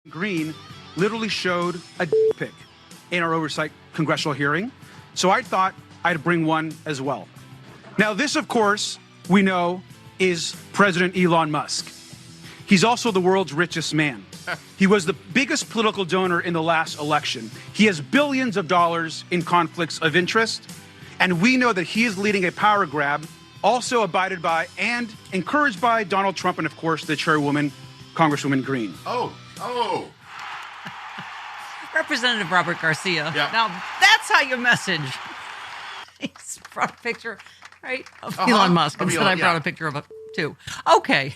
Green literally showed a pic in our Oversight congressional hearing. So I thought I'd bring one as well. Now, this, of course, we know is President Elon Musk. He's also the world's richest man. He was the biggest political donor in the last election. He has billions of dollars in conflicts of interest. And we know that he is leading a power grab, also abided by and encouraged by Donald Trump and, of course, the chairwoman, Congresswoman Green. Oh. Representative Robert Garcia. Yeah. Now, that's how you message. He's brought a picture, right, of Elon Musk. Instead, I brought a picture of it, too. Okay.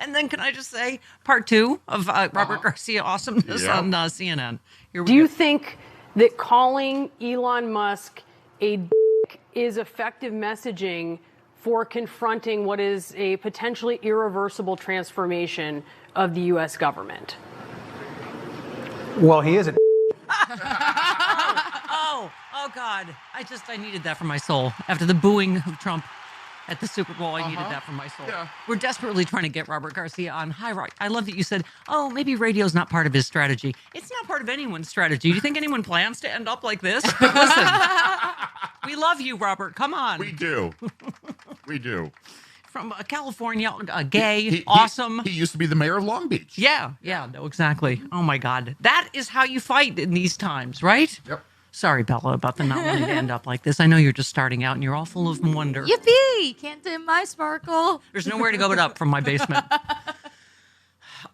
And then can I just say part two of Robert Garcia awesomeness on CNN? Here we Do you think that calling Elon Musk a dick is effective messaging for confronting what is a potentially irreversible transformation of the U.S. government? Well, he is a Oh, God. I needed that for my soul. After the booing of Trump at the Super Bowl, I needed that for my soul. Yeah. We're desperately trying to get Robert Garcia on. Hi, Rock. I love that you said, maybe radio's not part of his strategy. It's not part of anyone's strategy. Do you think anyone plans to end up like this? Listen, we love you, Robert. Come on. We do. We do. From California, gay, awesome. He used to be the mayor of Long Beach. Yeah, no, exactly. Oh, my God. That is how you fight in these times, right? Yep. Sorry, Bella, about the not wanting to end up like this. I know you're just starting out and you're all full of wonder. Yippee! Can't dim my sparkle. There's nowhere to go but up from my basement.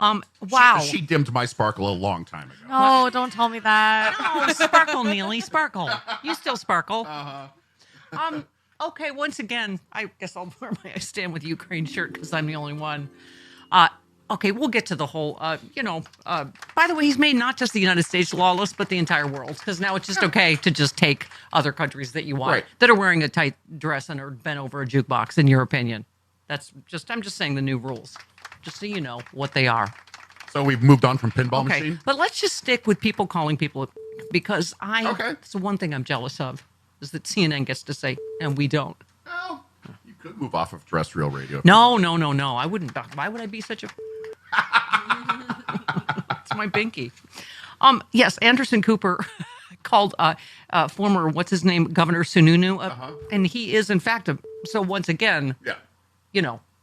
Wow. She dimmed my sparkle a long time ago. No, don't tell me that. No, sparkle, Neely, sparkle. You still sparkle. Okay, once again, I guess I'll wear my I Stand With Ukraine shirt because I'm the only one. Okay, we'll get to the whole, by the way, he's made not just the United States lawless, but the entire world, because now it's just okay to just take other countries that you want, that are wearing a tight dress and are bent over a jukebox, in your opinion. I'm just saying the new rules, just so you know what they are. So we've moved on from pinball machine? But let's just stick with people calling people, because it's the one thing I'm jealous of, is that CNN gets to say, and we don't. Well, you could move off of terrestrial radio. No. I wouldn't. Why would I be such a... It's my binky. Yes, Anderson Cooper called former, what's his name, Governor Sununu, and he is, in fact, so once again,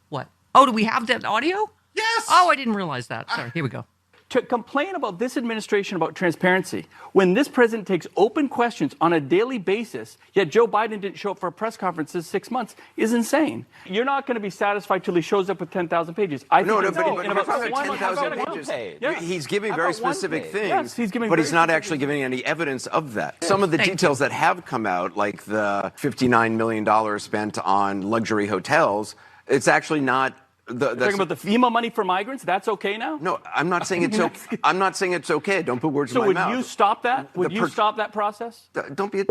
what? Oh, do we have that audio? Yes. Oh, I didn't realize that. Sorry, here we go. To complain about this administration about transparency when this president takes open questions on a daily basis, yet Joe Biden didn't show up for a press conference in 6 months, is insane. You're not going to be satisfied till he shows up with 10,000 pages. But he's talking 10,000 pages. Yeah. He's giving very specific things, yes, but he's not actually giving any evidence of that. Some of the details that have come out, like the $59 million spent on luxury hotels, it's actually not... talking about the FEMA money for migrants, that's okay now? No, I'm not saying it's okay. I'm not saying it's okay. Don't put words in my mouth. So would you stop that? Would you stop that process? Don't be a...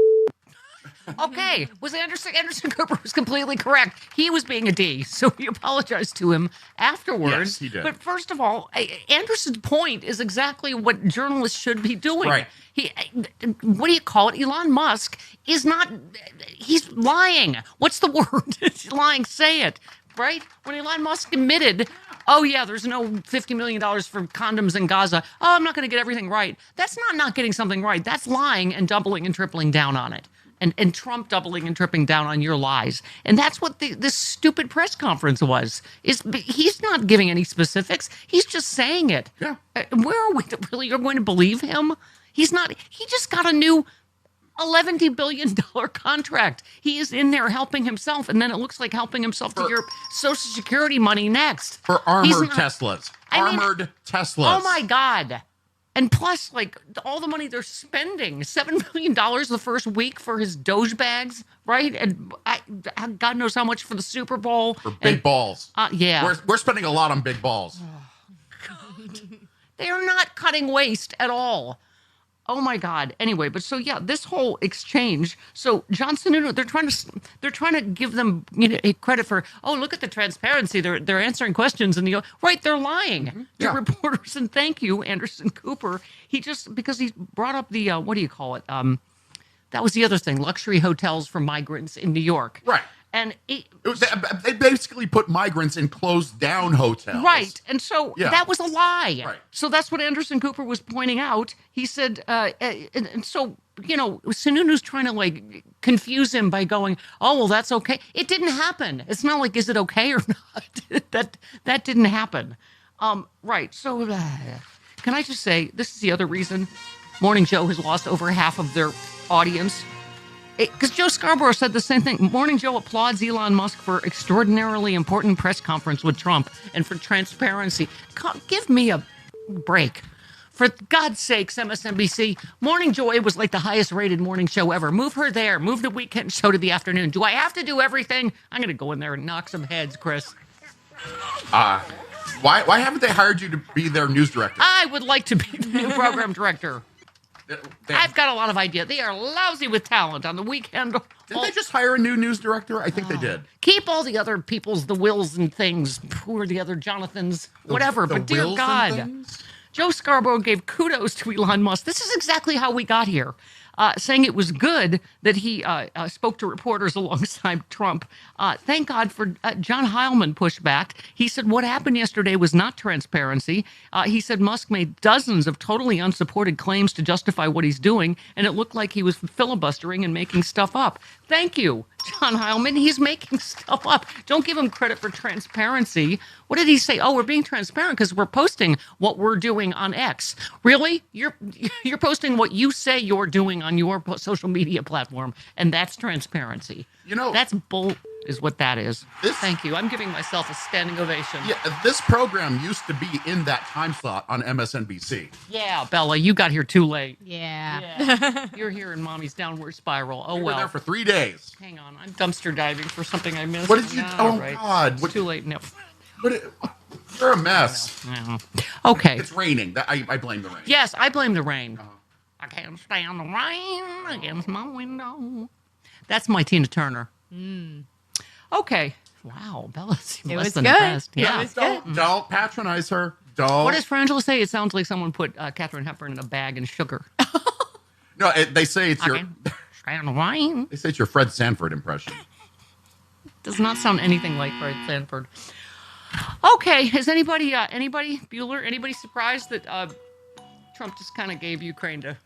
Okay, Anderson Cooper was completely correct. He was being a D, so we apologized to him afterwards. Yes, he did. But first of all, Anderson's point is exactly what journalists should be doing. Right. What do you call it? Elon Musk is not, he's lying. What's the word? He's lying, say it. Right? When Elon Musk admitted, there's no $50 million for condoms in Gaza. I'm not going to get everything right. That's not getting something right. That's lying and doubling and tripling down on it. And Trump doubling and tripling down on your lies. And that's what this stupid press conference was. He's not giving any specifics. He's just saying it. Yeah. Where are we really? You're going to believe him? He just got a new $11 billion contract. He is in there helping himself, and then it looks like helping himself to your Social Security money next. For armored Teslas. Armored Teslas. Oh, my God. And plus, all the money they're spending, $7 million the first week for his Doge bags, right? And God knows how much for the Super Bowl. For big balls. Yeah. We're spending a lot on big balls. God. They are not cutting waste at all. Oh my God. Anyway, but so this whole exchange. So Johnson, they're trying to give them credit for. Oh, look at the transparency. They're answering questions, and they're lying to reporters. And thank you, Anderson Cooper. Because he brought up the what do you call it? That was the other thing. Luxury hotels for migrants in New York. Right. And They basically put migrants in closed down hotels. right. And so Yeah. that was a lie. Right. So that's what Anderson Cooper was pointing out. He said, and so, Sununu's trying to like confuse him by going, oh, well, that's okay. It didn't happen. It's not like, is it okay or not? that didn't happen. Right. So can I just say, this is the other reason Morning Joe has lost over half of their audience. Because Joe Scarborough said the same thing. Morning Joe applauds Elon Musk for extraordinarily important press conference with Trump and for transparency. Give me a break. For God's sakes, MSNBC, Morning Joe, it was like the highest rated morning show ever. Move her there. Move the weekend show to the afternoon. Do I have to do everything? I'm going to go in there and knock some heads, Chris. Why haven't they hired you to be their news director? I would like to be the new program director. I've got a lot of ideas. They are lousy with talent on the weekend. Didn't they just hire a new news director? I think they did. Keep all the other people's, the Wills and things. Who are the other Jonathans? Whatever. But dear Wills and God, things? Joe Scarborough gave kudos to Elon Musk. This is exactly how we got here. Saying it was good that he spoke to reporters alongside Trump. Thank God for John Heilman pushed back. He said what happened yesterday was not transparency. He said Musk made dozens of totally unsupported claims to justify what he's doing, and it looked like he was filibustering and making stuff up. Thank you, John Heilman. He's making stuff up. Don't give him credit for transparency. What did he say? Oh, we're being transparent because we're posting what we're doing on X. Really? You're posting what you say you're doing on your social media platform, and that's transparency. That's bull is what that is. Thank you. I'm giving myself a standing ovation. Yeah, this program used to be in that time slot on MSNBC. Yeah, Bella, you got here too late. Yeah. You're here in Mommy's downward spiral. Oh, We were well. there for 3 days. Hang on. I'm dumpster diving for something I missed. What did you? No, right. God! It's too late now. You're a mess. Yeah. Okay. It's raining. I blame the rain. Yes, I blame the rain. I can't stand the rain against my window. That's my Tina Turner. Okay. Wow, Bella seemed It less was than good. impressed. It Yeah. was good. Don't patronize her. Don't. What does Frangela say? It sounds like someone put Katharine Hepburn in a bag and shook her. No, they say it's your. Okay. Stand the rain. They say it's your Fred Sanford impression. Does not sound anything like Fred Sanford. Okay, is anybody Bueller, anybody surprised that Trump just kind of gave Ukraine to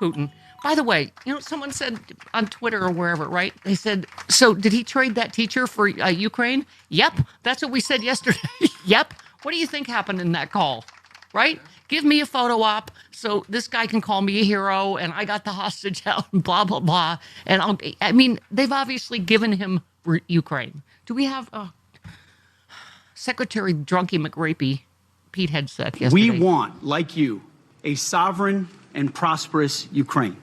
Putin? By the way, someone said on Twitter or wherever, right? They said, so did he trade that teacher for Ukraine? Yep, that's what we said yesterday. Yep. What do you think happened in that call? Right? Give me a photo op so this guy can call me a hero and I got the hostage out and blah, blah, blah. And they've obviously given him Ukraine. Do we have Secretary Drunky McRapey, Pete Hegseth yesterday? We want, like you, a sovereign and prosperous Ukraine.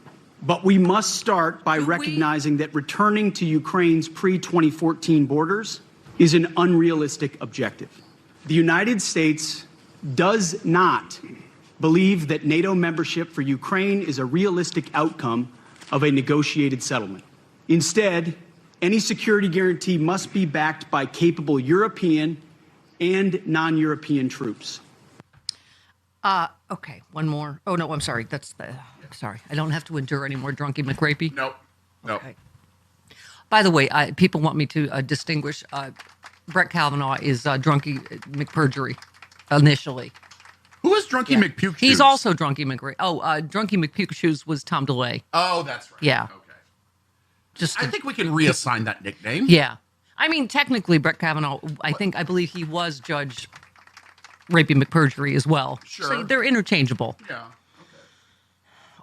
But we must start by recognizing that returning to Ukraine's pre-2014 borders is an unrealistic objective. The United States does not believe that NATO membership for Ukraine is a realistic outcome of a negotiated settlement. Instead, any security guarantee must be backed by capable European and non-European troops. Okay, one more. Oh, no, I'm sorry. Sorry. I don't have to endure any more Drunky McRapey. Nope. Okay. By the way, people want me to distinguish Brett Kavanaugh is Drunky McPerjury initially. Who is Drunky McPuke? He's also Drunky McRapey. Oh, Drunky McPuke Shoes was Tom DeLay. Oh, that's right. Yeah. Okay. I think we can reassign that nickname. Yeah. I mean, technically, Brett Kavanaugh, I believe he was Judge Rapey McPerjury as well. Sure. So they're interchangeable. Yeah.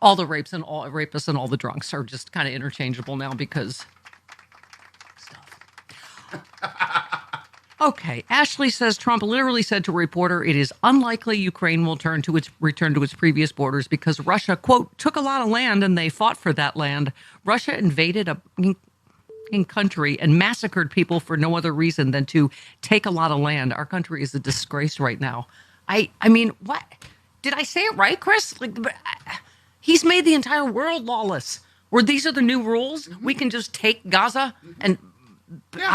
All the rapists and all the drunks are just kind of interchangeable now because stuff. Okay. Ashley says Trump literally said to a reporter, it is unlikely Ukraine will return to its previous borders because Russia, quote, took a lot of land and they fought for that land. Russia invaded a country and massacred people for no other reason than to take a lot of land. Our country is a disgrace right now. I mean, what? Did I say it right, Chris? He's made the entire world lawless. Where these are the new rules. We can just take Gaza and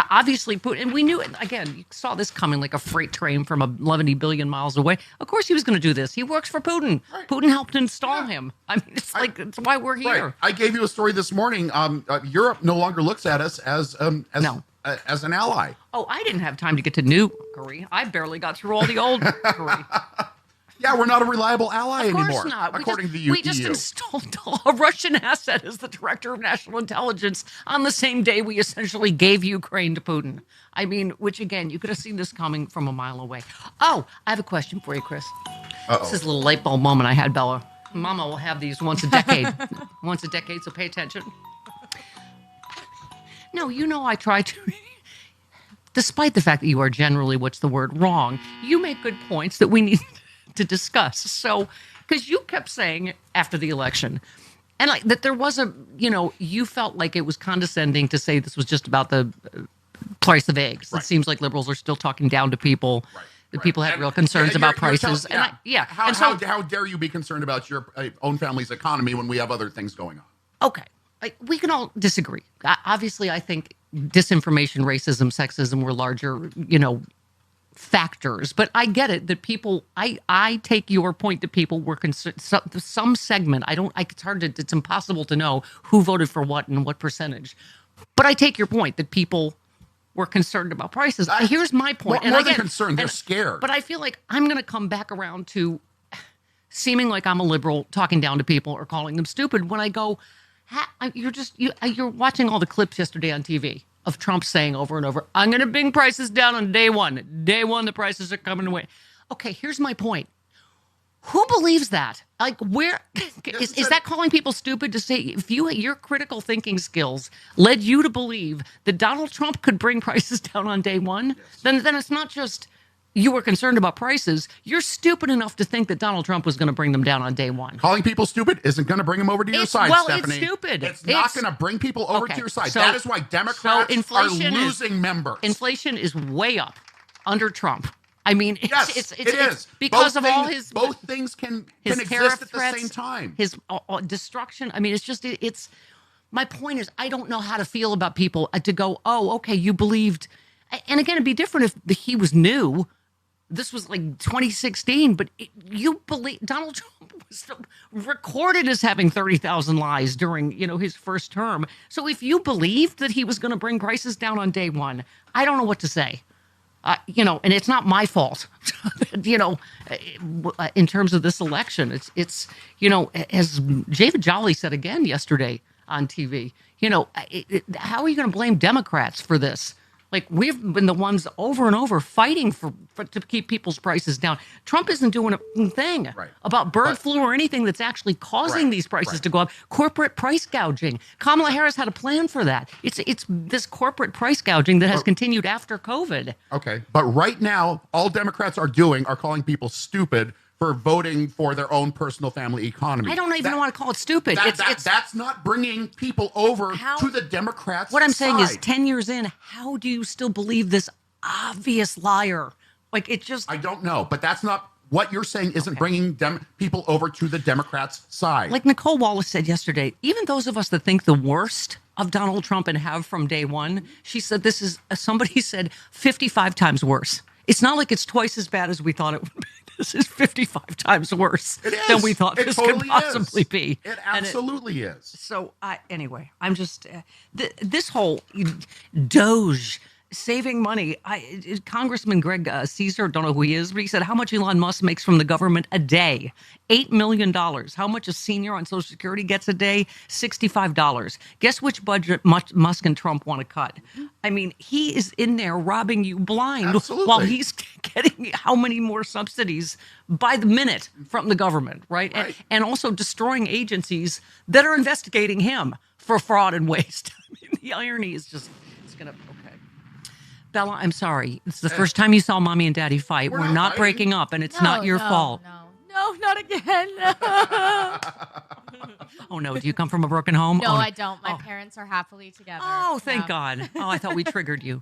Obviously, Putin, and we knew it. Again, you saw this coming like a freight train from 11 billion miles away. Of course he was going to do this. He works for Putin. Right. Putin helped install him. I mean, it's why we're here. Right. I gave you a story this morning. Europe no longer looks at us as an ally. Oh, I didn't have time to get to new Korea. I barely got through all the old Korea. Yeah, we're not a reliable ally anymore. Of course not. According to the EU. We just installed a Russian asset as the director of national intelligence on the same day we essentially gave Ukraine to Putin. I mean, which again, you could have seen this coming from a mile away. Oh, I have a question for you, Chris. This is a little light bulb moment I had, Bella. Mama will have these once a decade. Once a decade, so pay attention. No, you know I try to... Despite the fact that you are generally, wrong, you make good points that we need to discuss. So, because you kept saying after the election, and that there was you felt like it was condescending to say this was just about the price of eggs. Right. It seems like liberals are still talking down to people. Right. That people had real concerns about prices. How dare you be concerned about your own family's economy when we have other things going on? Okay. We can all disagree. Obviously, I think disinformation, racism, sexism were larger, factors. But I get it that people, I take your point that people were concerned, some segment, it's impossible to know who voted for what and what percentage. But I take your point that people were concerned about prices. Here's my point. More than concerned, they're scared. But I feel like I'm going to come back around to seeming like I'm a liberal, talking down to people or calling them stupid when I go, you're watching all the clips yesterday on TV of Trump saying over and over, I'm going to bring prices down on day one. Day one, the prices are coming away. Okay, here's my point. Who believes that? Like, where is that calling people stupid to say if your critical thinking skills led you to believe that Donald Trump could bring prices down on day one? Yes. Then it's not just you were concerned about prices. You're stupid enough to think that Donald Trump was going to bring them down on day one. Calling people stupid isn't going to bring them over to your side, Stephanie. It's stupid. It's not going to bring people over to your side. So, that is why Democrats are losing members. Inflation is way up under Trump. I mean, it's because of all his... Both things can exist at the same time. His destruction. I mean, it's... My point is, I don't know how to feel about people to go, oh, okay, you believed... And again, it'd be different if he was new. This was like 2016, but you believe Donald Trump was recorded as having 30,000 lies during, his first term. So if you believed that he was going to bring prices down on day one, I don't know what to say. And it's not my fault, in terms of this election. It's as David Jolly said again yesterday on TV, how are you going to blame Democrats for this? Like, we've been the ones over and over fighting to keep people's prices down. Trump isn't doing a thing about bird flu or anything that's actually causing these prices to go up. Corporate price gouging. Kamala Harris had a plan for that. It's this corporate price gouging that has continued after COVID. Okay, but right now, all Democrats are doing are calling people stupid for voting for their own personal family economy. I don't even want to call it stupid. That's not bringing people over to the Democrats' What I'm saying side. is 10 years in, how do you still believe this obvious liar? Like, it just... I don't know, but that's not... What you're saying isn't bringing people over to the Democrats' side. Like Nicole Wallace said yesterday, even those of us that think the worst of Donald Trump and have from day one, she said this is, somebody said, 55 times worse. It's not like it's twice as bad as we thought it would be. This is 55 times worse than we thought this could possibly be. It absolutely is. So, anyway, I'm just... this whole Doge... saving money. Congressman Greg Caesar, don't know who he is, but he said how much Elon Musk makes from the government a day. $8 million. How much a senior on Social Security gets a day? $65. Guess which budget Musk and Trump want to cut? I mean, he is in there robbing you blind while he's getting how many more subsidies by the minute from the government, right? And also destroying agencies that are investigating him for fraud and waste. I mean, the irony is just, it's going to... Bella, I'm sorry. It's the first time you saw Mommy and Daddy fight. We're not breaking up, and it's not your fault. No, not again. Oh, no. Do you come from a broken home? No, I don't. My parents are happily together. Oh, thank God. Oh, I thought we triggered you.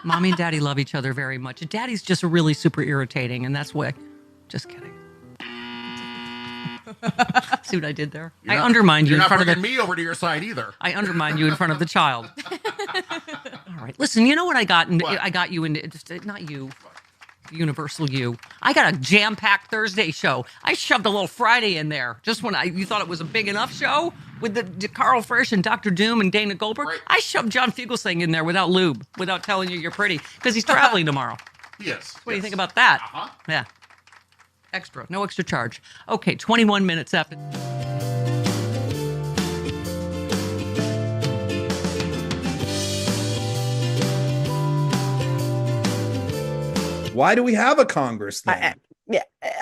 Mommy and Daddy love each other very much. Daddy's just really super irritating, and that's why. Just kidding. See what I did there? I undermined you in front of You're not bringing me over to your side either. I undermined you in front of the child. All right. right. Listen, you know what I got? What? I got you into, just not you, universal you. I got a jam-packed Thursday show. I shoved a little Friday in there. Just when you thought it was a big enough show with the Carl Frisch and Dr. Doom and Dana Goldberg, Right. I shoved John Fugelsang in there without lube, without telling you you're pretty, because he's traveling tomorrow. Yes. What do you think about that? Uh-huh. Yeah. Extra. No extra charge. Okay, 21 minutes after. Why do we have a Congress then?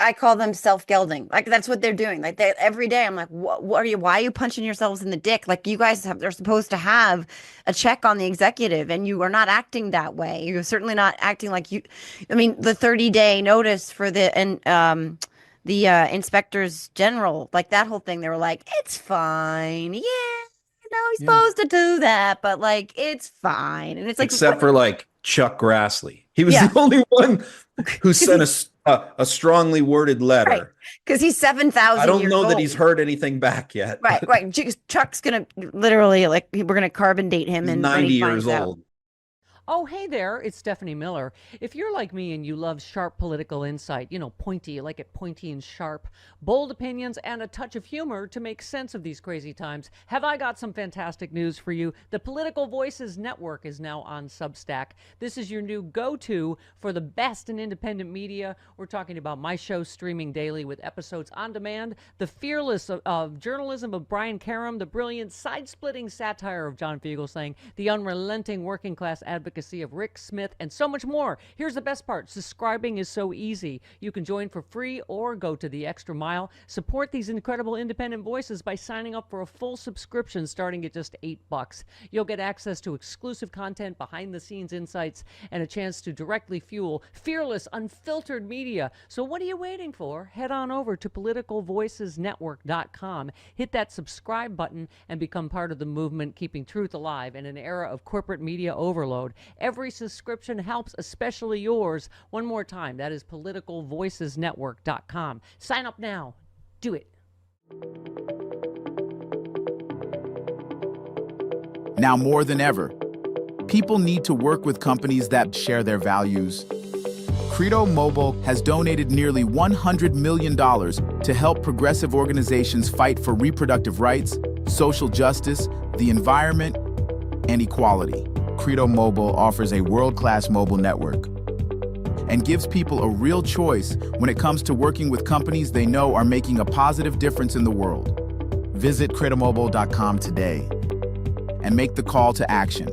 I call them self-gelding. Like that's what they're doing. Like every day I'm like, what are you, why are you punching yourselves in the dick? Like you guys they're supposed to have a check on the executive and you are not acting that way. You're certainly not acting like you, I mean, the 30-day notice for the inspectors general, like that whole thing, they were like, it's fine. Yeah, he's supposed to do that, but like, it's fine. And it's like, Except for like Chuck Grassley. He was the only one who sent a strongly worded letter. Right. Because he's 7,000 I don't years know that old. he's heard anything back yet. Right. Chuck's going to literally, like, we're going to carbon date him. He's And 90 when he years finds out. old. Oh, hey there, it's Stephanie Miller. If you're like me and you love sharp political insight, pointy, you like it pointy and sharp, bold opinions, and a touch of humor to make sense of these crazy times, have I got some fantastic news for you. The Political Voices Network is now on Substack. This is your new go-to for the best in independent media. We're talking about my show streaming daily with episodes on demand, the fearless of journalism of Brian Karem, the brilliant side-splitting satire of John Fugelsang, the unrelenting working-class advocacy of Rick Smith, and so much more. Here's the best part. Subscribing is so easy. You can join for free or go to the extra mile. Support these incredible independent voices by signing up for a full subscription starting at just $8. You'll get access to exclusive content, behind-the-scenes insights, and a chance to directly fuel fearless, unfiltered media. So what are you waiting for? Head on over to politicalvoicesnetwork.com. Hit that subscribe button and become part of the movement keeping truth alive in an era of corporate media overload. Every subscription helps, especially yours. One more time, that is politicalvoicesnetwork.com. Sign up now. Do it. Now more than ever, people need to work with companies that share their values. Credo Mobile has donated nearly $100 million to help progressive organizations fight for reproductive rights, social justice, the environment, and equality. Credo Mobile offers a world-class mobile network and gives people a real choice when it comes to working with companies they know are making a positive difference in the world. Visit credomobile.com today and make the call to action.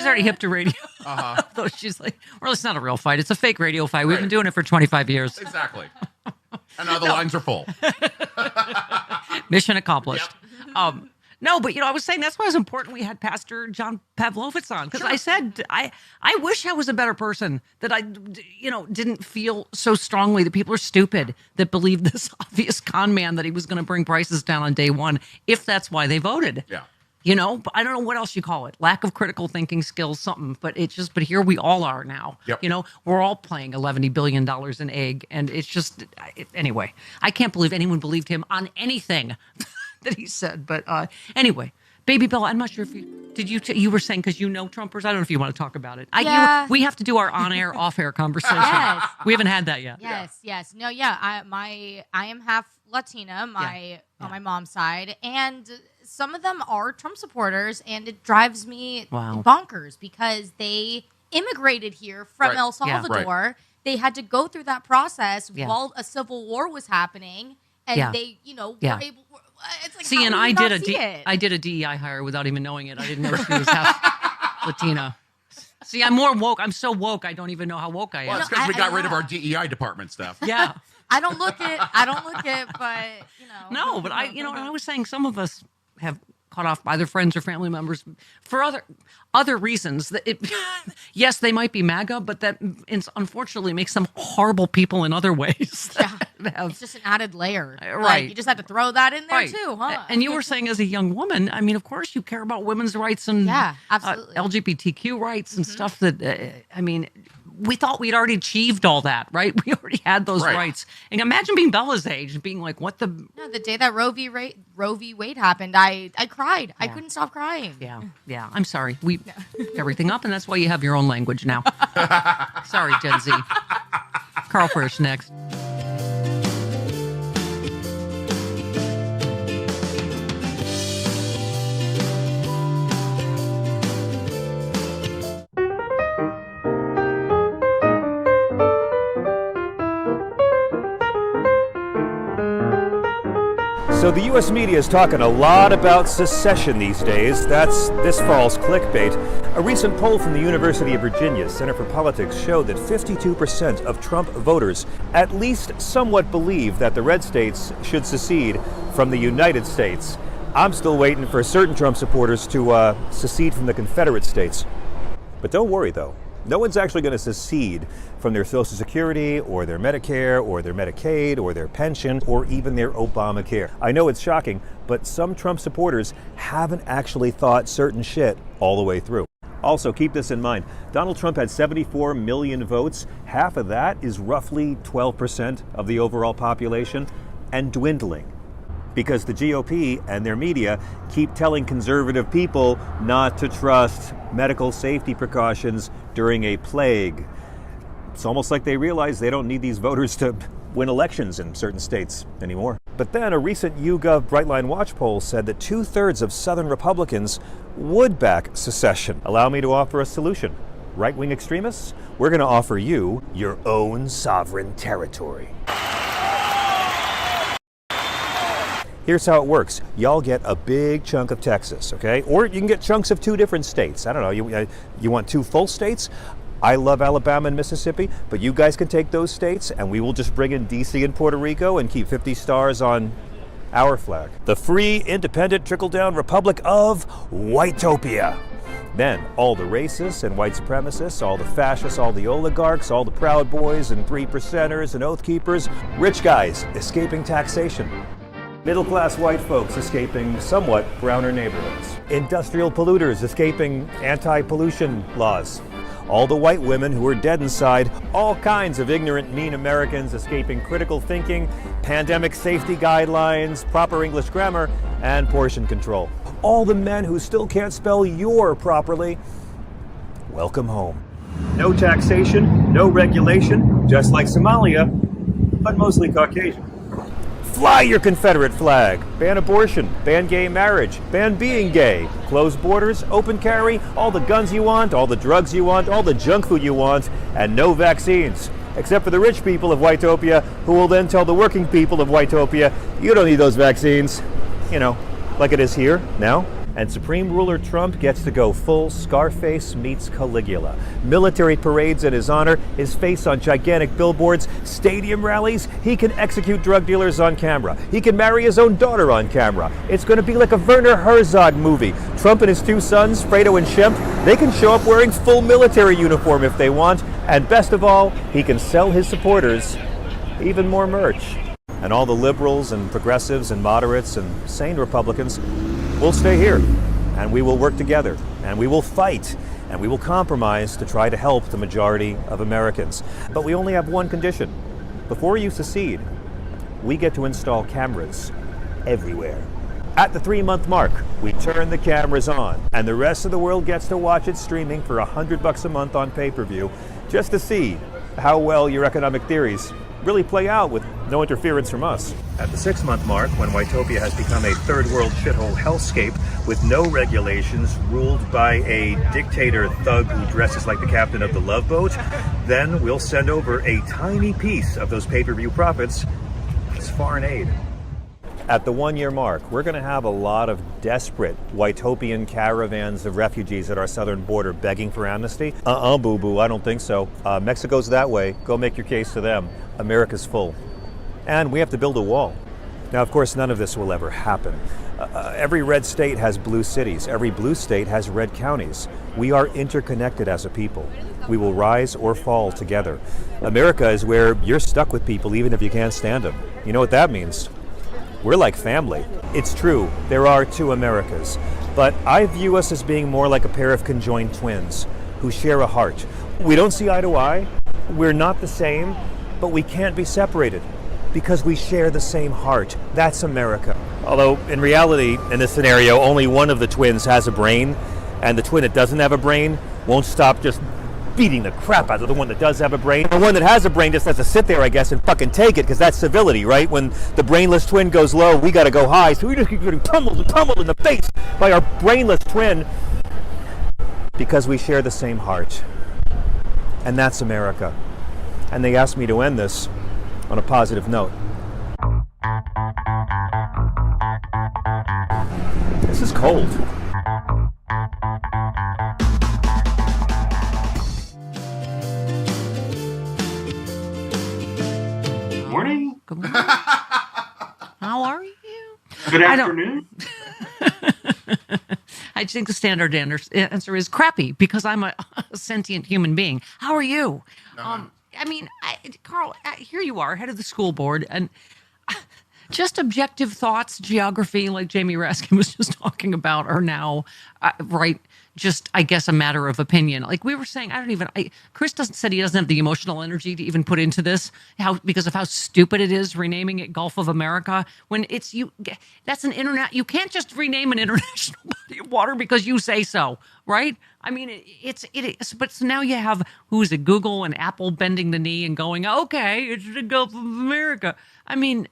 she's already hip to radio. Though she's like, well, it's not a real fight. It's a fake radio fight. We've been doing it for 25 years. Exactly. And now the lines are full. Mission accomplished. Yep. No, but I was saying that's why it's important we had Pastor John Pavlovitz on, because I said I wish I was a better person, that I didn't feel so strongly that people are stupid that believe this obvious con man that he was going to bring prices down on day one, if that's why they voted. Yeah. But I don't know what else you call it. Lack of critical thinking skills, something. But but here we all are now. Yep. We're all playing $11 billion in egg. And it's just, anyway, I can't believe anyone believed him on anything that he said. But anyway, Baby Bell, I'm not sure if you were saying, because Trumpers, I don't know if you want to talk about it. Yeah. We have to do our on-air, off-air conversation. Yes. We haven't had that yet. Yes. No, yeah. I am half Latina, on my mom's side, and some of them are Trump supporters, and it drives me bonkers because they immigrated here from El Salvador. Right. They had to go through that process while a civil war was happening, and they, were able. It's like, see, and I did a DEI hire without even knowing it. I didn't know she was half Latina. See, I'm more woke. I'm so woke, I don't even know how woke I am. Well, it's because we got rid of our DEI department stuff. Yeah. I don't look it, but No, but I was saying some of us have cut off either friends or family members for other reasons. That yes, they might be MAGA, but that unfortunately makes them horrible people in other ways. It's just an added layer, right? Like, you just have to throw that in there too, huh? And you were saying, as a young woman, I mean, of course, you care about women's rights and absolutely. LGBTQ rights and stuff. That we thought we'd already achieved all that, right? We already had those rights. And imagine being Bella's age and being like, what the... No, the day that Roe v. Wade happened, I cried. I couldn't stop crying. Yeah. I'm sorry. We everything up, and that's why you have your own language now. Sorry, Gen Z. Carl Frisch next. So the U.S. media is talking a lot about secession these days. That's this fall's clickbait. A recent poll from the University of Virginia Center for Politics showed that 52% of Trump voters at least somewhat believe that the red states should secede from the United States. I'm still waiting for certain Trump supporters to secede from the Confederate States. But don't worry, though. No one's actually going to secede from their Social Security or their Medicare or their Medicaid or their pension or even their Obamacare. I know it's shocking, but some Trump supporters haven't actually thought certain shit all the way through. Also, keep this in mind. Donald Trump had 74 million votes. Half of that is roughly 12% of the overall population, and dwindling. Because the GOP and their media keep telling conservative people not to trust medical safety precautions during a plague. It's almost like they realize they don't need these voters to win elections in certain states anymore. But then a recent YouGov Brightline Watch poll said that 2/3 of Southern Republicans would back secession. Allow me to offer a solution. Right-wing extremists, we're going to offer you your own sovereign territory. Here's how it works. Y'all get a big chunk of Texas, okay? Or you can get chunks of 2 different states. I don't know, you want 2 full states? I love Alabama and Mississippi, but you guys can take those states and we will just bring in DC and Puerto Rico and keep 50 stars on our flag. The free, independent, trickle-down republic of Whitopia. Then all the racists and white supremacists, all the fascists, all the oligarchs, all the Proud Boys and 3%ers and Oath Keepers, rich guys escaping taxation. Middle-class white folks escaping somewhat browner neighborhoods. Industrial polluters escaping anti-pollution laws. All the white women who are dead inside. All kinds of ignorant, mean Americans escaping critical thinking, pandemic safety guidelines, proper English grammar, and portion control. All the men who still can't spell "your" properly. Welcome home. No taxation, no regulation, just like Somalia, but mostly Caucasian. Fly your Confederate flag. Ban abortion. Ban gay marriage. Ban being gay. Close borders. Open carry. All the guns you want. All the drugs you want. All the junk food you want. And no vaccines. Except for the rich people of Whitopia, who will then tell the working people of Whitopia, you don't need those vaccines. You know, like it is here now. And Supreme Ruler Trump gets to go full Scarface meets Caligula. Military parades in his honor, his face on gigantic billboards, stadium rallies. He can execute drug dealers on camera. He can marry his own daughter on camera. It's going to be like a Werner Herzog movie. Trump and his two sons, Fredo and Shemp, they can show up wearing full military uniform if they want. And best of all, he can sell his supporters even more merch. And all the liberals and progressives and moderates and sane Republicans will stay here, and we will work together, and we will fight, and we will compromise to try to help the majority of Americans. But we only have one condition. Before you secede, we get to install cameras everywhere. At the 3-month mark, we turn the cameras on, and the rest of the world gets to watch it streaming for $100 a month on pay-per-view, just to see how well your economic theories really play out with no interference from us. At the 6-month mark, when Whitopia has become a third world shithole hellscape with no regulations, ruled by a dictator thug who dresses like the captain of the Love Boat, then we'll send over a tiny piece of those pay-per-view profits as foreign aid. At the 1-year mark, we're going to have a lot of desperate Whitopian caravans of refugees at our southern border begging for amnesty. Boo-boo, I don't think so. Mexico's that way. Go make your case to them. America's full. And we have to build a wall. Now, of course, none of this will ever happen. Every red state has blue cities. Every blue state has red counties. We are interconnected as a people. We will rise or fall together. America is where you're stuck with people even if you can't stand them. You know what that means? We're like family. It's true, there are two Americas, but I view us as being more like a pair of conjoined twins who share a heart. We don't see eye to eye, we're not the same, but we can't be separated because we share the same heart. That's America. Although, in reality, in this scenario, only one of the twins has a brain, and the twin that doesn't have a brain won't stop just beating the crap out of the one that does have a brain. The one that has a brain just has to sit there, I guess, and fucking take it, because that's civility, right? When the brainless twin goes low, we gotta go high, so we just keep getting pummeled and pummeled in the face by our brainless twin because we share the same heart. And that's America. And they asked me to end this on a positive note. This is cold. Morning. Good morning. How are you? Good afternoon. I think the standard answer is crappy because I'm a sentient human being. How are you? Carl, here you are, head of the school board, and just objective thoughts, geography, like Jamie Raskin was just talking about, are now, right, just, I guess, a matter of opinion. Like we were saying, Chris said he doesn't have the emotional energy to even put into this, because of how stupid it is renaming it Gulf of America, when it's, that's an internet, you can't just rename an international body of water because you say so, right? I mean, it is, but so now you have, who is it, Google and Apple bending the knee and going, okay, it's the Gulf of America. I mean,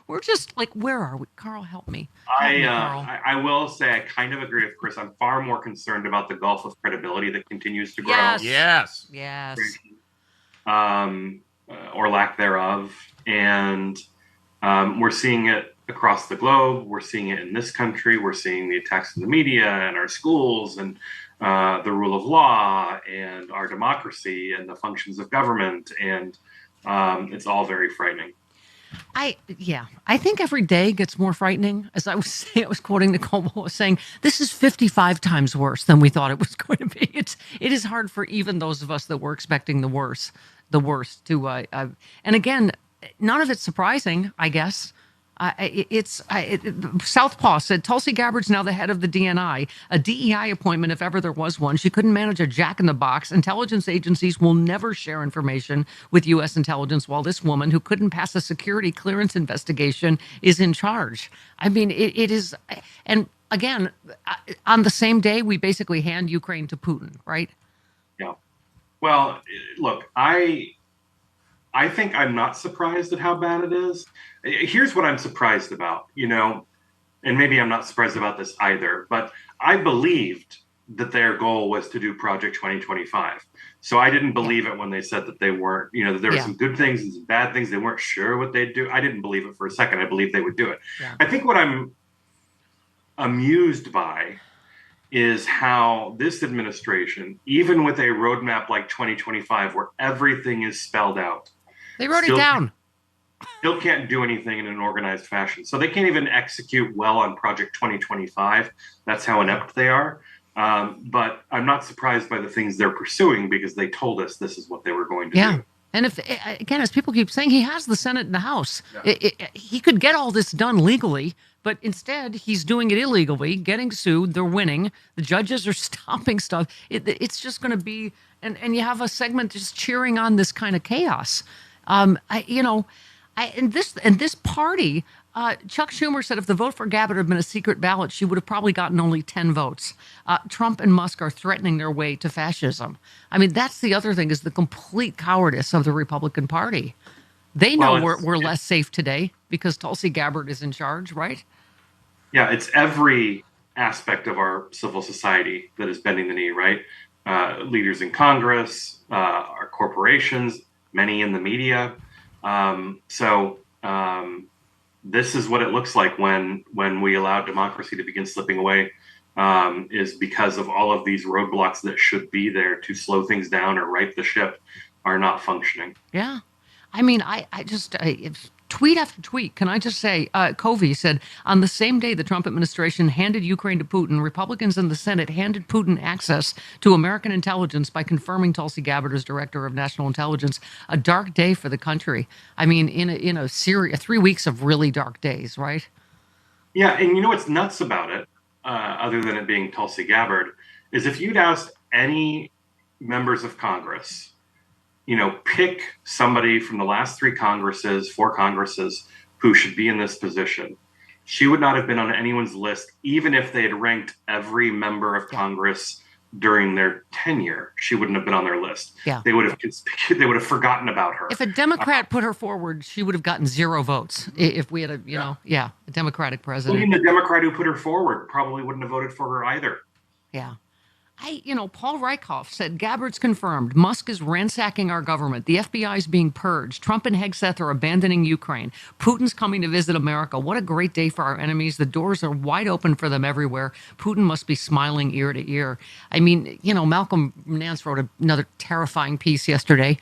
we're just like, where are we? Carl, help me. I will say I kind of agree with Chris. I'm far more concerned about the gulf of credibility that continues to grow. Yes. Or lack thereof. And we're seeing it across the globe. We're seeing it in this country. We're seeing the attacks in the media and our schools and the rule of law and our democracy and the functions of government. And it's all very frightening. I think every day gets more frightening. As I was saying, I was quoting Nicole was saying, this is 55 times worse than we thought it was going to be. It is hard for even those of us that were expecting the worst to, and again, none of it's surprising, I guess. Southpaw said Tulsi Gabbard's now the head of the DNI, a DEI appointment if ever there was one. She couldn't manage a jack-in-the-box. Intelligence agencies will never share information with U.S. intelligence while this woman, who couldn't pass a security clearance investigation, is in charge. I mean, it is, and again, on the same day, we basically hand Ukraine to Putin, right? Yeah. Well, look, I think I'm not surprised at how bad it is. Here's what I'm surprised about, and maybe I'm not surprised about this either, but I believed that their goal was to do Project 2025. So I didn't believe it when they said that they weren't, that there were some good things and some bad things. They weren't sure what they'd do. I didn't believe it for a second. I believed they would do it. Yeah. I think what I'm amused by is how this administration, even with a roadmap like 2025, where everything is spelled out, they wrote it down. Still can't do anything in an organized fashion. So they can't even execute well on Project 2025. That's how inept they are. But I'm not surprised by the things they're pursuing because they told us this is what they were going to do. And if, again, as people keep saying, he has the Senate and the House. He could get all this done legally, but instead he's doing it illegally, getting sued. They're winning. The judges are stopping stuff. It's just going to be, and you have a segment just cheering on this kind of chaos. This party, Chuck Schumer said if the vote for Gabbard had been a secret ballot, she would have probably gotten only 10 votes. Trump and Musk are threatening their way to fascism. I mean, that's the other thing, is the complete cowardice of the Republican Party. They know we're less safe today because Tulsi Gabbard is in charge, right? Yeah, it's every aspect of our civil society that is bending the knee, right? Leaders in Congress, our corporations, many in the media. This is what it looks like when we allow democracy to begin slipping away, is because of all of these roadblocks that should be there to slow things down or right the ship are not functioning. Yeah. I mean, I tweet after tweet, can I just say, Covey said, on the same day the Trump administration handed Ukraine to Putin, Republicans in the Senate handed Putin access to American intelligence by confirming Tulsi Gabbard as director of national intelligence. A dark day for the country. I mean, in a series, 3 weeks of really dark days, right? Yeah, and you know what's nuts about it, other than it being Tulsi Gabbard, is if you'd asked any members of Congress, pick somebody from the last 4 Congresses who should be in this position, she would not have been on anyone's list, even if they had ranked every member of Congress during their tenure. She wouldn't have been on their list. Yeah. They would have forgotten about her. If a Democrat put her forward, she would have gotten 0 votes. If we had a Democratic president. Even the Democrat who put her forward probably wouldn't have voted for her either. Yeah. Paul Reichhoff said, Gabbard's confirmed. Musk is ransacking our government. The FBI is being purged. Trump and Hegseth are abandoning Ukraine. Putin's coming to visit America. What a great day for our enemies. The doors are wide open for them everywhere. Putin must be smiling ear to ear. I mean, Malcolm Nance wrote another terrifying piece yesterday.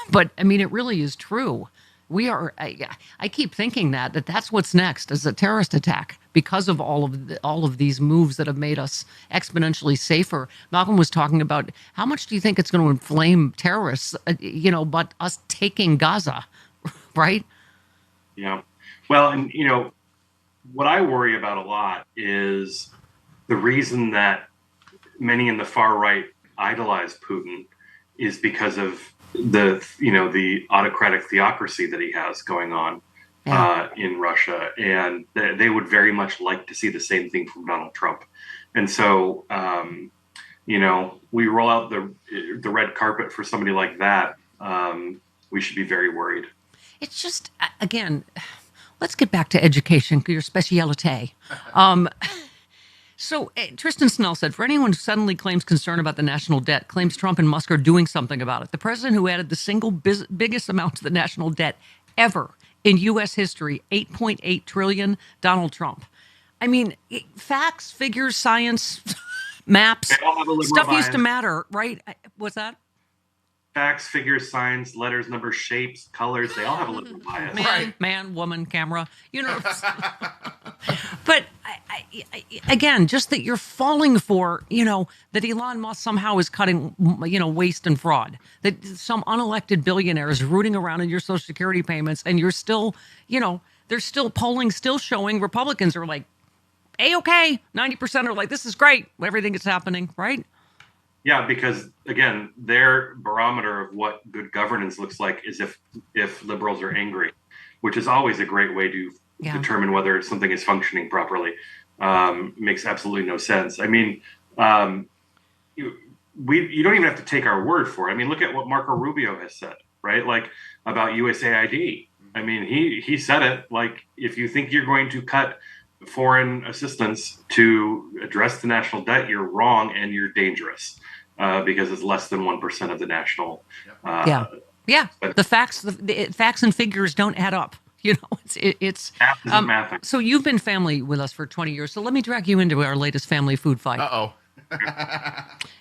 But, I mean, it really is true. We are. I keep thinking that's what's next, is a terrorist attack because of all of these moves that have made us exponentially safer. Malcolm was talking about how much do you think it's going to inflame terrorists? But us taking Gaza, right? Yeah. Well, and what I worry about a lot is the reason that many in the far right idolize Putin is because of the autocratic theocracy that he has going on in Russia, and they would very much like to see the same thing from Donald Trump. And so, we roll out the red carpet for somebody like that. We should be very worried. It's just, again, let's get back to education, your specialite. So Tristan Snell said, for anyone who suddenly claims concern about the national debt, claims Trump and Musk are doing something about it. The president who added the single biggest amount to the national debt ever in U.S. history, $8.8 trillion, Donald Trump. I mean, facts, figures, science, maps, stuff used to matter, right? What's that? Facts, figures, signs, letters, numbers, shapes, colors, they all have a liberal bias. Man, woman, camera, But again, just that you're falling for, that Elon Musk somehow is cutting, waste and fraud, that some unelected billionaire is rooting around in your Social Security payments, and you're still, there's still polling still showing Republicans are like, A-okay, 90% are like, this is great, everything is happening, right? Yeah, because again, their barometer of what good governance looks like is if liberals are angry, which is always a great way to determine whether something is functioning properly. Makes absolutely no sense. I mean, you don't even have to take our word for it. I mean, look at what Marco Rubio has said, right? Like about USAID. I mean, he said it, like, if you think you're going to cut foreign assistance to address the national debt, you're wrong and you're dangerous, because it's less than 1% of the national. The facts and figures don't add up. You know, it's math isn't mathing. So you've been family with us for 20 years. So let me drag you into our latest family food fight.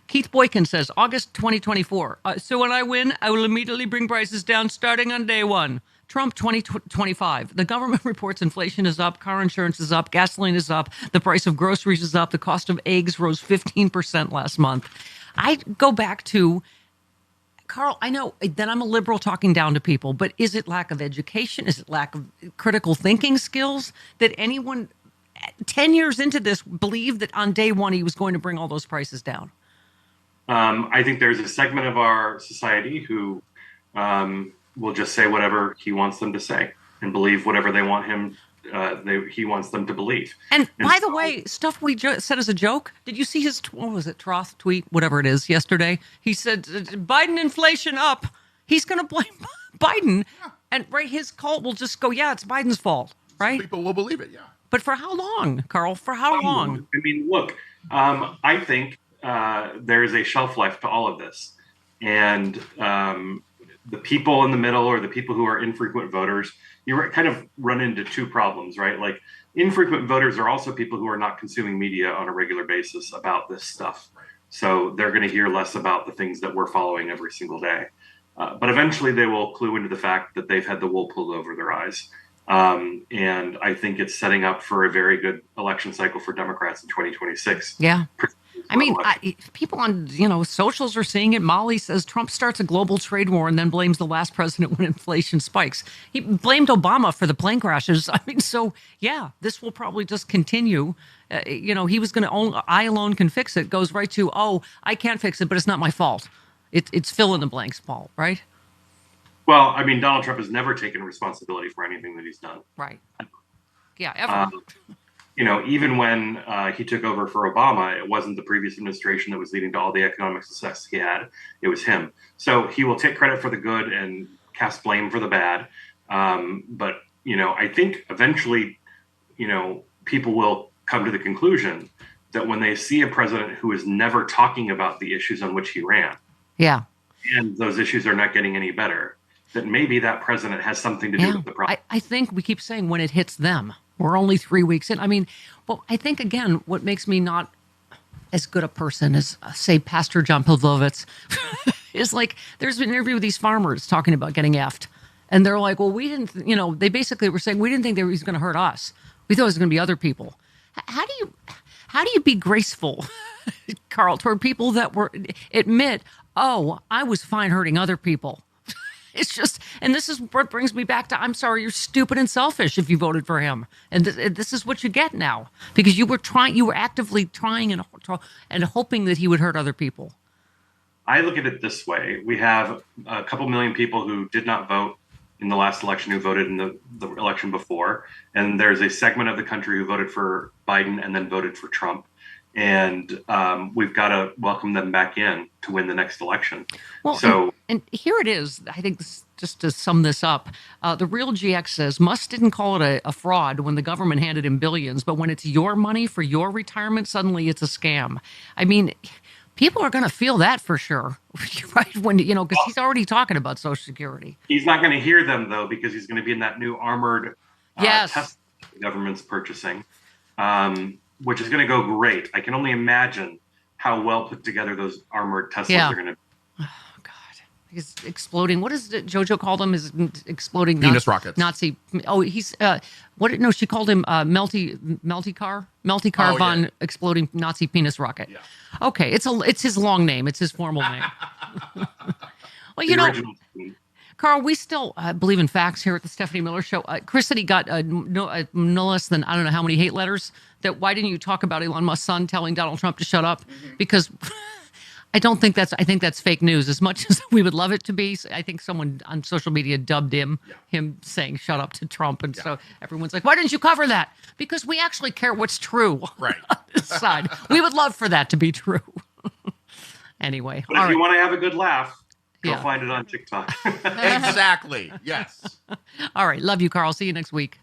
Keith Boykin says, August 2024. So when I win, I will immediately bring prices down starting on day one. Trump 2025. The government reports inflation is up, car insurance is up, gasoline is up, the price of groceries is up, the cost of eggs rose 15% last month. I go back to, Carl, I know that I'm a liberal talking down to people, but is it lack of education? Is it lack of critical thinking skills that anyone 10 years into this believed that on day one he was going to bring all those prices down? I think there's a segment of our society who will just say whatever he wants them to say and believe whatever they want him. He wants them to believe. And by the way, stuff we said as a joke. Did you see his what was it, Troth tweet, whatever it is, yesterday? He said Biden inflation up. He's going to blame Biden, and his cult will just go, yeah, it's Biden's fault, right? Some people will believe it, yeah. But for how long, Carl? For how long? I mean, look, I think there is a shelf life to all of this, and the people in the middle or the people who are infrequent voters, you kind of run into two problems, right? Like infrequent voters are also people who are not consuming media on a regular basis about this stuff. So they're going to hear less about the things that we're following every single day. But eventually they will clue into the fact that they've had the wool pulled over their eyes. And I think it's setting up for a very good election cycle for Democrats in 2026. Yeah. I mean, people on, socials are seeing it. Molly says Trump starts a global trade war and then blames the last president when inflation spikes. He blamed Obama for the plane crashes. I mean, so, yeah, this will probably just continue. He was going to I alone can fix it. Goes right to, I can't fix it, but it's not my fault. It's fill in the blanks, Paul, right? Well, I mean, Donald Trump has never taken responsibility for anything that he's done. Right. Yeah, ever. Even when he took over for Obama, it wasn't the previous administration that was leading to all the economic success he had. It was him. So he will take credit for the good and cast blame for the bad. But, I think eventually, people will come to the conclusion that when they see a president who is never talking about the issues on which he ran, yeah, and those issues are not getting any better, that maybe that president has something to do with the problem. I think we keep saying when it hits them. We're only 3 weeks in. I mean, well, I think, again, what makes me not as good a person as, say, Pastor John Pavlovitz is like there's an interview with these farmers talking about getting effed. And they're like, well, we didn't, they basically were saying we didn't think they was going to hurt us. We thought it was going to be other people. How do you be graceful, Carl, toward people that admit, I was fine hurting other people? It's just, and this is what brings me back to, I'm sorry, you're stupid and selfish if you voted for him. And this is what you get now, because you were actively trying and hoping that he would hurt other people. I look at it this way. We have a couple million people who did not vote in the last election who voted in the election before. And there's a segment of the country who voted for Biden and then voted for Trump. And we've got to welcome them back in to win the next election. Well, and here it is. I think just to sum this up, the real GX says Musk didn't call it a fraud when the government handed him billions, but when it's your money for your retirement, suddenly it's a scam. I mean, people are going to feel that for sure, right? When because he's already talking about Social Security. He's not going to hear them though, because he's going to be in that new armored Tesla the government's purchasing. Which is going to go great. I can only imagine how well put together those armored Teslas are going to be. Oh, God. He's exploding. What is it Jojo called him? Is exploding penis rockets. Nazi. Oh, he's no, she called him Melty Car von exploding Nazi penis rocket. Yeah. Okay, it's his long name. It's his formal name. Well, Carl, we still believe in facts here at the Stephanie Miller Show. Chris said he got no less than, I don't know how many hate letters. That why didn't you talk about Elon Musk's son telling Donald Trump to shut up? Mm-hmm. Because I think that's fake news. As much as we would love it to be, I think someone on social media dubbed him saying shut up to Trump. And so everyone's like, why didn't you cover that? Because we actually care what's true right. on this side. We would love for that to be true. Anyway. But if you want to have a good laugh, go find it on TikTok. Exactly. Yes. All right. Love you, Carl. See you next week.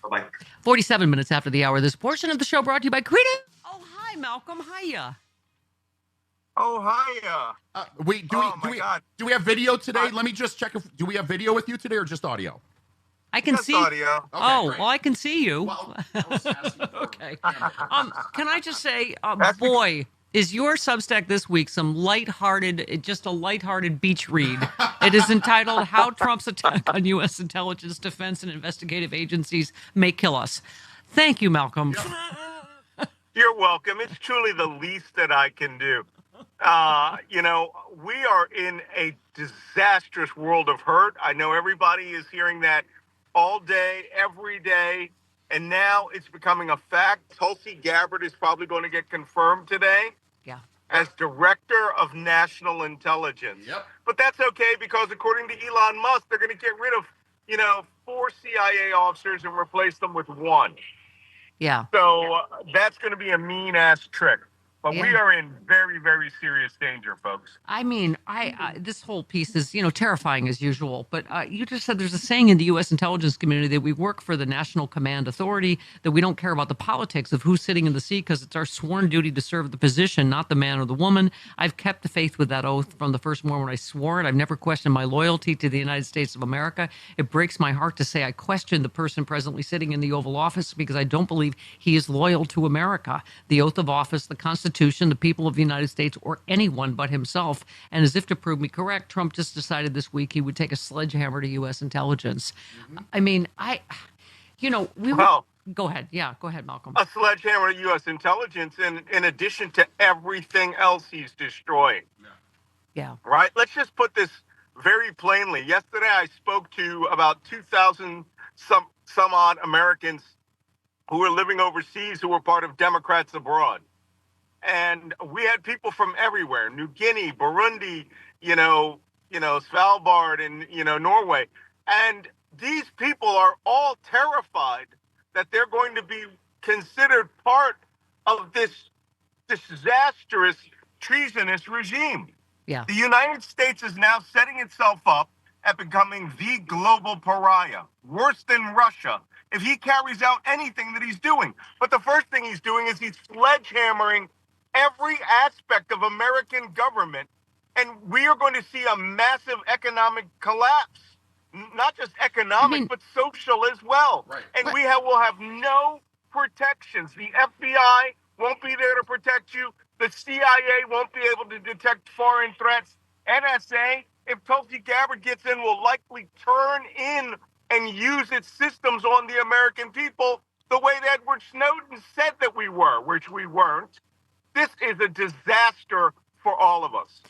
Bye-bye. 47 minutes after the hour. This portion of the show brought to you by Credo. Oh, hi, Malcolm. Hiya. Oh, hiya. Do we have video today? Let me just check. Do we have video with you today or just audio? I can see. audio. Oh, well, I can see you. Well, okay. Can I just say, boy, is your Substack this week some lighthearted, just a lighthearted beach read. It is entitled "How Trump's Attack on U.S. Intelligence, Defense, and Investigative Agencies May Kill Us." Thank you, Malcolm. You're welcome. It's truly the least that I can do. We are in a disastrous world of hurt. I know everybody is hearing that all day, every day, and now it's becoming a fact. Tulsi Gabbard is probably going to get confirmed today as Director of National Intelligence. Yep. But that's okay, because according to Elon Musk, they're going to get rid of, 4 CIA officers and replace them with 1. Yeah. So that's going to be a mean-ass trick. But we are in very, very serious danger, folks. I mean, this whole piece is, terrifying as usual. But you just said there's a saying in the U.S. intelligence community that we work for the National Command Authority, that we don't care about the politics of who's sitting in the seat because it's our sworn duty to serve the position, not the man or the woman. I've kept the faith with that oath from the first moment I swore it. I've never questioned my loyalty to the United States of America. It breaks my heart to say I question the person presently sitting in the Oval Office because I don't believe he is loyal to America, the oath of office, the Constitution, the people of the United States, or anyone but himself. And as if to prove me correct, Trump just decided this week he would take a sledgehammer to U.S. intelligence. I mean, go ahead. Yeah, go ahead, Malcolm. A sledgehammer to U.S. intelligence in addition to everything else he's destroying. Yeah. Right? Let's just put this very plainly. Yesterday, I spoke to about 2,000 some odd Americans who were living overseas who were part of Democrats abroad. And we had people from everywhere: New Guinea, Burundi, Svalbard, and Norway. And these people are all terrified that they're going to be considered part of this disastrous, treasonous regime. Yeah. The United States is now setting itself up at becoming the global pariah, worse than Russia, if he carries out anything that he's doing. But the first thing he's doing is he's sledgehammering every aspect of American government, and we are going to see a massive economic collapse. Not just economic, but social as well. Right. And we will have no protections. The FBI won't be there to protect you. The CIA won't be able to detect foreign threats. NSA, if Tulsi Gabbard gets in, will likely turn in and use its systems on the American people the way that Edward Snowden said that we were, which we weren't. This is a disaster for all of us.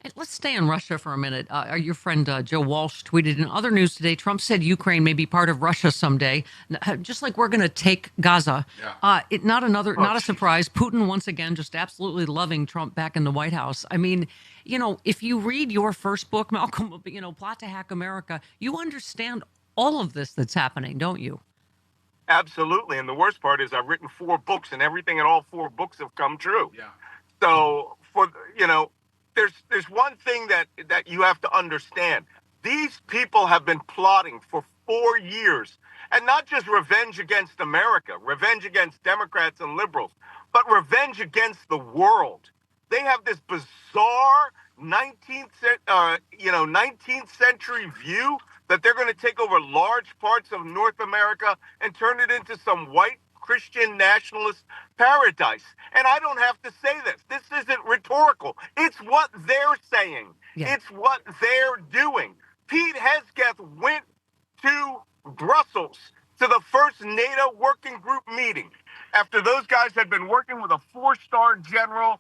And let's stay in Russia for a minute. Your friend Joe Walsh tweeted in other news today, Trump said Ukraine may be part of Russia someday, just like we're going to take Gaza. Yeah. Not a surprise. Putin, once again, just absolutely loving Trump back in the White House. I mean, if you read your first book, Malcolm, Plot to Hack America, you understand all of this that's happening, don't you? Absolutely. And the worst part is I've written 4 books, and everything in all 4 books have come true. Yeah. So there's one thing that you have to understand. These people have been plotting for 4 years, and not just revenge against America, revenge against Democrats and liberals, but revenge against the world. They have this bizarre 19th century view that they're going to take over large parts of North America and turn it into some white Christian nationalist paradise. And I don't have to say this. This isn't rhetorical. It's what they're saying. Yeah. It's what they're doing. Pete Hegseth went to Brussels to the first NATO working group meeting after those guys had been working with a 4-star general,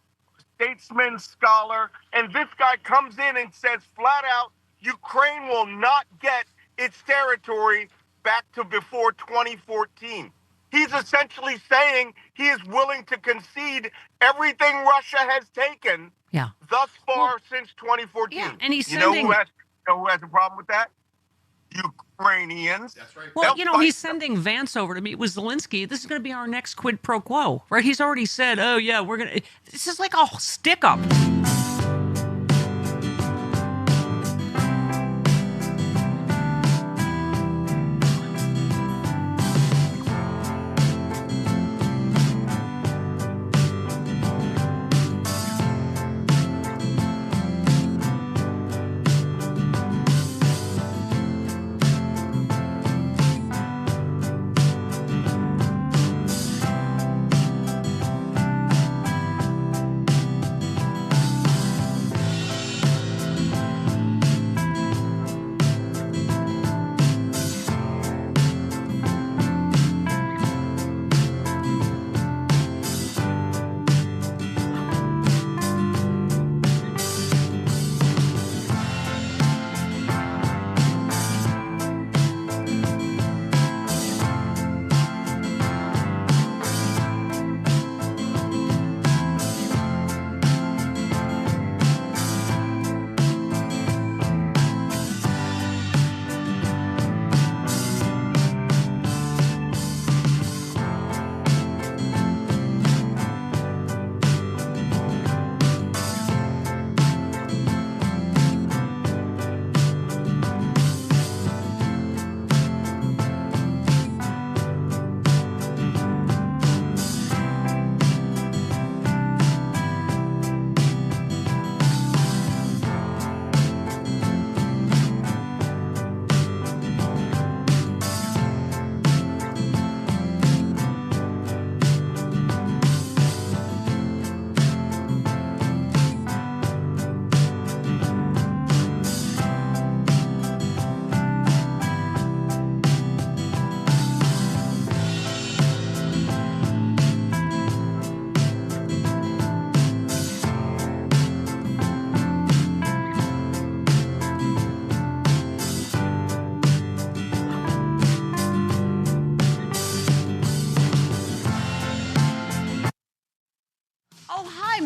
statesman, scholar, and this guy comes in and says flat out, Ukraine will not get its territory back to before 2014. He's essentially saying he is willing to concede everything Russia has taken thus far since 2014. Yeah, and he's sending... who has a problem with that? Ukrainians. That's right. Well, he's sending Vance over to meet with Zelensky. This is going to be our next quid pro quo, right? He's already said, oh, yeah, we're going to... This is like a stick-up.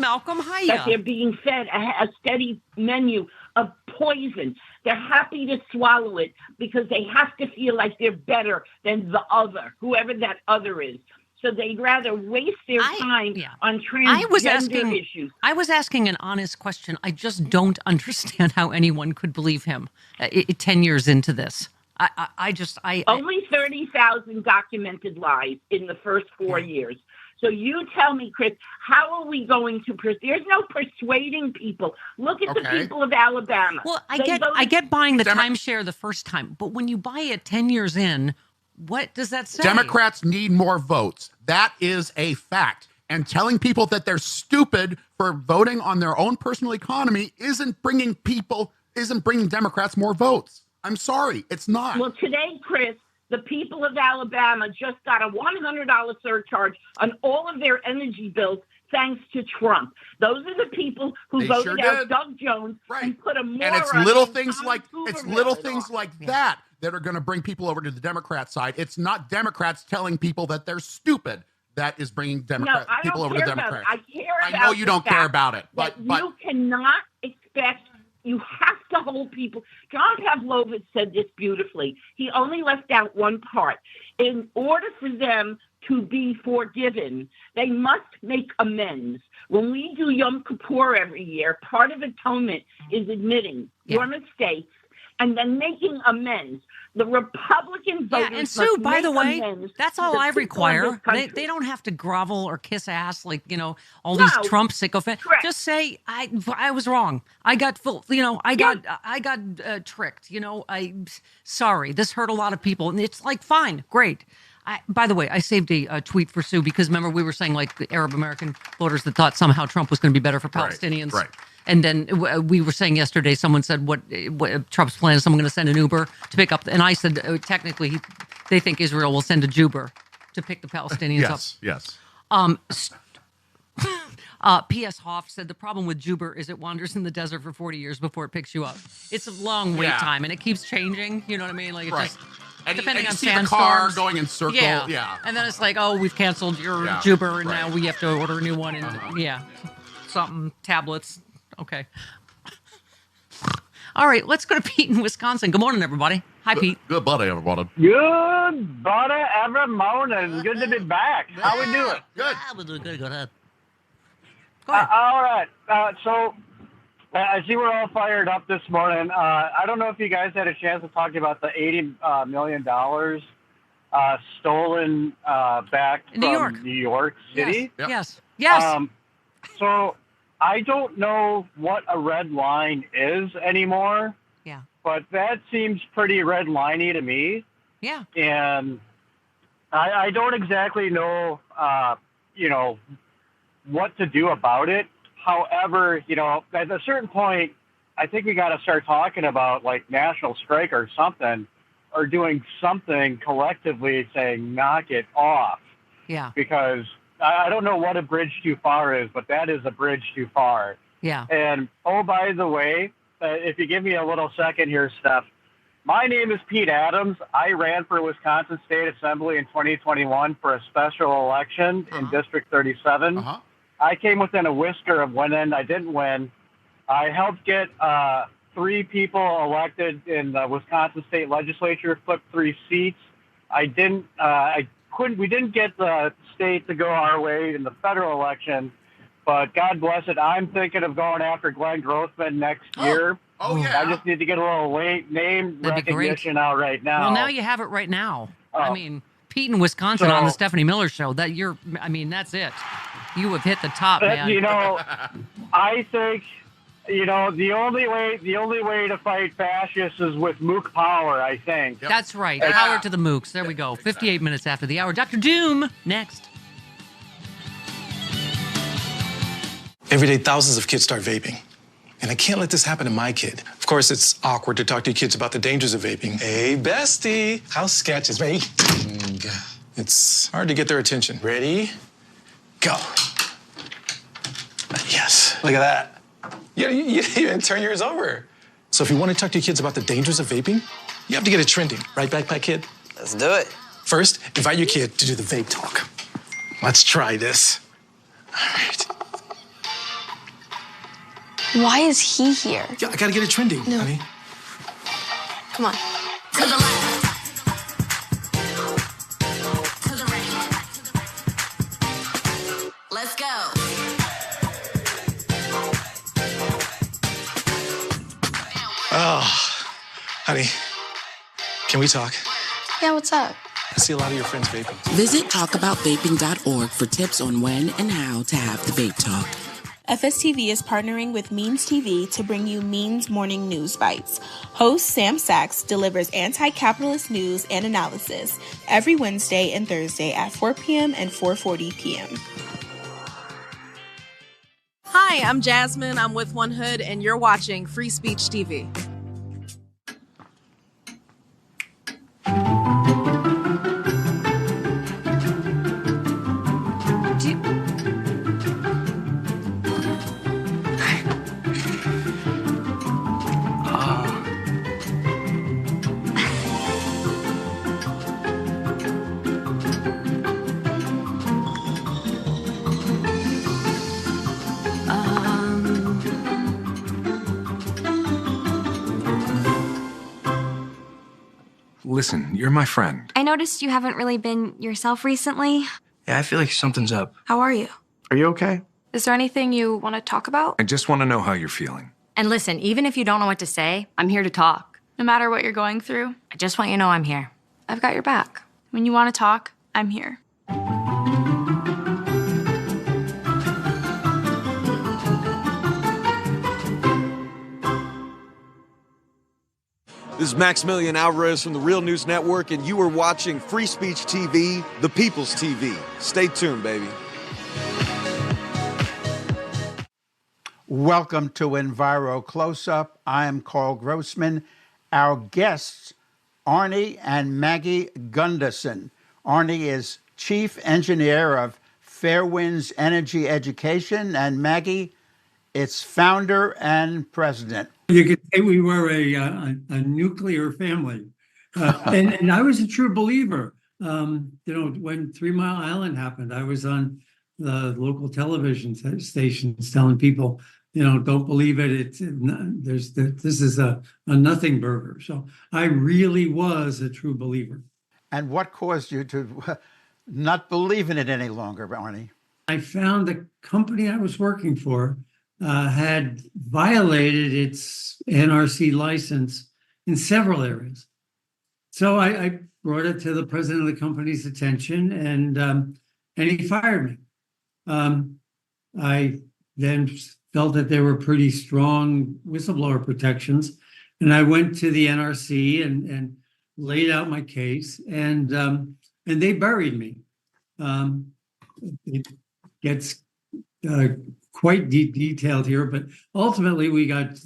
Malcolm. Hiya. That they're being fed a steady menu of poison. They're happy to swallow it because they have to feel like they're better than the other, whoever that other is. So they'd rather waste their time on transgender issues. I was asking an honest question. I just don't understand how anyone could believe him 10 years into this. Only 30,000 documented lies in the first 4 years. So you tell me, Chris, how are we going to there's no persuading people. Look at the people of Alabama. Well, I get buying the timeshare the first time, but when you buy it 10 years in, what does that say? Democrats need more votes. That is a fact. And telling people that they're stupid for voting on their own personal economy isn't bringing Democrats more votes. I'm sorry, it's not. Well, today, Chris, the people of Alabama just got a $100 surcharge on all of their energy bills thanks to Trump. Those are the people who voted out Doug Jones and put a moron. And it's little things like that are going to bring people over to the Democrat side. It's not Democrats telling people that they're stupid that is bringing people over to Democrats. I care about I know you don't care about it, but you cannot expect. You have to hold people. John Pavlovich said this beautifully. He only left out one part. In order for them to be forgiven, they must make amends. When we do Yom Kippur every year, part of atonement is admitting your mistakes and then making amends. The Republican voters and Sue, by the way, that's all I require. They don't have to grovel or kiss ass like, all these Trump sycophants. Just say, I was wrong. I got I got tricked. Sorry, this hurt a lot of people. And it's like, fine, great. By the way, I saved a tweet for Sue because remember we were saying like the Arab American voters that thought somehow Trump was going to be better for Palestinians. Right. And then we were saying yesterday, someone said, what Trump's plan is someone going to send an Uber to pick up. And I said, technically, they think Israel will send a Juber to pick the Palestinians up. Yes. P.S. Hoff said the problem with Juber is it wanders in the desert for 40 years before it picks you up. It's a long wait time, and it keeps changing. You know what I mean? Like, just depending on sandstorms. The car going in circle. Yeah. And then it's like, oh, we've canceled your Juber, and now we have to order a new one. And something, tablets. Okay. All right, let's go to Pete in Wisconsin. Good morning, everybody. Hi, Pete. Good buddy, everybody. Good buddy, every morning. Good to be back. How we doing? Good. We're doing good. Go ahead. All right. So I see we're all fired up this morning. I don't know if you guys had a chance to talk about the $80 million stolen back from New York City. Yes. So I don't know what a red line is anymore. Yeah. But that seems pretty red liney to me. Yeah. And I don't exactly know, what to do about it. However, at a certain point, I think we got to start talking about like national strike or something, or doing something collectively saying, knock it off. Yeah. Because I don't know what a bridge too far is, but that is a bridge too far. Yeah. And, oh, by the way, if you give me a little second here, Steph, my name is Pete Adams. I ran for Wisconsin State Assembly in 2021 for a special election in District 37. I came within a whisker of winning. I didn't win. I helped get 3 people elected in the Wisconsin State Legislature, flipped 3 seats. We didn't get the state to go our way in the federal election, but God bless it. I'm thinking of going after Glenn Grothman next year. Oh, yeah. I just need to get a little name recognition out right now. Well, now you have it right now. I mean, Pete in Wisconsin on the Stephanie Miller Show. That's it. You have hit the top, man. I think, the only way to fight fascists is with mook power, I think. Yep. That's right. Power to the mooks. There we go. 58 minutes after the hour. Dr. Doom, next. Every day, thousands of kids start vaping. And I can't let this happen to my kid. Of course, it's awkward to talk to your kids about the dangers of vaping. Hey, bestie, how sketch is me? It's hard to get their attention. Ready? Go. Yes. Look at that. You even turn yours over. So if you want to talk to your kids about the dangers of vaping, you have to get it trending. Right, Backpack Kid? Let's do it. First, invite your kid to do the vape talk. Let's try this. All right. Why is he here? Yeah, I gotta get it trending, honey. Come on. To the left. To the right. Let's go. Oh, honey, can we talk? Yeah, what's up? I see a lot of your friends vaping. Visit talkaboutvaping.org for tips on when and how to have the vape talk. FSTV is partnering with Means TV to bring you Means Morning News Bites. Host Sam Sachs delivers anti-capitalist news and analysis every Wednesday and Thursday at 4 p.m. and 4:40 p.m. Hi, I'm Jasmine. I'm with One Hood, and you're watching Free Speech TV. Listen, you're my friend. I noticed you haven't really been yourself recently. Yeah, I feel like something's up. How are you? Are you okay? Is there anything you want to talk about? I just want to know how you're feeling. And listen, even if you don't know what to say, I'm here to talk. No matter what you're going through, I just want you to know I'm here. I've got your back. When you want to talk, I'm here. This is Maximilian Alvarez from the Real News Network, and you are watching Free Speech TV, the People's TV. Stay tuned, baby. Welcome to Enviro Close-Up. I am Carl Grossman. Our guests, Arnie and Maggie Gunderson. Arnie is Chief Engineer of Fairwinds Energy Education, and Maggie, its founder and president. You could say we were a nuclear family. And I was a true believer. When 3 Mile Island happened, I was on the local television stations telling people, don't believe it. This is a nothing burger. So I really was a true believer. And what caused you to not believe in it any longer, Arnie? I found the company I was working for had violated its NRC license in several areas. So I brought it to the president of the company's attention, and he fired me. I then felt that there were pretty strong whistleblower protections, and I went to the NRC and laid out my case, and they buried me. It gets quite detailed here, but ultimately we got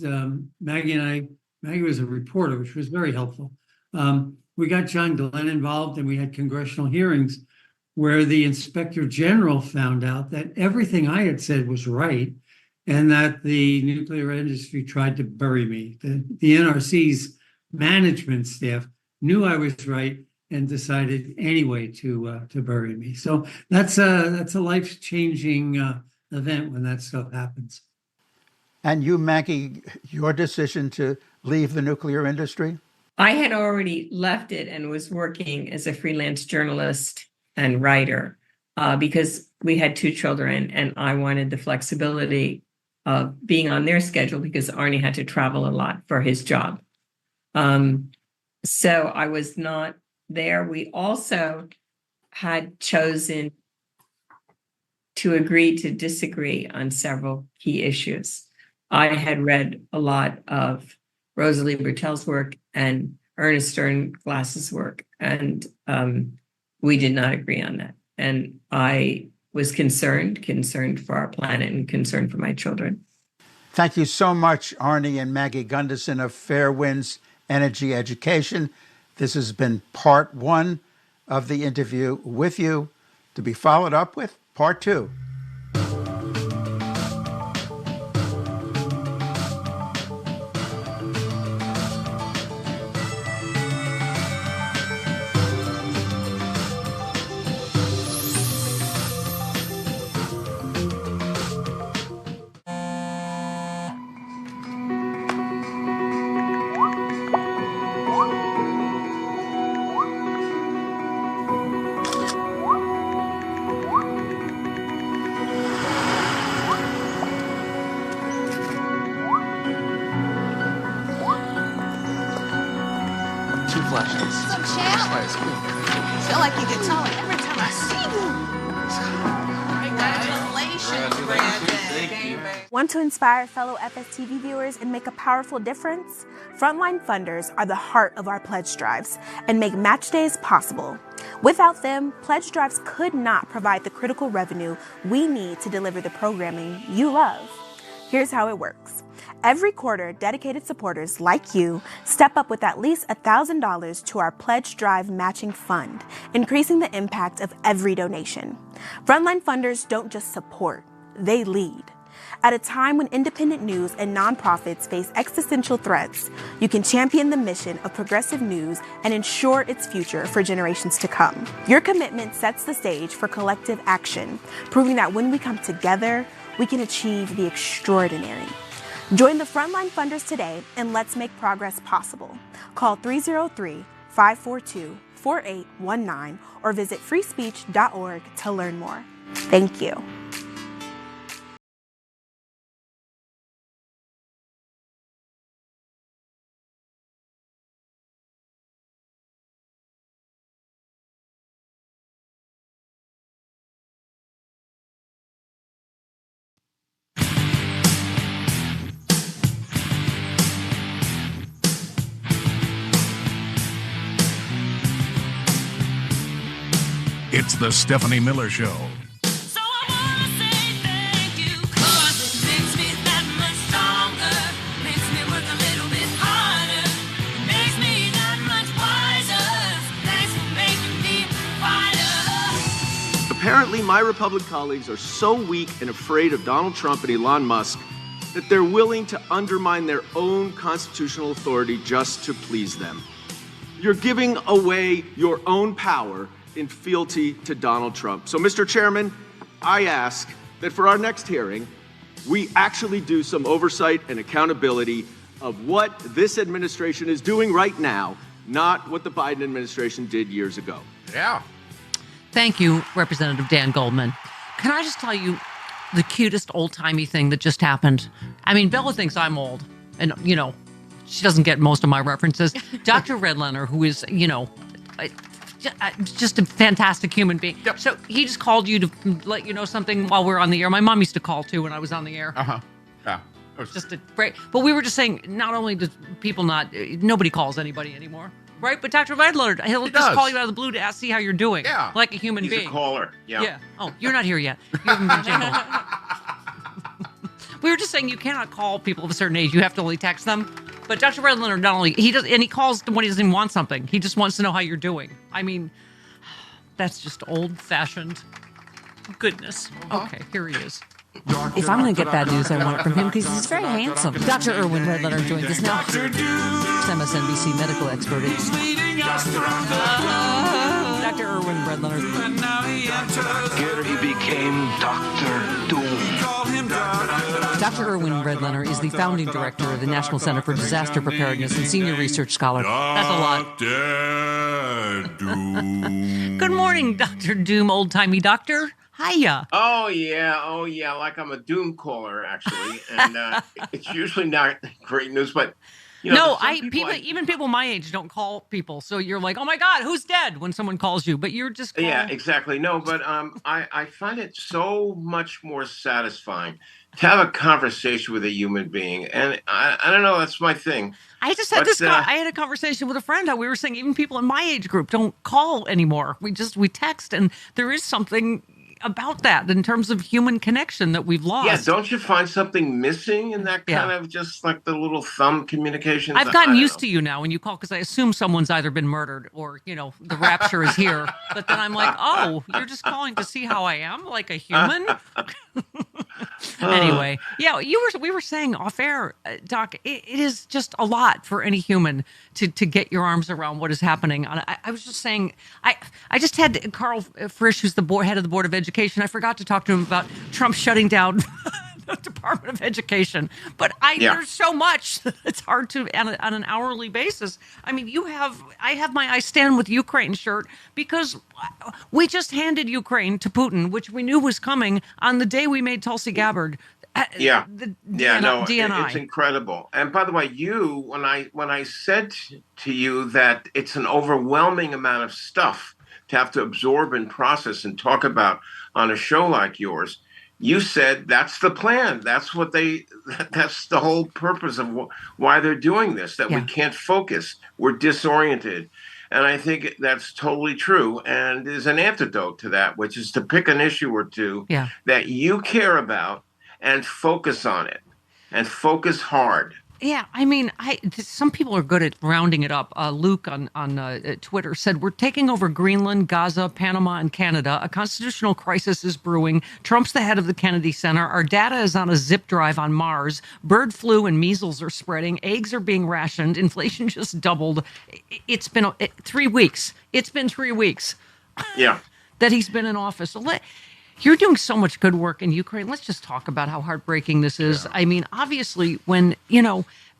Maggie and I. Maggie was a reporter, which was very helpful. We got John Glenn involved, and we had congressional hearings where the inspector general found out that everything I had said was right, and that the nuclear industry tried to bury me. The NRC's management staff knew I was right and decided anyway to bury me. So that's a life-changing event when that stuff happens. And you, Maggie, your decision to leave the nuclear industry? I had already left it and was working as a freelance journalist and writer because we had 2 children, and I wanted the flexibility of being on their schedule because Arnie had to travel a lot for his job. So I was not there. We also had chosen to agree to disagree on several key issues. I had read a lot of Rosalie Bertell's work and Ernest Stern Glass's work, and we did not agree on that. And I was concerned for our planet and concerned for my children. Thank you so much, Arnie and Maggie Gunderson of Fairwinds Energy Education. This has been part 1 of the interview with you, to be followed up with part 2. questions. What's up, champ? Why, it's cool. I feel like you get taller every time I see you. Congratulations, Want to inspire fellow FSTV viewers and make a powerful difference? Frontline funders are the heart of our pledge drives and make match days possible. Without them, pledge drives could not provide the critical revenue we need to deliver the programming you love. Here's how it works. Every quarter, dedicated supporters like you step up with at least $1,000 to our Pledge Drive matching fund, increasing the impact of every donation. Frontline funders don't just support, they lead. At a time when independent news and nonprofits face existential threats, you can champion the mission of progressive news and ensure its future for generations to come. Your commitment sets the stage for collective action, proving that when we come together, we can achieve the extraordinary. Join the Frontline Funders today and let's make progress possible. Call 303-542-4819 or visit freespeech.org to learn more. Thank you. It's the Stephanie Miller Show. Apparently, my Republican colleagues are so weak and afraid of Donald Trump and Elon Musk that they're willing to undermine their own constitutional authority just to please them. You're giving away your own power in fealty to Donald Trump. So, Mr. Chairman, I ask that for our next hearing, we actually do some oversight and accountability of what this administration is doing right now, not what the Biden administration did years ago. Yeah. Thank you, Representative Dan Goldman. Can I just tell you the cutest old-timey thing that just happened? I mean, Bella thinks I'm old, and, you know, she doesn't get most of my references. Dr. Redlener, who is, you know, just a fantastic human being. Yep. So he just called you to let you know something while we're on the air. My mom used to call, too, when I was on the air. Uh-huh. Yeah. Just a great. But we were just saying, not only do people nobody calls anybody anymore. Right, but Dr. Redlener, he'll just call you out of the blue to see how you're doing. Yeah. Like a human being. He's a caller. Yeah. Yeah. Oh, you're not here yet. You haven't been jingled. We were just saying you cannot call people of a certain age. You have to only text them. But Dr. Redlener, not only, he does, and he calls when he doesn't even want something. He just wants to know how you're doing. I mean, that's just old-fashioned goodness. Okay, here he is. If I'm going to get bad news, I want it from him because he's very handsome. Dr. Erwin Redlener joins us now. MSNBC medical expert. Dr. Erwin Redlener. Here he became Dr. Doom. Dr. Erwin Redlener is the founding director of the National Center for Disaster Preparedness and senior research scholar. That's a lot. Good morning, Dr. Doom, old-timey doctor. Hiya. Oh yeah. Like I'm a doom caller, actually, and it's usually not great news. But you know, even people my age don't call people. So you're like, oh my God, who's dead when someone calls you? But you're just calling. Yeah, exactly. No, but I find it so much more satisfying to have a conversation with a human being, and I don't know, that's my thing. I just had I had a conversation with a friend how we were saying even people in my age group don't call anymore. We text, and there is something about that in terms of human connection that we've lost. Yeah, don't you find something missing in that kind of just like the little thumb communications? I've gotten used to you now when you call because I assume someone's either been murdered or, you know, the rapture is here. But then I'm like, oh, you're just calling to see how I am, like a human? Anyway, yeah, we were saying off air, Doc, it is just a lot for any human to get your arms around what is happening. I was just saying, I just had Carl Frisch, who's the head of the Board of Education. I forgot to talk to him about Trump shutting down the Department of Education. But there's so much that it's hard to on an hourly basis. I mean, I have my I Stand With Ukraine shirt because we just handed Ukraine to Putin, which we knew was coming on the day we made Tulsi Gabbard Yeah. DNI. It's incredible. And by the way, when I said to you that it's an overwhelming amount of stuff to have to absorb and process and talk about on a show like yours, you said that's the plan. That's the whole purpose of why they're doing this, that we can't focus. We're disoriented. And I think that's totally true. And there's an antidote to that, which is to pick an issue or two that you care about and focus on it and focus hard. Yeah, I mean, some people are good at rounding it up. Luke on Twitter said, we're taking over Greenland, Gaza, Panama, and Canada. A constitutional crisis is brewing. Trump's the head of the Kennedy Center. Our data is on a zip drive on Mars. Bird flu and measles are spreading. Eggs are being rationed. Inflation just doubled. It's been 3 weeks. It's been 3 weeks. Yeah. That he's been in office. So you're doing so much good work in Ukraine. Let's just talk about how heartbreaking this is. Yeah. I mean, obviously, when,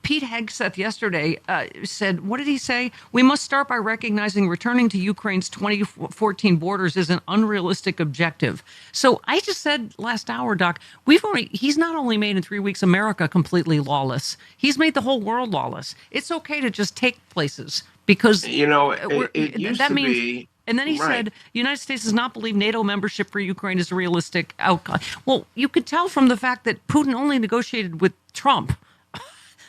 Pete Hegseth yesterday said, what did he say? We must start by recognizing returning to Ukraine's 2014 borders is an unrealistic objective. So I just said last hour, Doc, he's not only made in 3 weeks America completely lawless, he's made the whole world lawless. It's okay to just take places because it used to be. And then he said, the United States does not believe NATO membership for Ukraine is a realistic outcome. Well, you could tell from the fact that Putin only negotiated with Trump.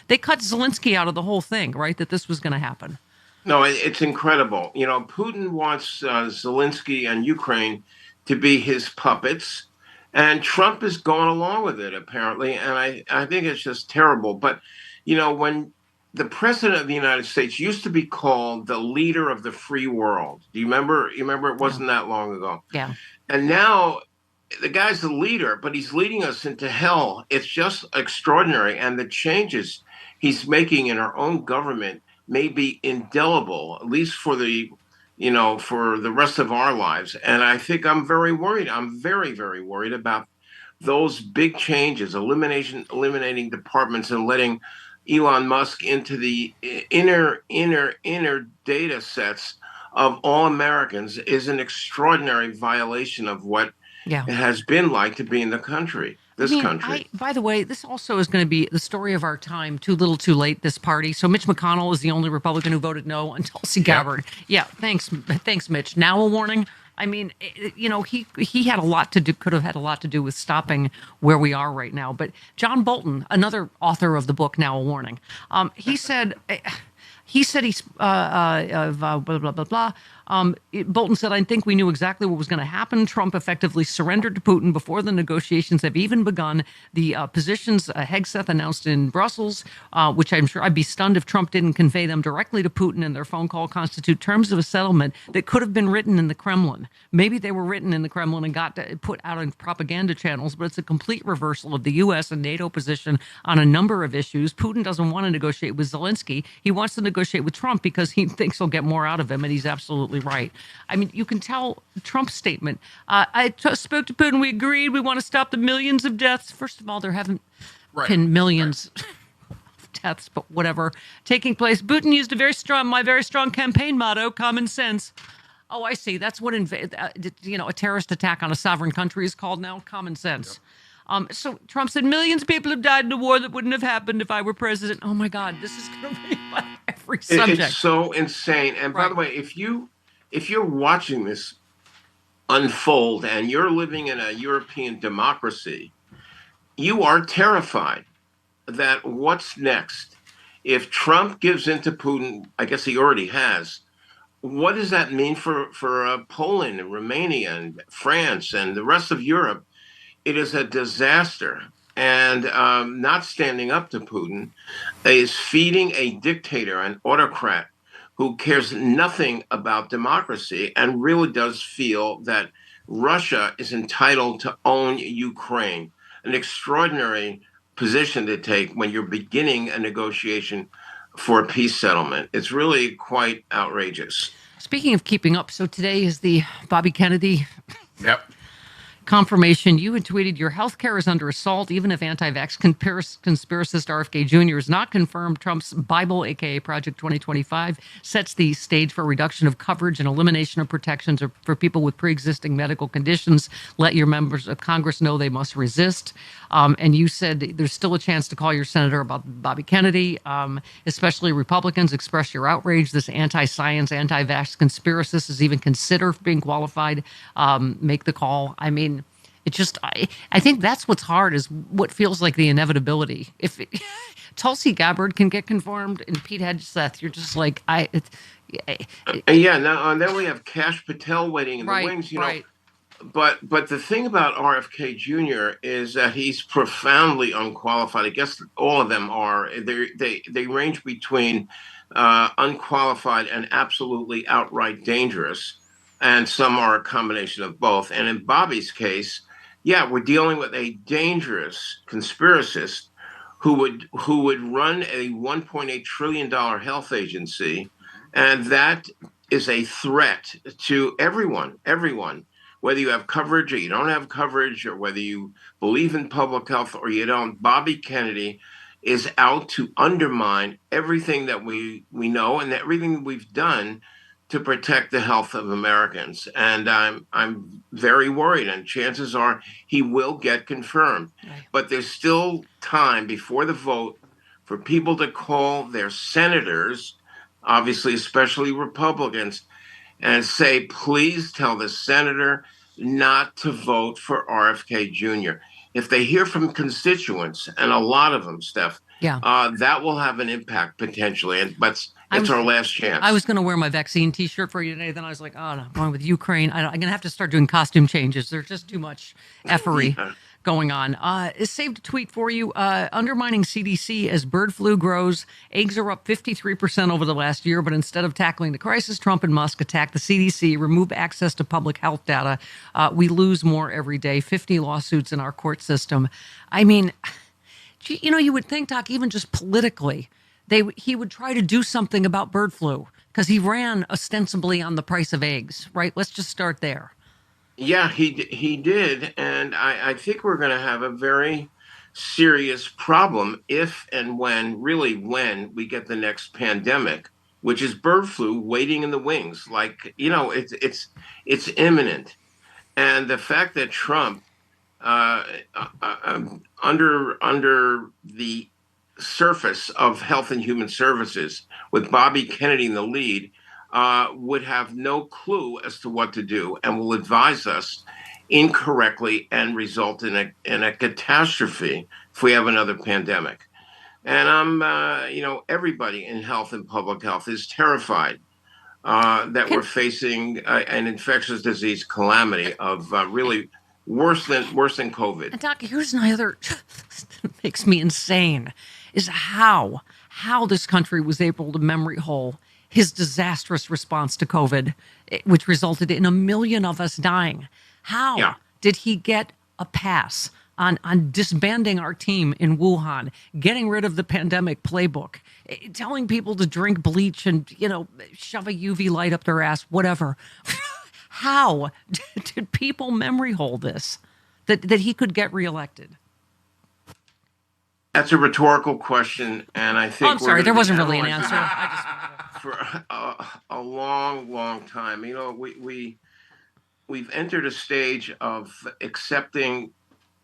They cut Zelensky out of the whole thing, right, that this was going to happen. No, it's incredible. Putin wants Zelensky and Ukraine to be his puppets, and Trump is going along with it, apparently. And I think it's just terrible. But, when the president of the United States used to be called the leader of the free world. Do you remember? It wasn't that long ago. Yeah. And now the guy's the leader, but he's leading us into hell. It's just extraordinary. And the changes he's making in our own government may be indelible, at least for the rest of our lives. And I think I'm very worried. I'm very, very worried about those big changes, eliminating departments and letting Elon Musk into the inner data sets of all Americans is an extraordinary violation of what it has been like to be in the country, country. By the way, this also is going to be the story of our time, too little, too late, this party. So Mitch McConnell is the only Republican who voted no on Tulsi Gabbard. Yeah, thanks, Mitch. Now a warning. I mean, he had a lot to do, could have had a lot to do with stopping where we are right now. But John Bolton, another author of the book, Now a Warning, he said he's blah, blah, blah, blah. Bolton said, I think we knew exactly what was going to happen. Trump effectively surrendered to Putin before the negotiations have even begun. The positions Hegseth announced in Brussels, which I'm sure I'd be stunned if Trump didn't convey them directly to Putin in their phone call, constitute terms of a settlement that could have been written in the Kremlin. Maybe they were written in the Kremlin and got put out in propaganda channels, but it's a complete reversal of the U.S. and NATO position on a number of issues. Putin doesn't want to negotiate with Zelensky. He wants to negotiate with Trump because he thinks he'll get more out of him, and he's absolutely right. I mean, you can tell Trump's statement. I spoke to Putin. We agreed. We want to stop the millions of deaths. First of all, there haven't been millions of deaths, but whatever, taking place. Putin used my very strong campaign motto, common sense. Oh, I see. That's what a terrorist attack on a sovereign country is called now, common sense. Yep. So Trump said millions of people have died in a war that wouldn't have happened if I were president. Oh my God, this is going to be like every subject. It's so insane. And by the way, if you're watching this unfold and you're living in a European democracy, you are terrified that what's next? If Trump gives in to Putin, I guess he already has, what does that mean for Poland and Romania and France and the rest of Europe? It is a disaster. And not standing up to Putin is feeding a dictator, an autocrat, who cares nothing about democracy and really does feel that Russia is entitled to own Ukraine. An extraordinary position to take when you're beginning a negotiation for a peace settlement. It's really quite outrageous. Speaking of keeping up, so today is the Bobby Kennedy confirmation. You had tweeted, your healthcare is under assault, even if anti-vax conspiracist RFK Jr. is not confirmed. Trump's Bible, aka Project 2025, sets the stage for reduction of coverage and elimination of protections for people with pre-existing medical conditions. Let your members of Congress know they must resist. And you said there's still a chance to call your senator about Bobby Kennedy, especially Republicans. Express your outrage. This anti-science, anti-vax conspiracist is even consider being qualified. Make the call. I mean, it just, I think that's what's hard, is what feels like the inevitability. If Tulsi Gabbard can get confirmed and Pete Hegseth, you're just like, and then we have Kash Patel waiting in the wings, you know. But the thing about RFK Jr. is that he's profoundly unqualified. I guess all of them are. They range between unqualified and absolutely outright dangerous, and some are a combination of both. And in Bobby's case, yeah, we're dealing with a dangerous conspiracist who would run a $1.8 trillion health agency, and that is a threat to everyone, whether you have coverage or you don't have coverage, or whether you believe in public health or you don't. Bobby Kennedy is out to undermine everything that we know and everything we've done to protect the health of Americans. And I'm very worried, and chances are he will get confirmed. Right. But there's still time before the vote for people to call their senators, obviously especially Republicans, and say, please tell the senator not to vote for RFK Jr. If they hear from constituents, and a lot of them, Steph, that will have an impact potentially. But it's our last chance. I was going to wear my vaccine T-shirt for you today. Then I was like, oh, no, I'm going with Ukraine. I'm going to have to start doing costume changes. There's just too much effery going on. Saved a tweet for you. Undermining CDC as bird flu grows. Eggs are up 53% over the last year, but instead of tackling the crisis, Trump and Musk attack the CDC, remove access to public health data. We lose more every day. 50 lawsuits in our court system. I mean, you know, you would think, Doc, even just politically, he would try to do something about bird flu, because he ran ostensibly on the price of eggs, right? Let's just start there. Yeah, he did. And I think we're going to have a very serious problem if and when we get the next pandemic, which is bird flu waiting in the wings. Like, you know, it's imminent. And the fact that Trump, under the surface of Health and Human Services, with Bobby Kennedy in the lead, would have no clue as to what to do and will advise us incorrectly and result in a catastrophe if we have another pandemic. And everybody in health and public health is terrified that we're facing an infectious disease calamity of really worse than COVID. And Doc, here's another that makes me insane, is how this country was able to memory hole his disastrous response to COVID, which resulted in 1 million of us dying. How did he get a pass on disbanding our team in Wuhan, getting rid of the pandemic playbook, telling people to drink bleach and, shove a UV light up their ass, whatever? How did people memory hold this, that he could get reelected? That's a rhetorical question, and I think I'm sorry, there wasn't really an answer. For a long, long time. We've entered a stage of accepting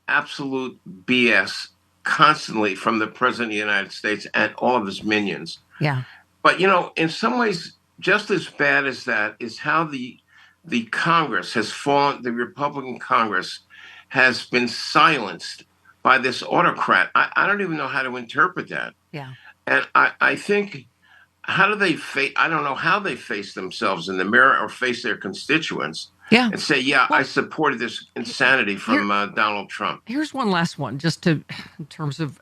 absolute BS constantly from the President of the United States and all of his minions. Yeah. But, in some ways, just as bad as that is how the Congress has fallen, the Republican Congress has been silenced by this autocrat. I don't even know how to interpret that. Yeah. And I think, how do they face? I don't know how they face themselves in the mirror or face their constituents. Yeah. And say, I supported this insanity from Donald Trump. Here's one last one, just in terms of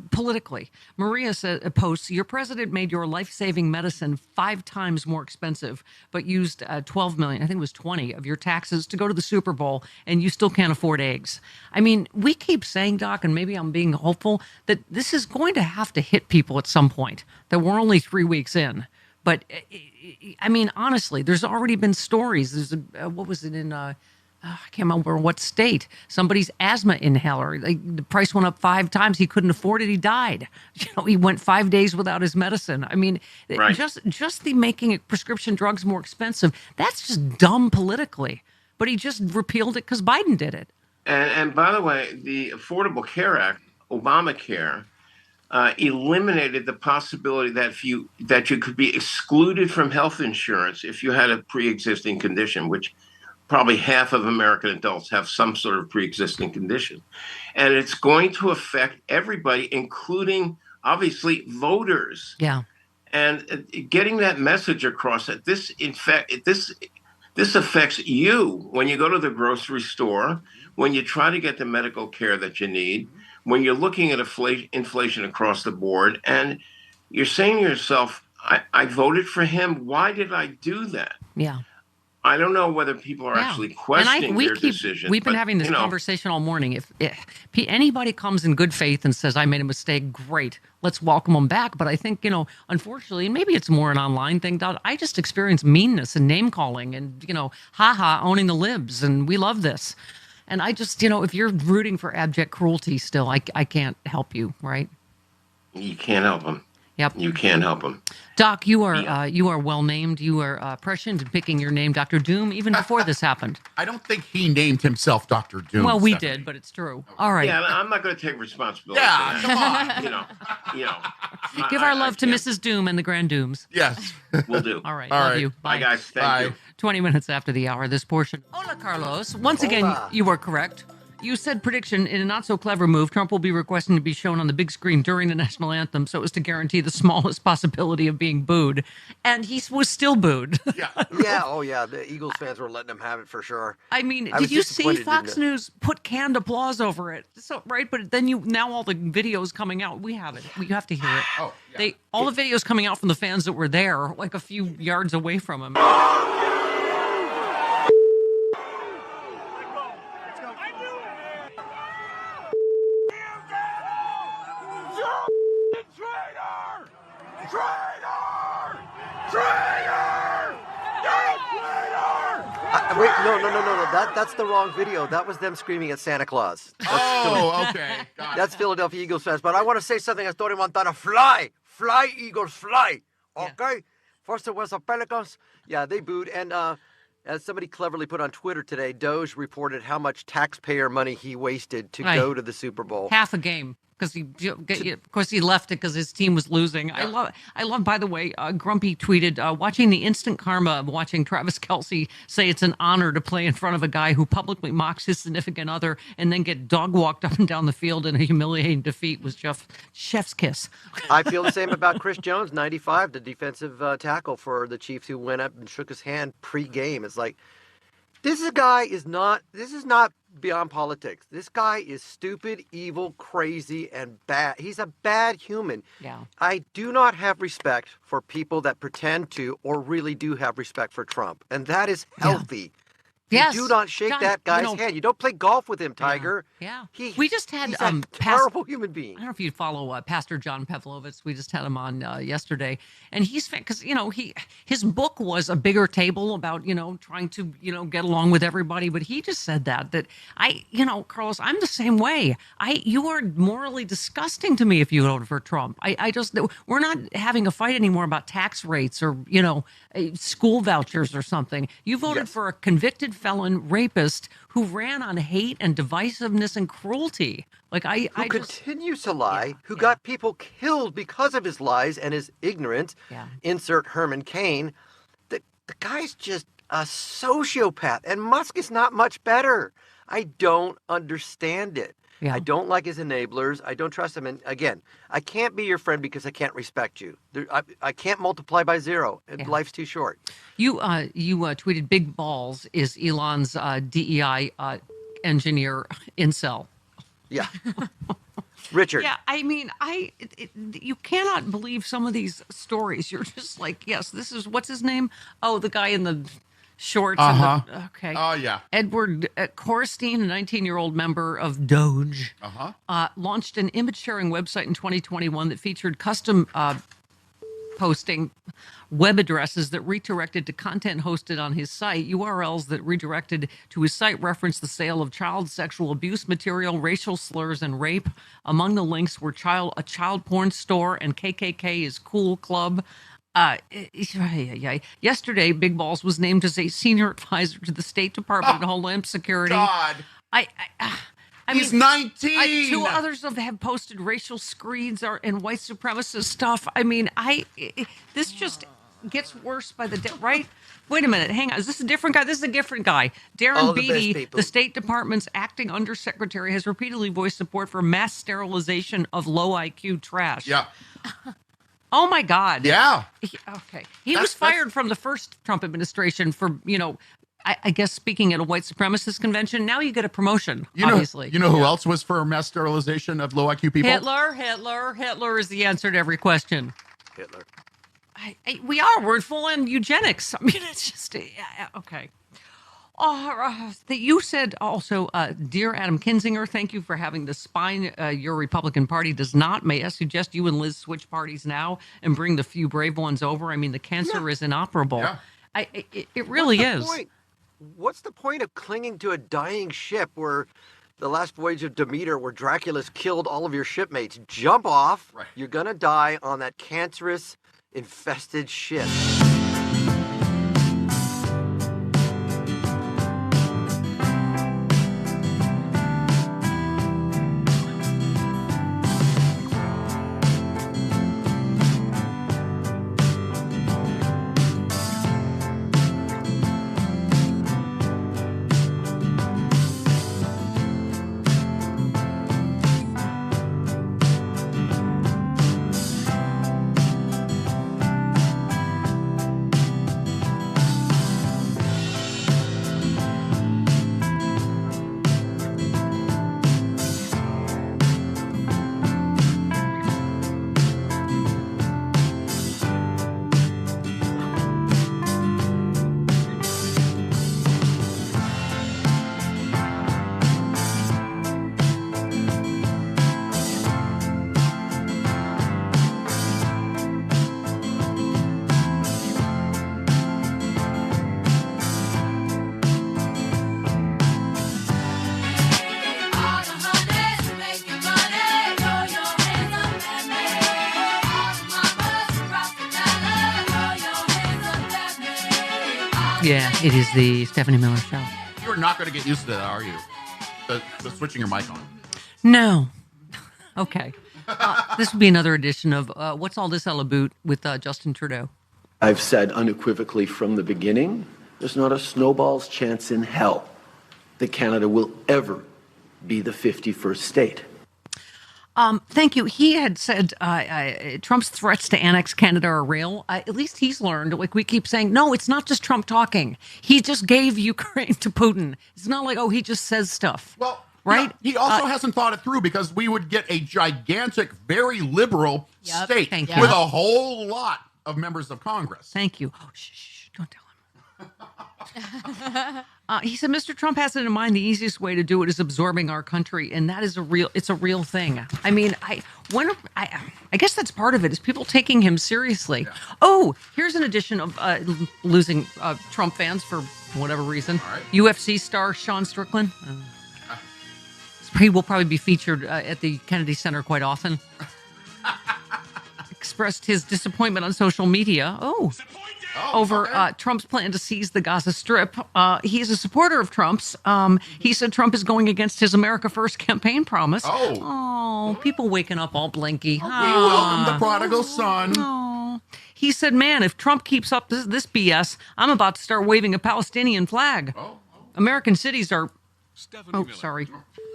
politically. Maria posts, your president made your life-saving medicine 5 times more expensive, but used 12 million, I think it was 20, of your taxes to go to the Super Bowl, and you still can't afford eggs. I mean, we keep saying, Doc, and maybe I'm being hopeful, that this is going to have to hit people at some point, that we're only 3 weeks in. But I mean, honestly, there's already been stories. There's what was it in I can't remember what state, somebody's asthma inhaler. The price went up 5 times. He couldn't afford it. He died. He went 5 days without his medicine. I mean, Right. just the making prescription drugs more expensive, that's just dumb politically. But he just repealed it because Biden did it. And by the way, the Affordable Care Act, Obamacare, eliminated the possibility that you could be excluded from health insurance if you had a pre-existing condition, which probably half of American adults have some sort of pre-existing condition. And it's going to affect everybody, including, obviously, voters. Yeah. And getting that message across that this affects you when you go to the grocery store, when you try to get the medical care that you need, when you're looking at inflation across the board, and you're saying to yourself, I voted for him. Why did I do that? Yeah. I don't know whether people are actually questioning their decision. We've been having this conversation all morning. If anybody comes in good faith and says, I made a mistake, great. Let's welcome them back. But I think, unfortunately, maybe it's more an online thing. I just experience meanness and name calling and, owning the libs. And we love this. And I just, if you're rooting for abject cruelty still, I can't help you, right? You can't help them. Yep. You can't help them. Doc, you are well named. You are prescient in picking your name, Dr. Doom, even before this happened. I don't think he named himself Dr. Doom. Well, we Stephanie. did, but it's true. All right. Yeah, I'm not going to take responsibility. Yeah, for that. come on. Give our love to Mrs. Doom and the Grand Dooms. Yes. We'll do. All right. All love right. you. Bye, guys. Thank you. 20 minutes after the hour, this portion. Hola, Carlos. Once again, you are correct. You said prediction in a not so clever move, Trump will be requesting to be shown on the big screen during the national anthem so as to guarantee the smallest possibility of being booed. And he was still booed. Yeah. Oh, yeah. The Eagles fans were letting him have it for sure. I mean, did you see Fox News put canned applause over it? So right, but then now all the videos coming out, we have it. You have to hear it. Oh, yeah. All the videos coming out from the fans that were there, like a few yards away from him. Wait, no. That's the wrong video. That was them screaming at Santa Claus. Okay. That's Philadelphia Eagles fans. But I want to say something. Estoy montana. Fly, Eagles, fly. Okay. Yeah. First it was the Pelicans. Yeah, they booed. And as somebody cleverly put on Twitter today, Doge reported how much taxpayer money he wasted to go to the Super Bowl. Half a game. Because of course, he left it because his team was losing. Yeah. I love. By the way, Grumpy tweeted, watching the instant karma of watching Travis Kelce say it's an honor to play in front of a guy who publicly mocks his significant other and then get dog walked up and down the field in a humiliating defeat was chef's kiss. I feel the same about Chris Jones, 95, the defensive tackle for the Chiefs, who went up and shook his hand pre-game. It's like, this is not beyond politics. This guy is stupid, evil, crazy, and bad. He's a bad human. Yeah. I do not have respect for people that pretend to or really do have respect for Trump. And that is healthy. Yes. You do not shake that guy's hand. You don't play golf with him, Tiger. Yeah. We just had he's a terrible human being. I don't know if you follow Pastor John Pavlovitz. We just had him on yesterday, and he's because his book was a bigger table about trying to get along with everybody, but he just said that Carlos, I'm the same way. You are morally disgusting to me if you voted for Trump. We're not having a fight anymore about tax rates or school vouchers or something. You voted for a convicted felon rapist who ran on hate and divisiveness and cruelty. Who continues to lie, who got people killed because of his lies and his ignorance. Yeah. Insert Herman Cain. The guy's just a sociopath, and Musk is not much better. I don't understand it. Yeah. I don't like his enablers. I don't trust him. And again, I can't be your friend because I can't respect you. I can't multiply by zero. Life's too short. You tweeted big balls is Elon's DEI engineer incel. Yeah. Richard. Yeah, I mean, you cannot believe some of these stories. You're just like, yes, this is, what's his name? Oh, the guy in the shorts. Okay. Oh, yeah. Edward Korstein, a 19-year-old member of Doge, launched an image-sharing website in 2021 that featured custom posting web addresses that redirected to content hosted on his site. URLs that redirected to his site referenced the sale of child sexual abuse material, racial slurs, and rape. Among the links were a child porn store and KKK is Cool Club. Yesterday, Big Balls was named as a senior advisor to the State Department of Homeland Security. God. He's 19. Two others have posted racial screeds and white supremacist stuff. I mean, this just gets worse by the day, right? Wait a minute, hang on. Is this a different guy? This is a different guy. Darren Beattie, the State Department's acting undersecretary, has repeatedly voiced support for mass sterilization of low IQ trash. Yeah. Oh my God. Yeah. Okay. He was fired from the first Trump administration for, I guess speaking at a white supremacist convention. Now you get a promotion, obviously. You know who else was for mass sterilization of low IQ people? Hitler is the answer to every question. Hitler. We're full in eugenics. I mean, it's just, okay. You said also, dear Adam Kinzinger, thank you for having the spine your Republican Party does not. May I suggest you and Liz switch parties now and bring the few brave ones over? I mean, the cancer is inoperable. Yeah. It really is. What's the point of clinging to a dying ship where the last voyage of Demeter, where Dracula's killed all of your shipmates? Jump off. Right. You're going to die on that cancerous, infested ship. Yeah, it is the Stephanie Miller Show. You're not going to get used to that, are you? The switching your mic on. No. Okay. This will be another edition of What's All This All About with Justin Trudeau. I've said unequivocally from the beginning, there's not a snowball's chance in hell that Canada will ever be the 51st state. Thank you. He had said Trump's threats to annex Canada are real. At least he's learned. Like we keep saying, no, it's not just Trump talking. He just gave Ukraine to Putin. It's not like, he just says stuff. Well, right? Yeah, he also hasn't thought it through because we would get a gigantic, very liberal state with a whole lot of members of Congress. Thank you. Oh, shh, don't tell him. He said, Mr. Trump has it in mind the easiest way to do it is absorbing our country, and that is it's a real thing. I mean, I guess that's part of it is people taking him seriously. Yeah. Oh, here's an addition of losing Trump fans for whatever reason. Right. UFC star Sean Strickland. He will probably be featured at the Kennedy Center quite often. Expressed his disappointment on social media. Over Trump's plan to seize the Gaza Strip. He is a supporter of Trump's. He said Trump is going against his America First campaign promise. People waking up all blinky. We welcome the prodigal son. He said, man, if Trump keeps up this BS, I'm about to start waving a Palestinian flag. American cities are... sorry.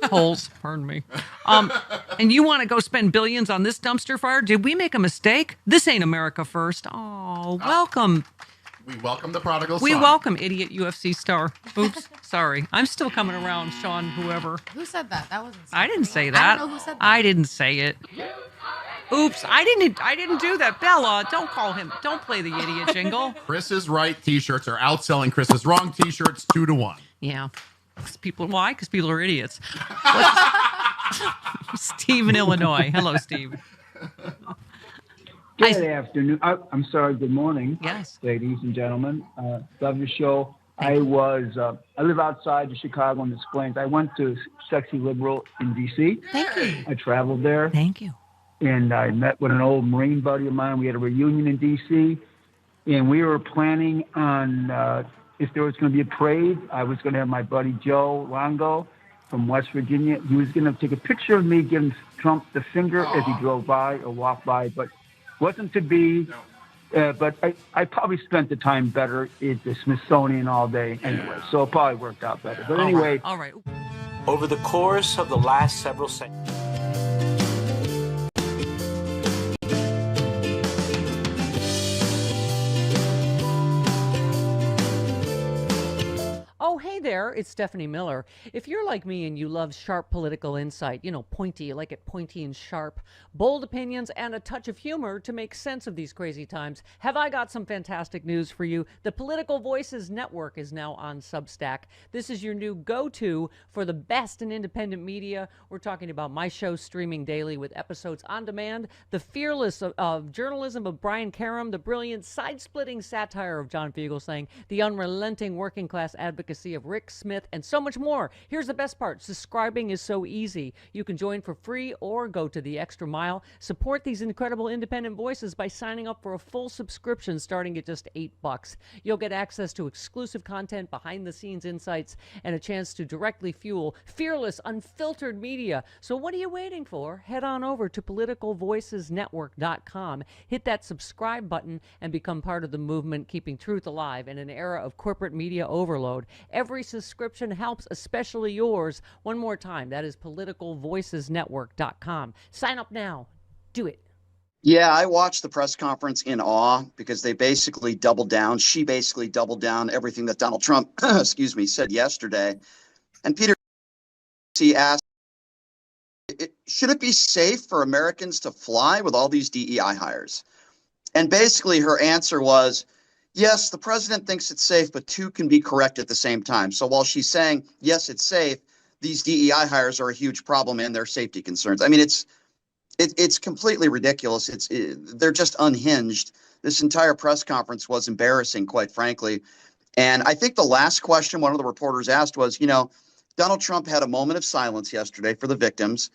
Holes, pardon me. And you want to go spend billions on this dumpster fire? Did we make a mistake? This ain't America First. Welcome. We welcome the prodigal son. We welcome idiot UFC star. Oops, sorry. I'm still coming around, Sean, whoever. Who said that? That wasn't I didn't say that. I don't know who said that. I didn't say it. Oops, I didn't do that. Bella, don't call him. Don't play the idiot jingle. Chris is right t-shirts are outselling Chris is wrong t-shirts 2-1. Yeah. Why? Because people are idiots. Steve in Illinois. Hello, Steve. Good afternoon. I'm sorry. Good morning. Yes. Ladies and gentlemen. Love your show. I live outside of Chicago in the Plains. I went to Sexy Liberal in D.C. Thank you. I traveled there. Thank you. And I met with an old Marine buddy of mine. We had a reunion in D.C. And we were planning on if there was going to be a parade, I was going to have my buddy Joe Longo from West Virginia. He was going to take a picture of me giving Trump the finger as he drove by or walked by, but wasn't to be. But I probably spent the time better at the Smithsonian all day anyway, so it probably worked out better. But anyway. All right. Over the course of the last several centuries. Oh, hey there, it's Stephanie Miller. If you're like me and you love sharp political insight, pointy, you like it pointy and sharp, bold opinions, and a touch of humor to make sense of these crazy times, have I got some fantastic news for you. The Political Voices Network is now on Substack. This is your new go-to for the best in independent media. We're talking about my show streaming daily with episodes on demand, the fearless of journalism of Brian Karem, the brilliant side-splitting satire of John Fugelsang, the unrelenting working-class advocacy of Rick Smith, and so much more. Here's the best part. Subscribing is so easy. You can join for free or go to the extra mile. Support these incredible independent voices by signing up for a full subscription starting at just $8. You'll get access to exclusive content, behind-the-scenes insights, and a chance to directly fuel fearless, unfiltered media. So what are you waiting for? Head on over to politicalvoicesnetwork.com, hit that subscribe button, and become part of the movement keeping truth alive in an era of corporate media overload. Every subscription helps, especially yours. One more time, that is politicalvoicesnetwork.com. Sign up now. Do it. Yeah, I watched the press conference in awe because they basically doubled down. She basically doubled down everything that Donald Trump, said yesterday. And Peter, he asked, should it be safe for Americans to fly with all these DEI hires? And basically her answer was, yes, the president thinks it's safe, but two can be correct at the same time. So while she's saying, yes, it's safe, these DEI hires are a huge problem and they're safety concerns. I mean, it's completely ridiculous. They're just unhinged. This entire press conference was embarrassing, quite frankly. And I think the last question one of the reporters asked was, Donald Trump had a moment of silence yesterday for the victims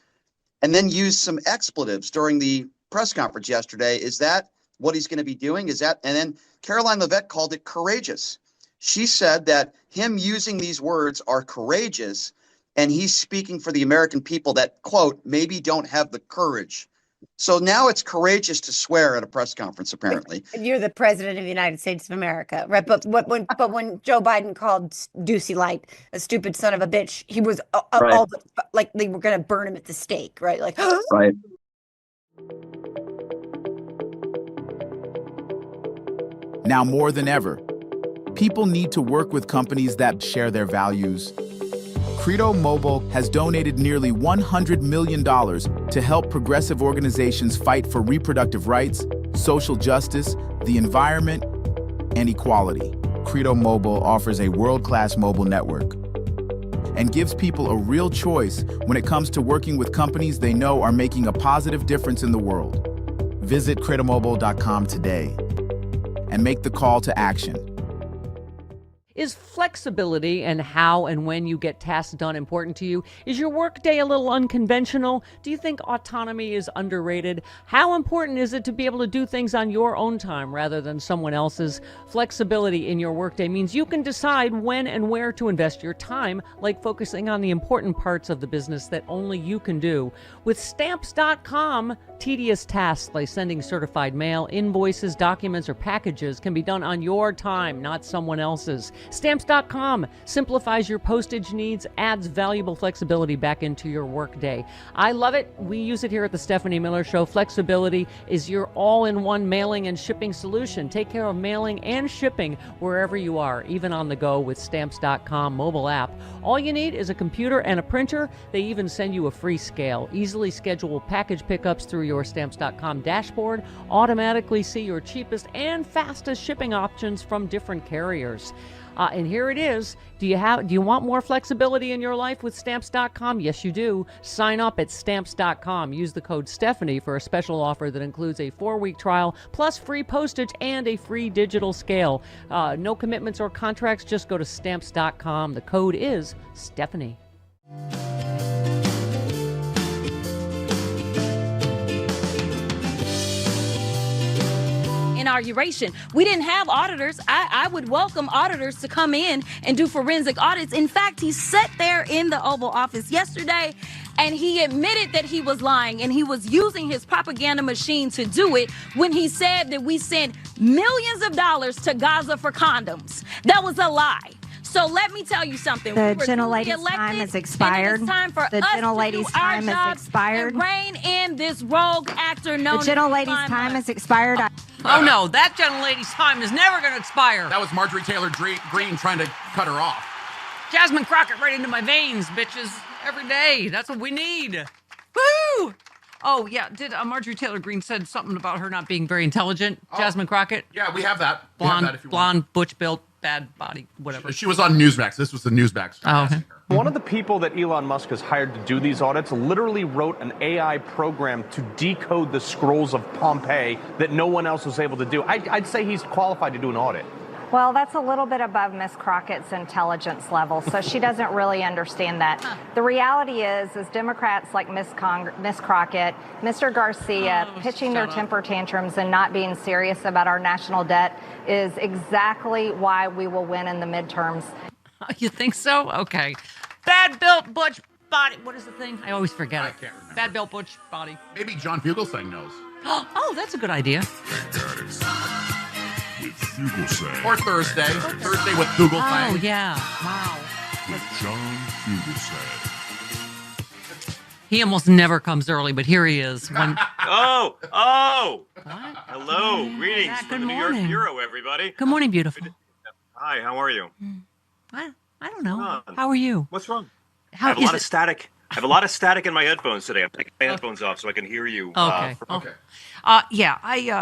and then used some expletives during the press conference yesterday. Is that what he's going to be doing? And then Caroline Leavitt called it courageous. She said that him using these words are courageous, and he's speaking for the American people that, quote, maybe don't have the courage. So now it's courageous to swear at a press conference, apparently. You're the president of the United States of America, right? But when Joe Biden called Ducey Light a stupid son of a bitch, he was all like they were going to burn him at the stake, right? Like, right. Now more than ever, people need to work with companies that share their values. Credo Mobile has donated nearly $100 million to help progressive organizations fight for reproductive rights, social justice, the environment, and equality. Credo Mobile offers a world-class mobile network and gives people a real choice when it comes to working with companies they know are making a positive difference in the world. Visit credomobile.com today and make the call to action. Is flexibility and how and when you get tasks done important to you? Is your workday a little unconventional? Do you think autonomy is underrated? How important is it to be able to do things on your own time rather than someone else's? Flexibility in your workday means you can decide when and where to invest your time, like focusing on the important parts of the business that only you can do. With Stamps.com, tedious tasks like sending certified mail, invoices, documents, or packages can be done on your time, not someone else's. Stamps.com simplifies your postage needs, adds valuable flexibility back into your workday. I love it. We use it here at the Stephanie Miller Show. Flexibility is your all-in-one mailing and shipping solution. Take care of mailing and shipping wherever you are, even on the go with Stamps.com mobile app. All you need is a computer and a printer. They even send you a free scale. Easily schedule package pickups through your Stamps.com dashboard. Automatically see your cheapest and fastest shipping options from different carriers. And here it is. Do you want more flexibility in your life with Stamps.com? Yes, you do. Sign up at Stamps.com. Use the code Stephanie for a special offer that includes a 4-week trial, plus free postage and a free digital scale. No commitments or contracts. Just go to Stamps.com. The code is Stephanie. Inauguration. We didn't have auditors. I would welcome auditors to come in and do forensic audits. In fact, he sat there in the Oval Office yesterday and he admitted that he was lying and he was using his propaganda machine to do it when he said that we sent millions of dollars to Gaza for condoms. That was a lie. So let me tell you something. The gentlelady's time has expired. It is time for the us gentlelady's to do our time jobs has expired. and rein in this rogue actor known The gentlelady's time has expired. Oh no, that gentlelady's time is never going to expire. That was Marjorie Taylor Greene trying to cut her off. Jasmine Crockett right into my veins, bitches. Every day. That's what we need. Woo! Oh, yeah. Did Marjorie Taylor Greene said something about her not being very intelligent? Oh. Jasmine Crockett? Yeah, we have that. Blonde, butch-built, bad body, whatever. She was on Newsmax. This was the Newsmax. Oh, okay. One of the people that Elon Musk has hired to do these audits literally wrote an AI program to decode the scrolls of Pompeii that no one else was able to do. I'd say he's qualified to do an audit. Well, that's a little bit above Miss Crockett's intelligence level, so she doesn't really understand that. The reality is Democrats like Miss Crockett, Mr. Garcia, pitching their temper tantrums and not being serious about our national debt is exactly why we will win in the midterms. You think so? Okay. Bad built butch body. What is the thing? I always forget it. I can't remember. Bad built butch body. Maybe John Fugelsang knows. Oh, that's a good idea. With Fugelsang. Or Thursday. Thursday with Fugelsang. Oh, yeah. Wow. With John Fugelsang. He almost never comes early, but here he is. Hello, greetings from the New York Bureau, everybody. Good morning, beautiful. Hi, how are you? I don't know. How are you? What's wrong? I have a lot of static. I have a lot of static in my headphones today. I'm taking my headphones off so I can hear you. Okay.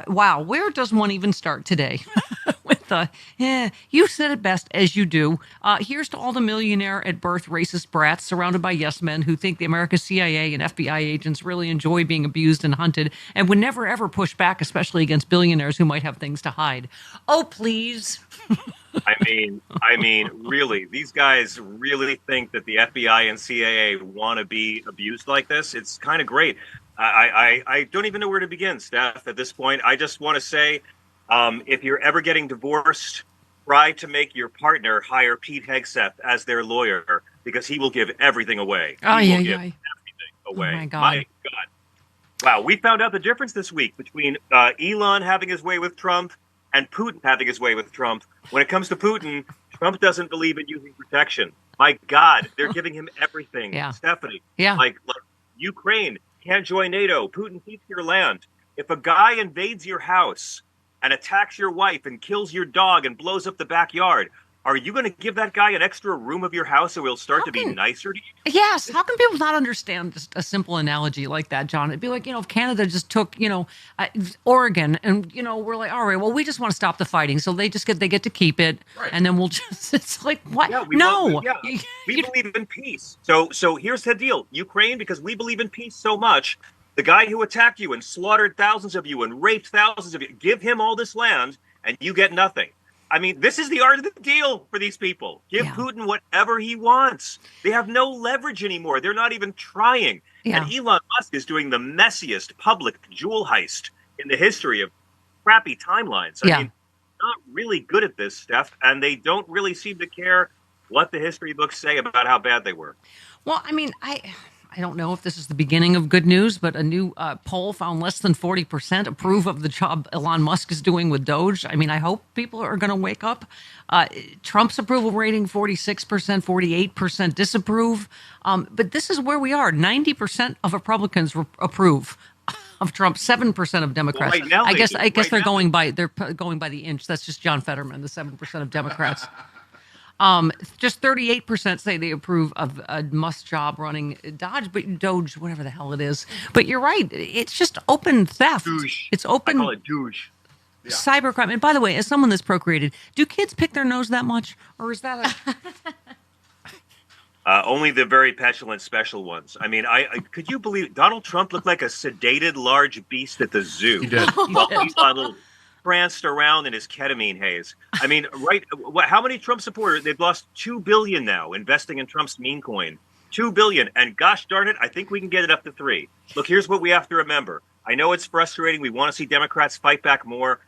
Wow. Where does one even start today? With you said it best, as you do. Here's to all the millionaire at birth racist brats surrounded by yes men who think the American CIA and FBI agents really enjoy being abused and hunted and would never ever push back, especially against billionaires who might have things to hide. Oh, please. I mean, really, these guys really think that the FBI and CIA want to be abused like this. It's kind of great. I don't even know where to begin, Steph, at this point. I just want to say, if you're ever getting divorced, try to make your partner hire Pete Hegseth as their lawyer because he will give everything away. Everything away. Oh, my God. My God. Wow, we found out the difference this week between Elon having his way with Trump and Putin having his way with Trump. When it comes to Putin, Trump doesn't believe in using protection. My God, they're giving him everything. Yeah. Stephanie, yeah. like Ukraine can't join NATO. Putin keeps your land. If a guy invades your house and attacks your wife and kills your dog and blows up the backyard, are you going to give that guy an extra room of your house so he'll start to be nicer to you? Yes. How can people not understand just a simple analogy like that, John? It'd be like, if Canada just took, Oregon and, we're like, all right, well, we just want to stop the fighting. So they get to keep it. Right. And then we'll just, it's like, what? Yeah, we believe in peace. So here's the deal. Ukraine, because we believe in peace so much, the guy who attacked you and slaughtered thousands of you and raped thousands of you, give him all this land and you get nothing. I mean, this is the art of the deal for these people. Give Putin whatever he wants. They have no leverage anymore. They're not even trying. Yeah. And Elon Musk is doing the messiest public jewel heist in the history of crappy timelines. I mean, not really good at this, Steph, and they don't really seem to care what the history books say about how bad they were. Well, I mean, I don't know if this is the beginning of good news, but a new poll found less than 40% approve of the job Elon Musk is doing with Doge. I mean, I hope people are going to wake up. Trump's approval rating, 46%, 48% disapprove. But this is where we are. 90% of Republicans approve of Trump, 7% of Democrats. Well, right now I guess they're going by the inch. That's just John Fetterman, the 7% of Democrats. Just 38% say they approve of a Musk job running Doge, whatever the hell it is. But you're right. It's just open theft. Douche. It's open. I call it douche. cybercrime. And by the way, as someone that's procreated, do kids pick their nose that much, or is that only the very petulant special ones. I mean, I could you believe Donald Trump looked like a sedated large beast at the zoo? He did. While Elon pranced around in his ketamine haze. I mean, how many Trump supporters? They've lost $2 billion now investing in Trump's meme coin. $2 billion, and gosh darn it, I think we can get it up to 3. Look, here's what we have to remember. I know it's frustrating. We want to see Democrats fight back more.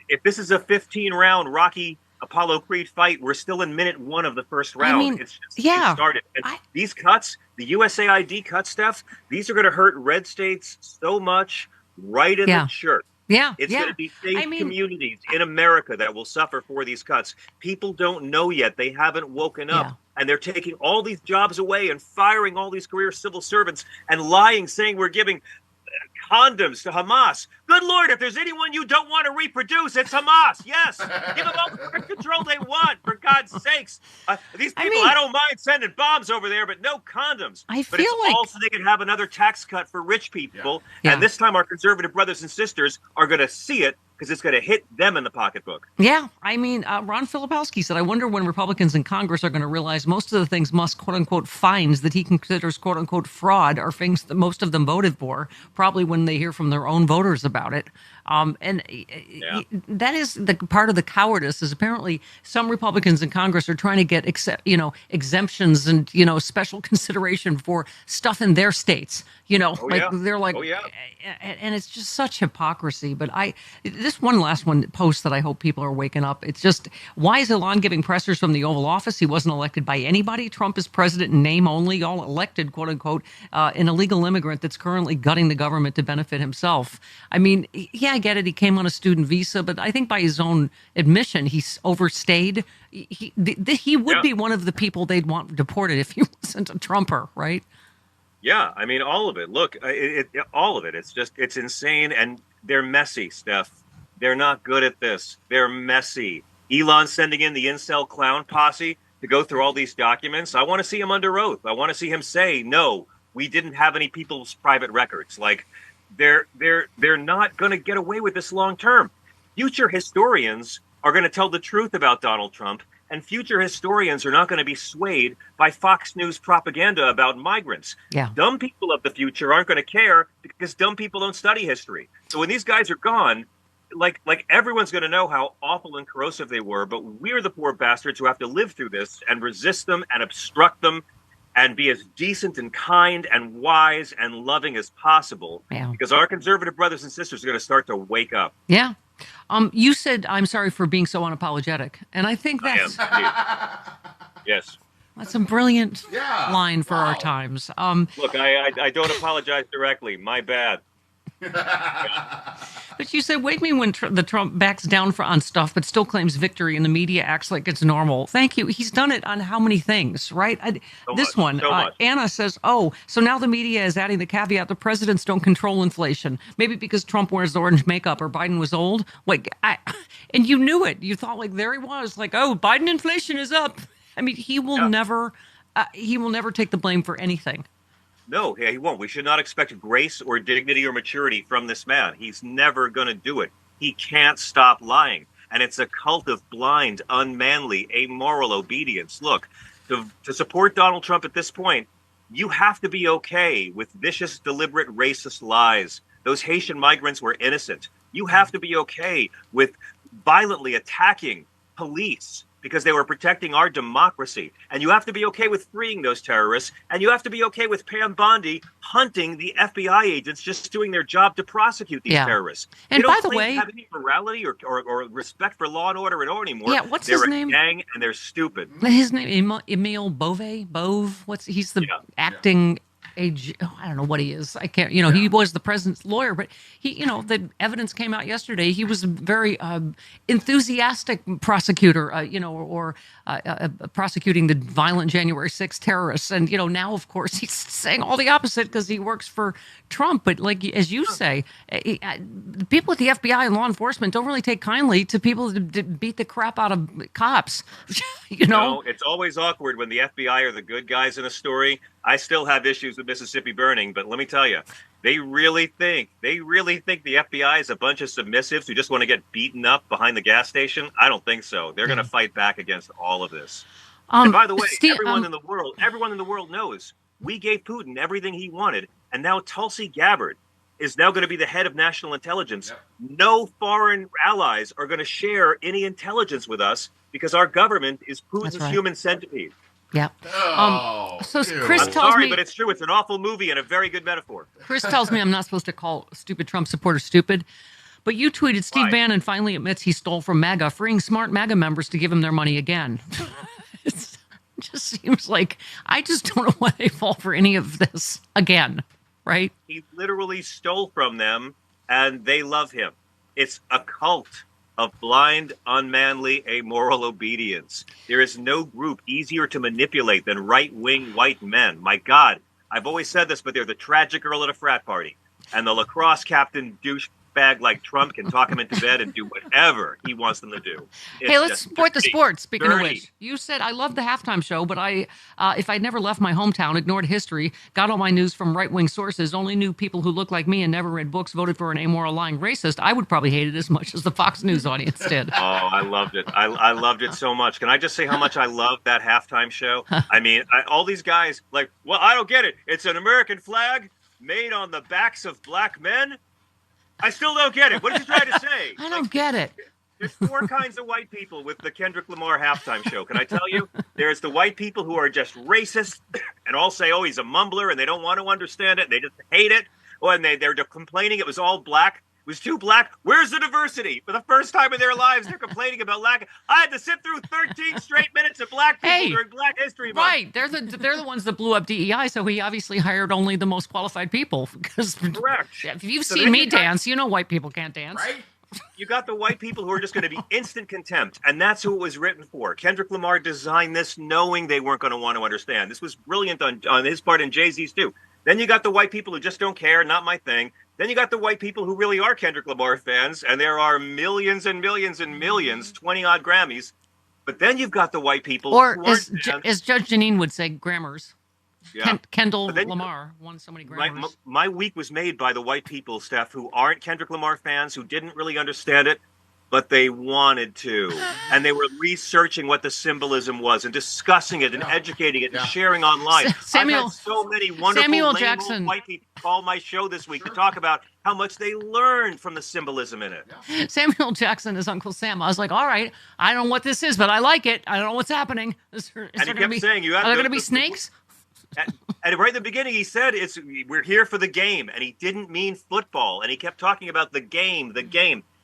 If this is a 15-round Rocky Apollo Creed fight, we're still in minute 1 of the first round. I mean, It's just it started. And these cuts, the USAID cut stuff, these are going to hurt red states so much right in the shirt. Yeah, it's going to be safe communities in America that will suffer for these cuts. People don't know yet. They haven't woken up. And they're taking all these jobs away and firing all these career civil servants and lying, saying we're giving condoms to Hamas. Good Lord, if there's anyone you don't want to reproduce, it's Hamas. Yes, give them all the birth control they want, for God's sakes. These people, I don't mind sending bombs over there, but no condoms. But it's all so they can have another tax cut for rich people. And this time our conservative brothers and sisters are going to see it because it's going to hit them in the pocketbook. Yeah, I mean, Ron Filipowski said, I wonder when Republicans in Congress are going to realize most of the things Musk, quote-unquote, finds that he considers, quote-unquote, fraud are things that most of them voted for, probably when they hear from their own voters about it. That is the part of the cowardice is apparently some Republicans in Congress are trying to get exemptions and, special consideration for stuff in their states, they're like, and it's just such hypocrisy. But this one last post that I hope people are waking up. It's just, why is Elon giving pressers from the Oval Office? He wasn't elected by anybody. Trump is president in name only, all elected, quote unquote, an illegal immigrant that's currently gutting the government to benefit himself. I mean, I get it. He came on a student visa, but I think by his own admission, he's overstayed. He would be one of the people they'd want deported if he wasn't a Trumper, right? Yeah, I mean, all of it. Look, all of it. It's insane, and they're messy, Steph. They're not good at this. They're messy. Elon sending in the incel clown posse to go through all these documents. I want to see him under oath. I want to see him say, no, we didn't have any people's private records. Like, they're not going to get away with this long term. Future historians are going to tell the truth about Donald Trump, and future historians are not going to be swayed by Fox News propaganda about migrants. Yeah. Dumb people of the future aren't going to care because dumb people don't study history. So when these guys are gone, like everyone's going to know how awful and corrosive they were, but we're the poor bastards who have to live through this and resist them and obstruct them and be as decent and kind and wise and loving as possible, because our conservative brothers and sisters are going to start to wake up. Yeah. You said, I'm sorry for being so unapologetic. And I think that's... Yes. That's a brilliant line for our times. Look, I don't apologize directly. My bad. But you said, wake me when the Trump backs down on stuff, but still claims victory, and the media acts like it's normal. Thank you. He's done it on how many things, right? Anna says, so now the media is adding the caveat the presidents don't control inflation. Maybe because Trump wears orange makeup or Biden was old. And you knew it. You thought, there he was, Biden inflation is up. I mean, he will never take the blame for anything. No, he won't. We should not expect grace or dignity or maturity from this man. He's never going to do it. He can't stop lying. And it's a cult of blind, unmanly, amoral obedience. Look, to support Donald Trump at this point, you have to be okay with vicious, deliberate, racist lies. Those Haitian migrants were innocent. You have to be okay with violently attacking police because they were protecting our democracy. And you have to be okay with freeing those terrorists. And you have to be okay with Pam Bondi hunting the FBI agents just doing their job to prosecute these terrorists. And by the way, they don't have any morality or respect for law and order at all anymore. Yeah, what's his name? They're a gang and they're stupid. His name, Emile Bove? He's the acting... I don't know what he is. I can't, he was the president's lawyer, but the evidence came out yesterday. He was a very enthusiastic prosecutor, prosecuting the violent January 6th terrorists. And, now, of course, he's saying all the opposite because he works for Trump. But as you say, the people at the FBI and law enforcement don't really take kindly to people that beat the crap out of cops. No, it's always awkward when the FBI are the good guys in a story. I still have issues with Mississippi burning, but let me tell you, they really think the FBI is a bunch of submissives who just want to get beaten up behind the gas station. I don't think so. They're going to fight back against all of this. And by the way, everyone in the world knows we gave Putin everything he wanted, and now Tulsi Gabbard is now going to be the head of national intelligence. Yep. No foreign allies are going to share any intelligence with us because our government is Putin's human centipede. Yeah. So Chris tells sorry, me, but it's true. It's an awful movie and a very good metaphor. Chris tells me I'm not supposed to call stupid Trump supporters stupid, but you tweeted Steve Bannon finally admits he stole from MAGA, freeing smart MAGA members to give him their money again. It just seems like I just don't know why they fall for any of this again, right? He literally stole from them, and they love him. It's a cult of blind, unmanly, amoral obedience. There is no group easier to manipulate than right-wing white men. My God, I've always said this, but they're the tragic girl at a frat party. And the lacrosse captain douchebag like Trump can talk him into bed and do whatever he wants them to do. Hey, let's support the sports. Speaking of which, you said, I love the halftime show, but if I'd never left my hometown, ignored history, got all my news from right-wing sources, only knew people who looked like me and never read books, voted for an amoral, lying racist, I would probably hate it as much as the Fox News audience did. Oh, I loved it. I loved it so much. Can I just say how much I loved that halftime show? I mean, all these guys, like, well, I don't get it. It's an American flag made on the backs of black men. I still don't get it. What did you try to say? I don't get it. There's four kinds of white people with the Kendrick Lamar halftime show. Can I tell you? There's the white people who are just racist and all say, oh, he's a mumbler, and they don't want to understand it. They just hate it. Oh, and they're complaining it was all black. It was too black. Where's the diversity? For the first time in their lives, they're complaining about lack. I had to sit through 13 straight minutes of black people during Black History Month. Right. They're the ones that blew up DEI, so he obviously hired only the most qualified people. Because correct. If you've seen me dance, you know white people can't dance. Right? You got the white people who are just going to be instant contempt, and that's who it was written for. Kendrick Lamar designed this knowing they weren't going to want to understand. This was brilliant on his part and Jay-Z's too. Then you got the white people who just don't care, not my thing. Then you got the white people who really are Kendrick Lamar fans, and there are millions and millions and millions, 20-odd Grammys. But then you've got the white people or who as Judge Janine would say, Grammars. Yeah. Kendall Lamar won so many Grammys. My week was made by the white people, Steph, who aren't Kendrick Lamar fans, who didn't really understand it, but they wanted to. And they were researching what the symbolism was and discussing it and educating it and sharing online. I've had so many wonderful Jackson white people call my show this week to talk about how much they learned from the symbolism in it. Yeah. Samuel Jackson is Uncle Sam. I was like, all right, I don't know what this is, but I like it. I don't know what's happening. Is there going to be snakes? And right at the beginning, he said, we're here for the game. And he didn't mean football. And he kept talking about the game.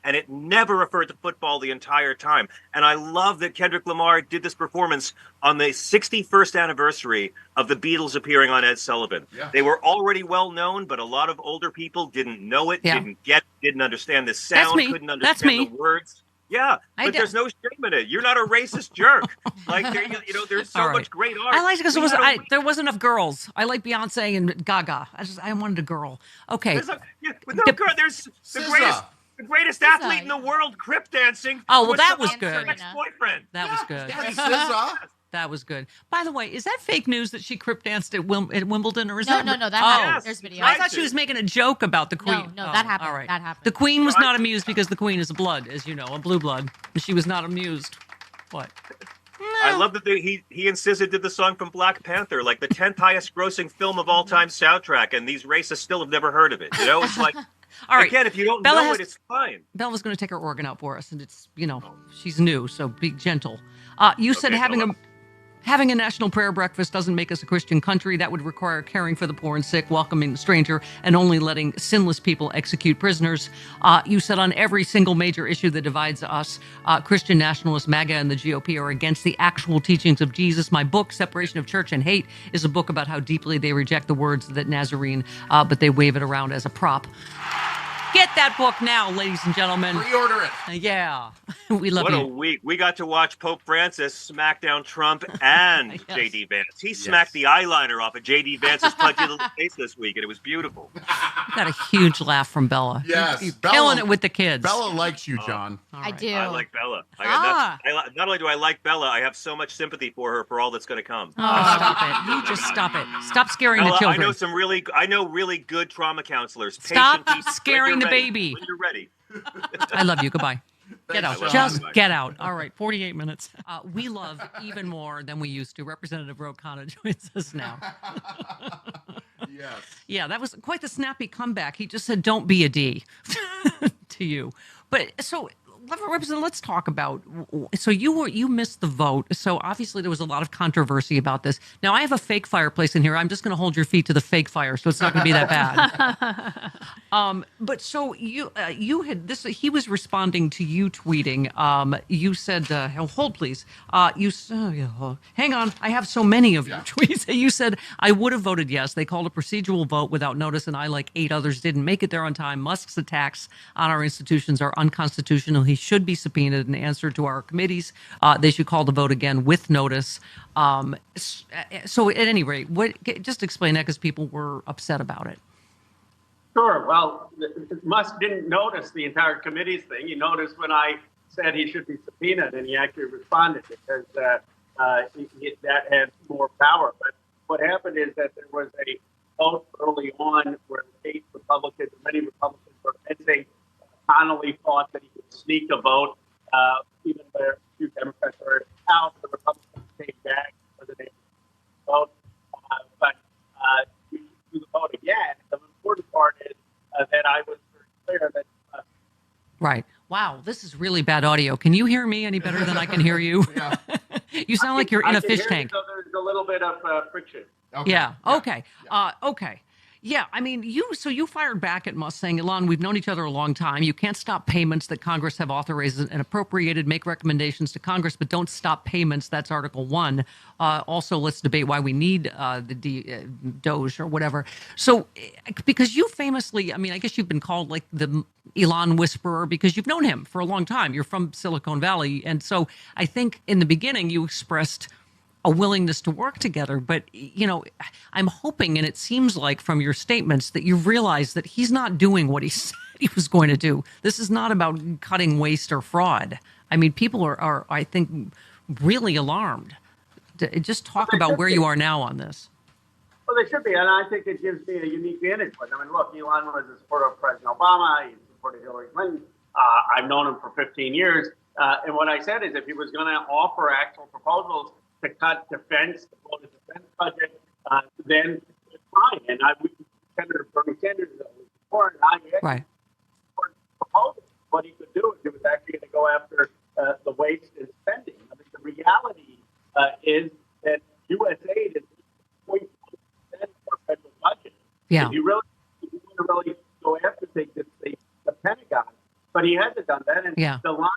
And it never referred to football the entire time. And I love that Kendrick Lamar did this performance on the 61st anniversary of the Beatles appearing on Ed Sullivan. Yeah. They were already well known, but a lot of older people didn't know it, didn't understand the sound, couldn't understand the words. Yeah, but there's no shame in it. You're not a racist jerk. Like, there's so much great art. I liked it because there wasn't enough girls. I like Beyonce and Gaga. I wanted a girl. Okay. There's the greatest athlete in the world, crip dancing. Oh, well, that was good. Ex-boyfriend. That was good. That was good. By the way, is that fake news that she crip danced at Wimbledon, or is that? No, that happened. There's video. I thought she was making a joke about the Queen. No, that happened. All right. That happened. The Queen was not amused because the Queen is a blood, as you know, a blue blood. And she was not amused. What? I love that he insisted did the song from Black Panther, like the 10th highest grossing film of all time soundtrack, and these racists still have never heard of it. You know, it's like. All right. Again, if you don't know it, it's fine. Bella's going to take her organ out for us, and it's, she's new, so be gentle. You said having a national prayer breakfast doesn't make us a Christian country. That would require caring for the poor and sick, welcoming the stranger, and only letting sinless people execute prisoners. You said on every single major issue that divides us, Christian nationalists, MAGA, and the GOP are against the actual teachings of Jesus. My book, Separation of Church and Hate, is a book about how deeply they reject the words of that Nazarene, but they wave it around as a prop. Get that book now, ladies and gentlemen. Pre-order it. Yeah. We love you. What a week. We got to watch Pope Francis smack down Trump and Yes. J.D. Vance. He smacked the eyeliner off of J.D. Vance's pudgy little face this week, and it was beautiful. Got a huge laugh from Bella. Yes. You're Bella, killing it with the kids. Bella likes you, John. I do. I like Bella. Ah. Not only do I like Bella, I have so much sympathy for her for all that's going to come. Oh, stop it. You just stop it. Stop scaring Bella, the children. I know really good trauma counselors. Stop Patient people, scaring when the you're ready, baby. When you're ready. I love you. Goodbye. Get out. John. Just Bye. get out. All right, 48 minutes. We love even more than we used to. Representative Rokana joins us now. Yes. Yeah, that was quite the snappy comeback. He just said, don't be a D to you. But so, Representative, let's talk about, so you missed the vote. So obviously there was a lot of controversy about this. Now I have a fake fireplace in here. I'm just going to hold your feet to the fake fire, so it's not going to be that bad. But so you had this, he was responding to you tweeting. You said, hold please. Hang on. I have so many of your tweets. You said, I would have voted yes. They called a procedural vote without notice, and I, like 8 others, didn't make it there on time. Musk's attacks on our institutions are unconstitutional. He should be subpoenaed and answer to our committees. They should call the vote again with notice. So at any rate, just explain that because people were upset about it. Sure. Well, Musk didn't notice the entire committee's thing. He noticed when I said he should be subpoenaed, and he actually responded because that had more power. But what happened is that there was a vote early on where 8 Republicans, many Republicans were missing. Connolly thought that he could sneak a vote, even where 2 Democrats were out. The Republicans came back for the vote, but we should do the vote again. The important part is that I was very clear that. Right. Wow, this is really bad audio. Can you hear me any better than I can hear you? You sound like you're in a fish tank. So there's a little bit of friction. Okay. Yeah. Okay. Okay. Yeah, I mean, you fired back at Musk saying, Elon, we've known each other a long time. You can't stop payments that Congress have authorized and appropriated, make recommendations to Congress, but don't stop payments. That's Article 1. Also, let's debate why we need the Doge or whatever. So, because you famously, I mean, I guess you've been called like the Elon whisperer because you've known him for a long time. You're from Silicon Valley. And so I think in the beginning you expressed a willingness to work together. But, you know, I'm hoping, and it seems like from your statements, that you realize that he's not doing what he said he was going to do. This is not about cutting waste or fraud. I mean, people are I think, really alarmed. Just talk about where you are now on this. Well, they should be, and I think it gives me a unique vantage point. I mean, look, Elon was a supporter of President Obama. He supported Hillary Clinton. I've known him for 15 years. And what I said is if he was going to offer actual proposals to cut defense, to blow the defense budget, then it's fine. And Senator Bernie Sanders was before, and I proposed what he could do if he was actually going to go after the waste and spending. I mean, the reality is that U.S. aid is 0.1% of our federal budget. Yeah. If you want to really go after things, it's the Pentagon. But he hasn't done that, and the line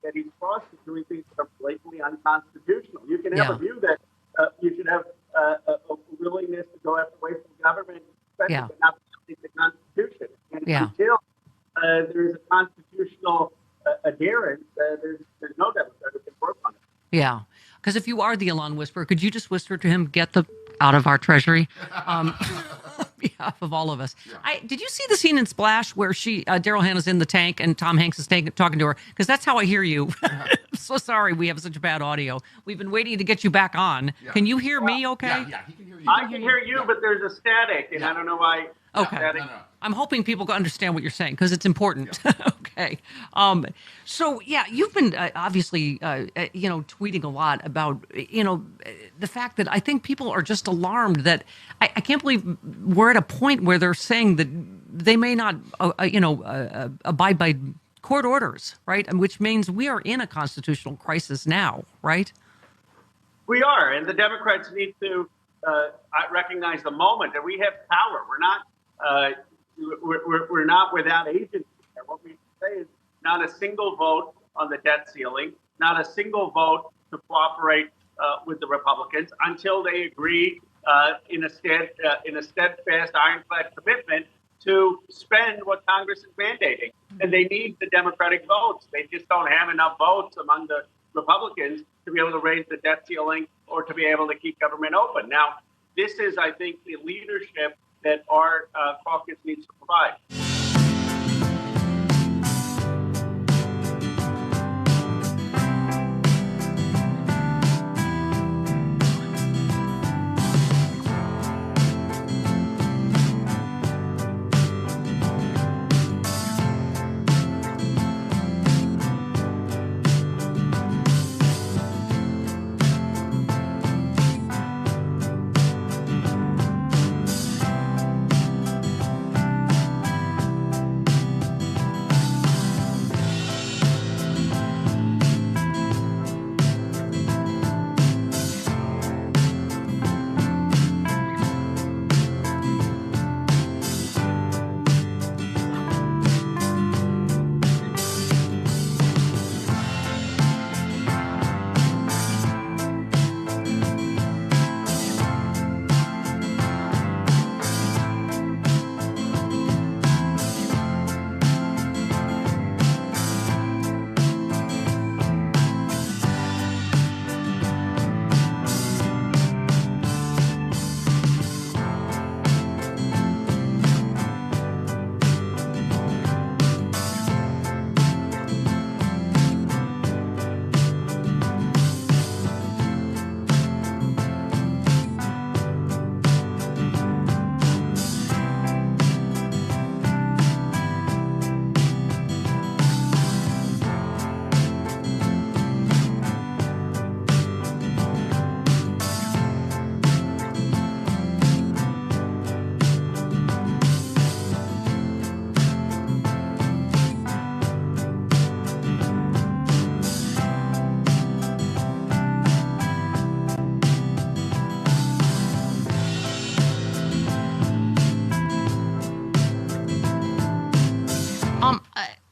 that he's crossed is doing things that are blatantly unconstitutional. You can have a view that you should have a willingness to go after wasteful government spending, but not the Constitution. And until there is a constitutional adherence, there's no Democrat who can work on it. Yeah, because if you are the Elon whisperer, could you just whisper to him, get the out of our treasury? On behalf of all of us. Did you see the scene in Splash where Daryl Hannah's in the tank and Tom Hanks is talking to her? Because that's how I hear you. I'm so sorry we have such bad audio. We've been waiting to get you back on. Yeah. Can you hear me okay? Yeah, he can hear you. I can hear you, but there's a static, and I don't know why. Okay. I'm hoping people can understand what you're saying because it's important. Okay. So, yeah, you've been obviously, tweeting a lot about, the fact that I think people are just alarmed that I can't believe we're at a point where they're saying that they may not, abide by court orders, right? Which means we are in a constitutional crisis now, right? We are. And the Democrats need to recognize the moment that we have power. We're not. We're not without agency. What we say is not a single vote on the debt ceiling, not a single vote to cooperate with the Republicans until they agree in a steadfast, ironclad commitment to spend what Congress is mandating. And they need the Democratic votes. They just don't have enough votes among the Republicans to be able to raise the debt ceiling or to be able to keep government open. Now, this is, I think, the leadership that our caucus needs to provide.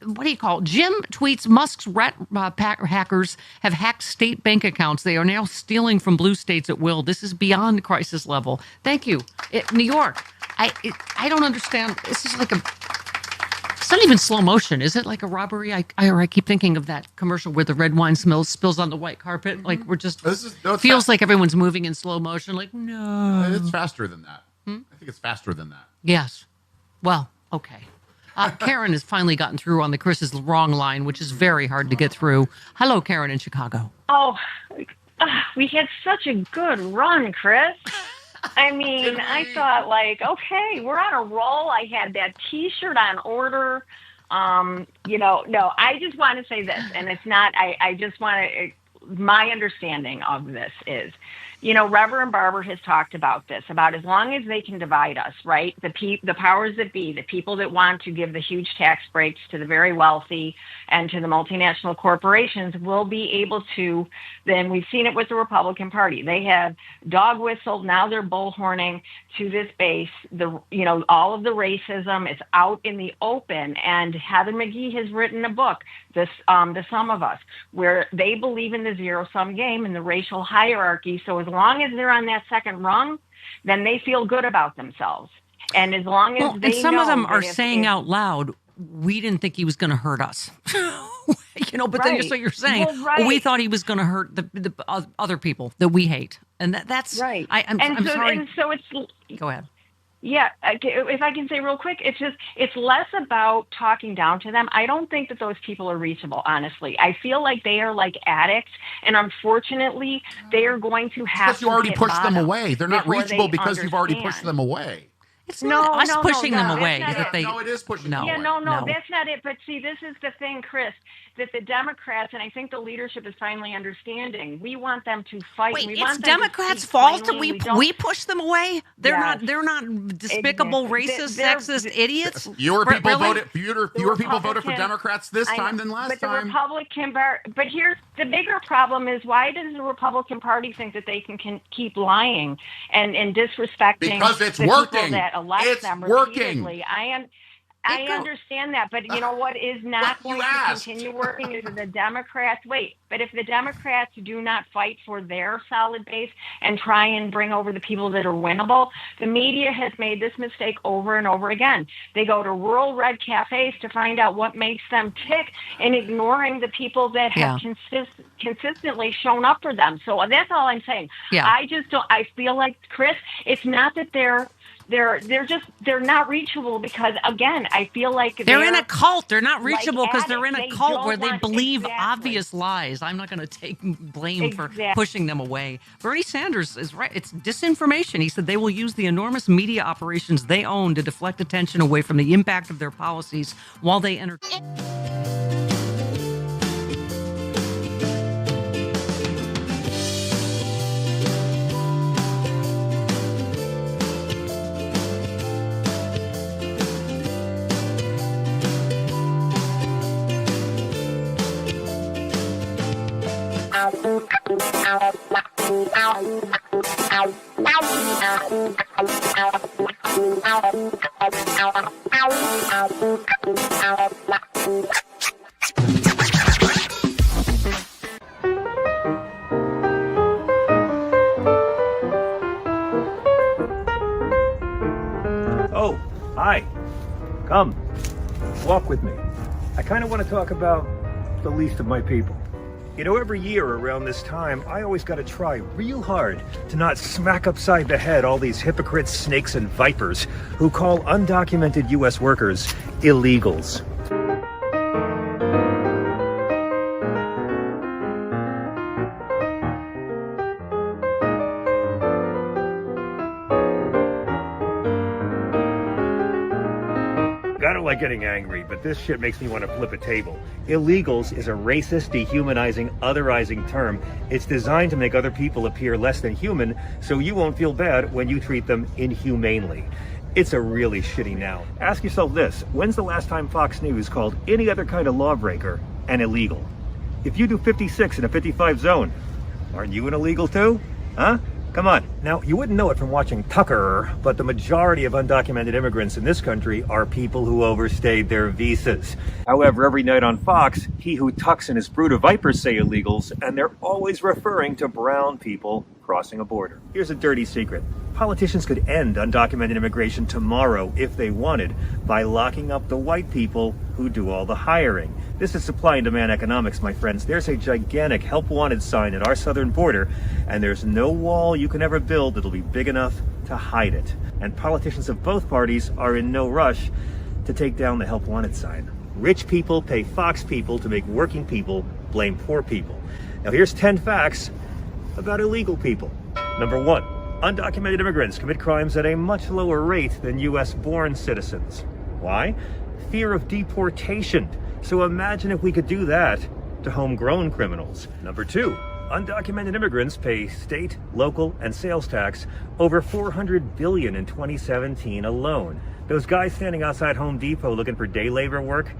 What do you call it? Jim tweets Musk's hackers have hacked state bank accounts. They are now stealing from blue states at will. This is beyond crisis level. Thank you. New York. I don't understand. This is like it's not even slow motion. Is it like a robbery? I keep thinking of that commercial where the red wine spills on the white carpet. Like we're just, feels like everyone's moving in slow motion. Like, no. It's faster than that. I think it's faster than that. Yes. Well, okay. Karen has finally gotten through on the Chris is wrong line, which is very hard to get through. Hello, Karen in Chicago. Oh, we had such a good run, Chris. I mean, I thought okay, we're on a roll. I had that T-shirt on order. No, I just want to say this, and it's not, I just want to, my understanding of this is, Reverend Barber has talked about this, about as long as they can divide us, right? The powers that be, the people that want to give the huge tax breaks to the very wealthy and to the multinational corporations will be able to, then we've seen it with the Republican Party. They have dog whistled, now they're bullhorning to this base, all of the racism is out in the open. And Heather McGhee has written a book, The Sum of Us, where they believe in the zero-sum game and the racial hierarchy. So as long as they're on that second rung, then they feel good about themselves. And as long as they and some know of them are if, saying out loud, we didn't think he was going to hurt us. But then so you're saying, we thought he was going to hurt the other people that we hate. And that's right. I'm sorry. And so it's, go ahead. Yeah, if I can say real quick, it's less about talking down to them. I don't think that those people are reachable, honestly. I feel like they are like addicts, and unfortunately, they are going to have because you already pushed them away. They're not reachable because you've already pushed them away. It's not us pushing them away. No, it is pushing them away. No, that's not it. But see, this is the thing, Chris, that the Democrats, and I think the leadership is finally understanding, we want them to fight. Wait, we it's Democrats' fault that we push them away? They're not despicable, racist, sexist idiots? Fewer people voted for Democrats this time than last time. But here's the bigger problem is, why does the Republican Party think that they can keep lying and disrespecting because it's the working. people that elect them repeatedly? I understand that, but you know what is not going to continue working is if the Democrats but if the Democrats do not fight for their solid base and try and bring over the people that are winnable, the media has made this mistake over and over again. They go to rural red cafes to find out what makes them tick and ignoring the people that have consistently shown up for them. So that's all I'm saying. Yeah. I feel like, Chris, it's not that they're not reachable because, again, I feel like they're in a cult. They're not reachable because they're in a cult where they believe obvious lies. I'm not going to take blame for pushing them away. Bernie Sanders is right. It's disinformation. He said they will use the enormous media operations they own to deflect attention away from the impact of their policies while they entertain. Oh, hi. Come, walk with me. I kind of want to talk about the least of my people. You know, every year around this time, I always got to try real hard to not smack upside the head all these hypocrites, snakes, and vipers who call undocumented U.S. workers illegals. I don't like getting angry, but this shit makes me want to flip a table. Illegals is a racist, dehumanizing, otherizing term. It's designed to make other people appear less than human, so you won't feel bad when you treat them inhumanely. It's a really shitty noun. Ask yourself this: when's the last time Fox News called any other kind of lawbreaker an illegal? If you do 56 in a 55 zone, aren't you an illegal too? Huh? Come on. Now, you wouldn't know it from watching Tucker, but the majority of undocumented immigrants in this country are people who overstayed their visas. However, every night on Fox, he who tucks in his brood of vipers say illegals, and they're always referring to brown people crossing a border. Here's a dirty secret. Politicians could end undocumented immigration tomorrow if they wanted by locking up the white people who do all the hiring. This is supply and demand economics, my friends. There's a gigantic help wanted sign at our southern border, and there's no wall you can ever build that'll be big enough to hide it. And politicians of both parties are in no rush to take down the help wanted sign. Rich people pay Fox people to make working people blame poor people. Now here's 10 facts about illegal people. Number 1. Undocumented immigrants commit crimes at a much lower rate than U.S.-born citizens. Why? Fear of deportation. So imagine if we could do that to homegrown criminals. Number 2. Undocumented immigrants pay state, local, and sales tax over $400 billion in 2017 alone. Those guys standing outside Home Depot looking for day labor work,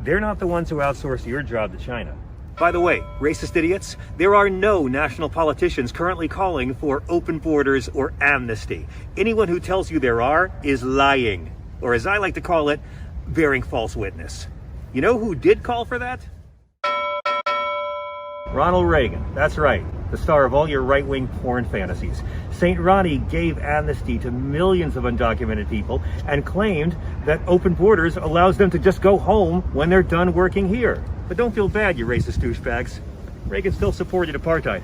they're not the ones who outsource your job to China. By the way, racist idiots, there are no national politicians currently calling for open borders or amnesty. Anyone who tells you there are is lying, or as I like to call it, bearing false witness. You know who did call for that? Ronald Reagan. That's right, the star of all your right-wing porn fantasies. St. Ronnie gave amnesty to millions of undocumented people and claimed that open borders allows them to just go home when they're done working here. But don't feel bad, you racist douchebags. Reagan still supported apartheid.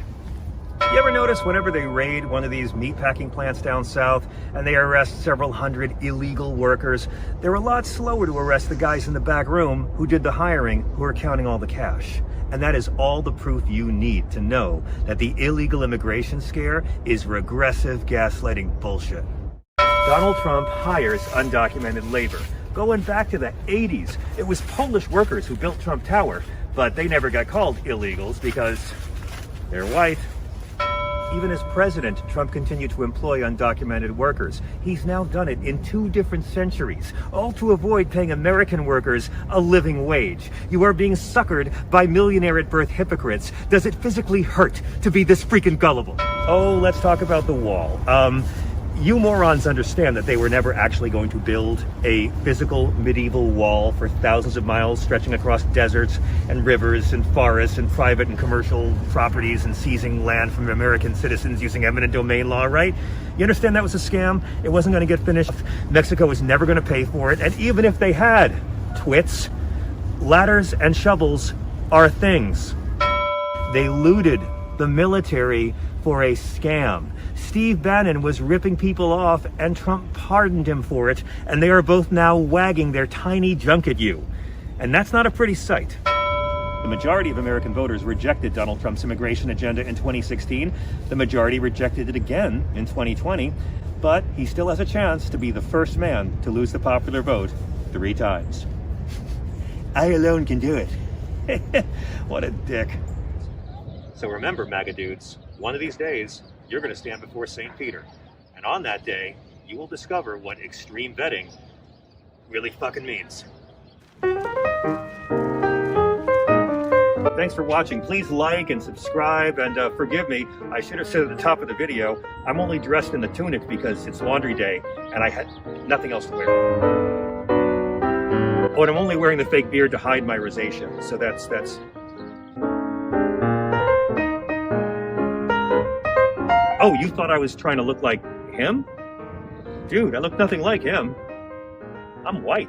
You ever notice whenever they raid one of these meatpacking plants down south and they arrest several hundred illegal workers, they're a lot slower to arrest the guys in the back room who did the hiring, who are counting all the cash. And that is all the proof you need to know that the illegal immigration scare is regressive gaslighting bullshit. Donald Trump hires undocumented labor. Going back to the 80s, it was Polish workers who built Trump Tower, but they never got called illegals because they're white. Even as president, Trump continued to employ undocumented workers. He's now done it in 2 different centuries, all to avoid paying American workers a living wage. You are being suckered by millionaire at birth hypocrites. Does it physically hurt to be this freaking gullible? Oh, let's talk about the wall. You morons understand that they were never actually going to build a physical medieval wall for thousands of miles stretching across deserts and rivers and forests and private and commercial properties and seizing land from American citizens using eminent domain law, right? You understand that was a scam? It wasn't going to get finished. Mexico was never going to pay for it. And even if they had, twits, ladders and shovels are things. They looted the military for a scam. Steve Bannon was ripping people off and Trump pardoned him for it, and they are both now wagging their tiny junk at you. And that's not a pretty sight. The majority of American voters rejected Donald Trump's immigration agenda in 2016. The majority rejected it again in 2020, but he still has a chance to be the first man to lose the popular vote 3 times. I alone can do it. What a dick. So remember, MAGA dudes, one of these days, you're going to stand before St. Peter. And on that day, you will discover what extreme vetting really fucking means. Thanks for watching. Please like and subscribe, and forgive me, I should have said at the top of the video, I'm only dressed in the tunic because it's laundry day, and I had nothing else to wear. Oh, and I'm only wearing the fake beard to hide my rosacea, so that's... Oh, you thought I was trying to look like him? Dude, I look nothing like him. I'm white.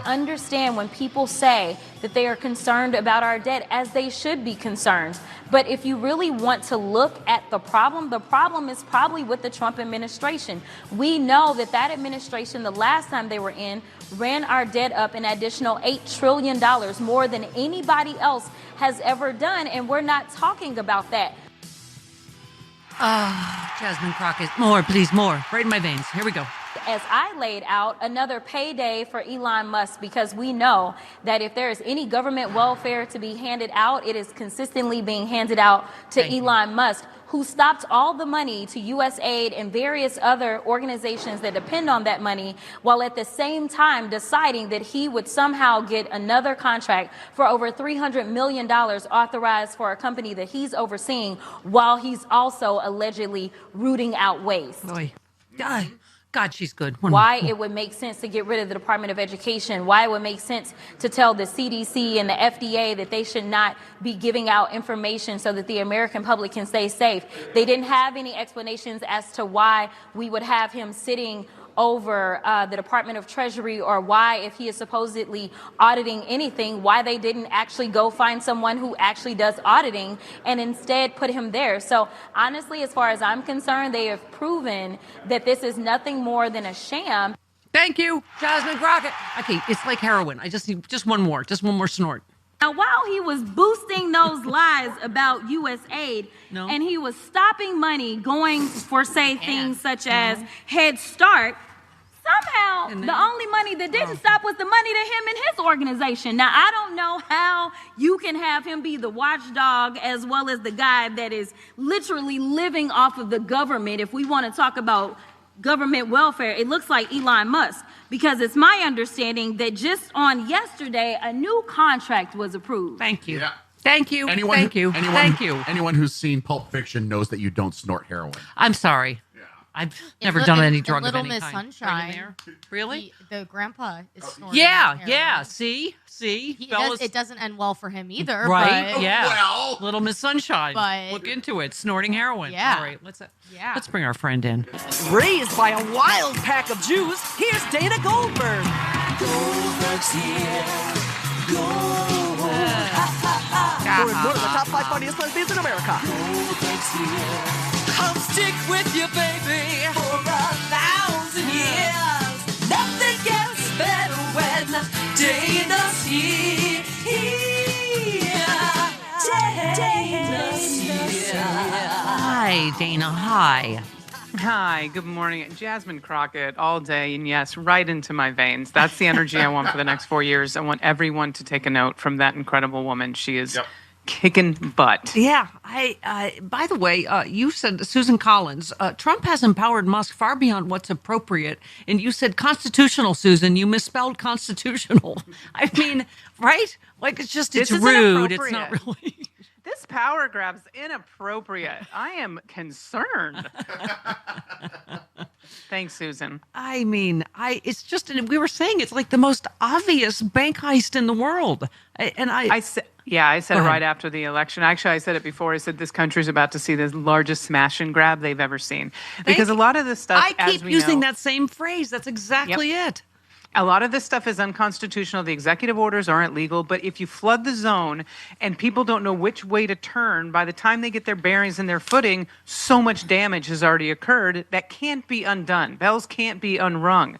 Understand when people say that they are concerned about our debt, as they should be concerned. But if you really want to look at the problem is probably with the Trump administration. We know that that administration, the last time they were in, ran our debt up an additional $8 trillion, more than anybody else has ever done, and we're not talking about that. Jasmine Crockett, more, please, more. Right in my veins. Here we go. As I laid out, another payday for Elon Musk, because we know that if there is any government welfare to be handed out, it is consistently being handed out to Elon Musk, who stopped all the money to USAID and various other organizations that depend on that money, while at the same time deciding that he would somehow get another contract for over $300 million authorized for a company that he's overseeing, while he's also allegedly rooting out waste. Boy. God, she's good. Why it would make sense to get rid of the Department of Education, why it would make sense to tell the CDC and the FDA that they should not be giving out information so that the American public can stay safe. They didn't have any explanations as to why we would have him sitting over the Department of Treasury, or why, if he is supposedly auditing anything, why they didn't actually go find someone who actually does auditing and instead put him there. So honestly, as far as I'm concerned, they have proven that this is nothing more than a sham. Thank you, Jasmine Crockett. Okay, it's like heroin. I just need one more snort. Now, while he was boosting those lies about U.S. aid, and he was stopping money going for, say, things such as Head Start, somehow the only money that didn't stop was the money to him and his organization. Now, I don't know how you can have him be the watchdog as well as the guy that is literally living off of the government. If we want to talk about government welfare, it looks like Elon Musk, because it's my understanding that just on yesterday, a new contract was approved. Thank you. Yeah. Thank you. Thank you. Anyone who's seen Pulp Fiction knows that you don't snort heroin. I'm sorry. I've never done any drug Little of any Miss kind. Sunshine. Really? The grandpa is snorting. Yeah. See, it doesn't end well for him either. Right? But, Yeah. Little Miss Sunshine. But, look into it. Snorting heroin. Yeah. All right. Let's bring our friend in. Raised by a wild pack of Jews, here's Dana Goldberg. Goldberg's here. We're one of the top 5 funniest lesbians in America. Goldberg's here. Come stick with you, baby, for 1,000 years. Nothing gets better when Dana's here. Dana's here. Hi, Dana. Hi. Hi, good morning. Jasmine Crockett all day, and yes, right into my veins. That's the energy I want for the next 4 years. I want everyone to take a note from that incredible woman. She is kicking butt. Yeah. By the way, you said, Susan Collins, Trump has empowered Musk far beyond what's appropriate. And you said constitutional, Susan. You misspelled constitutional. I mean, right? Like, it's rude. It's not really. This power grab's inappropriate. I am concerned. Thanks, Susan. I mean, it's just, we were saying it's like the most obvious bank heist in the world. I said it right after the election. Actually, I said it before. I said this country's about to see the largest smash and grab they've ever seen. Because a lot of this stuff, I keep using that same phrase. That's exactly it. A lot of this stuff is unconstitutional. The executive orders aren't legal. But if you flood the zone and people don't know which way to turn, by the time they get their bearings and their footing, so much damage has already occurred that can't be undone. Bells can't be unrung.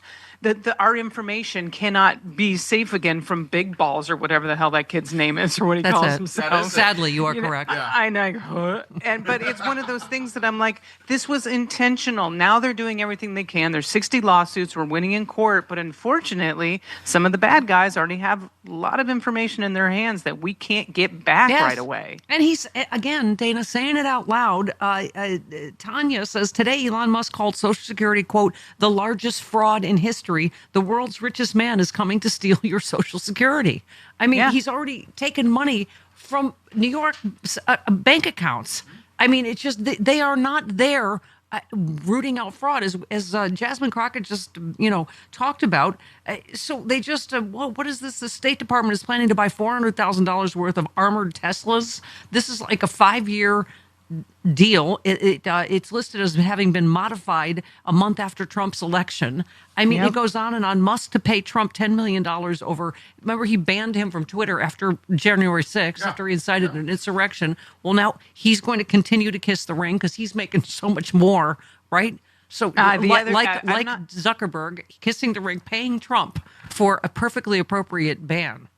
Our information cannot be safe again from big balls or whatever the hell that kid's name is or what he calls himself. Sadly, you are correct. I know. But it's one of those things that I'm like, this was intentional. Now they're doing everything they can. There's 60 lawsuits. We're winning in court. But unfortunately, some of the bad guys already have a lot of information in their hands that we can't get back right away. And he's, again, Dana, saying it out loud. Tanya says, today Elon Musk called Social Security, quote, the largest fraud in history. The world's richest man is coming to steal your Social Security. I mean, he's already taken money from New York bank accounts. I mean, it's just they are not there rooting out fraud, as Jasmine Crockett just talked about. So they just what is this? The State Department is planning to buy $400,000 worth of armored Teslas. This is like a 5-year deal. It's listed as having been modified a month after Trump's election. I mean, it goes on and on. Musk to pay Trump $10 million over. Remember, he banned him from Twitter after January 6th, after he incited an insurrection. Well, now he's going to continue to kiss the ring because he's making so much more, right? So, like Zuckerberg kissing the ring, paying Trump for a perfectly appropriate ban.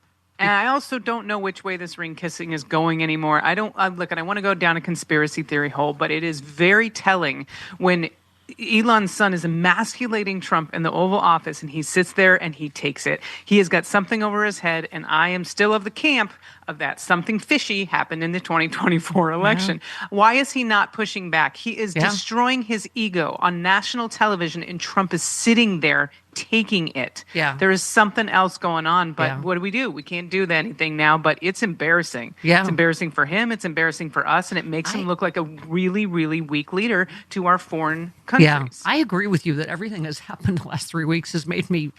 And I also don't know which way this ring kissing is going anymore. I want to go down a conspiracy theory hole, but it is very telling when Elon's son is emasculating Trump in the Oval Office and he sits there and he takes it. He has got something over his head, and I am still of the camp of that something fishy happened in the 2024 election. Why is he not pushing back? He is destroying his ego on national television, and Trump is sitting there taking it. There is something else going on, but what do? We can't do anything now, but it's embarrassing. It's embarrassing for him. It's embarrassing for us, and it makes him look like a really, really weak leader to our foreign countries. I agree with you that everything that's happened the last 3 weeks has made me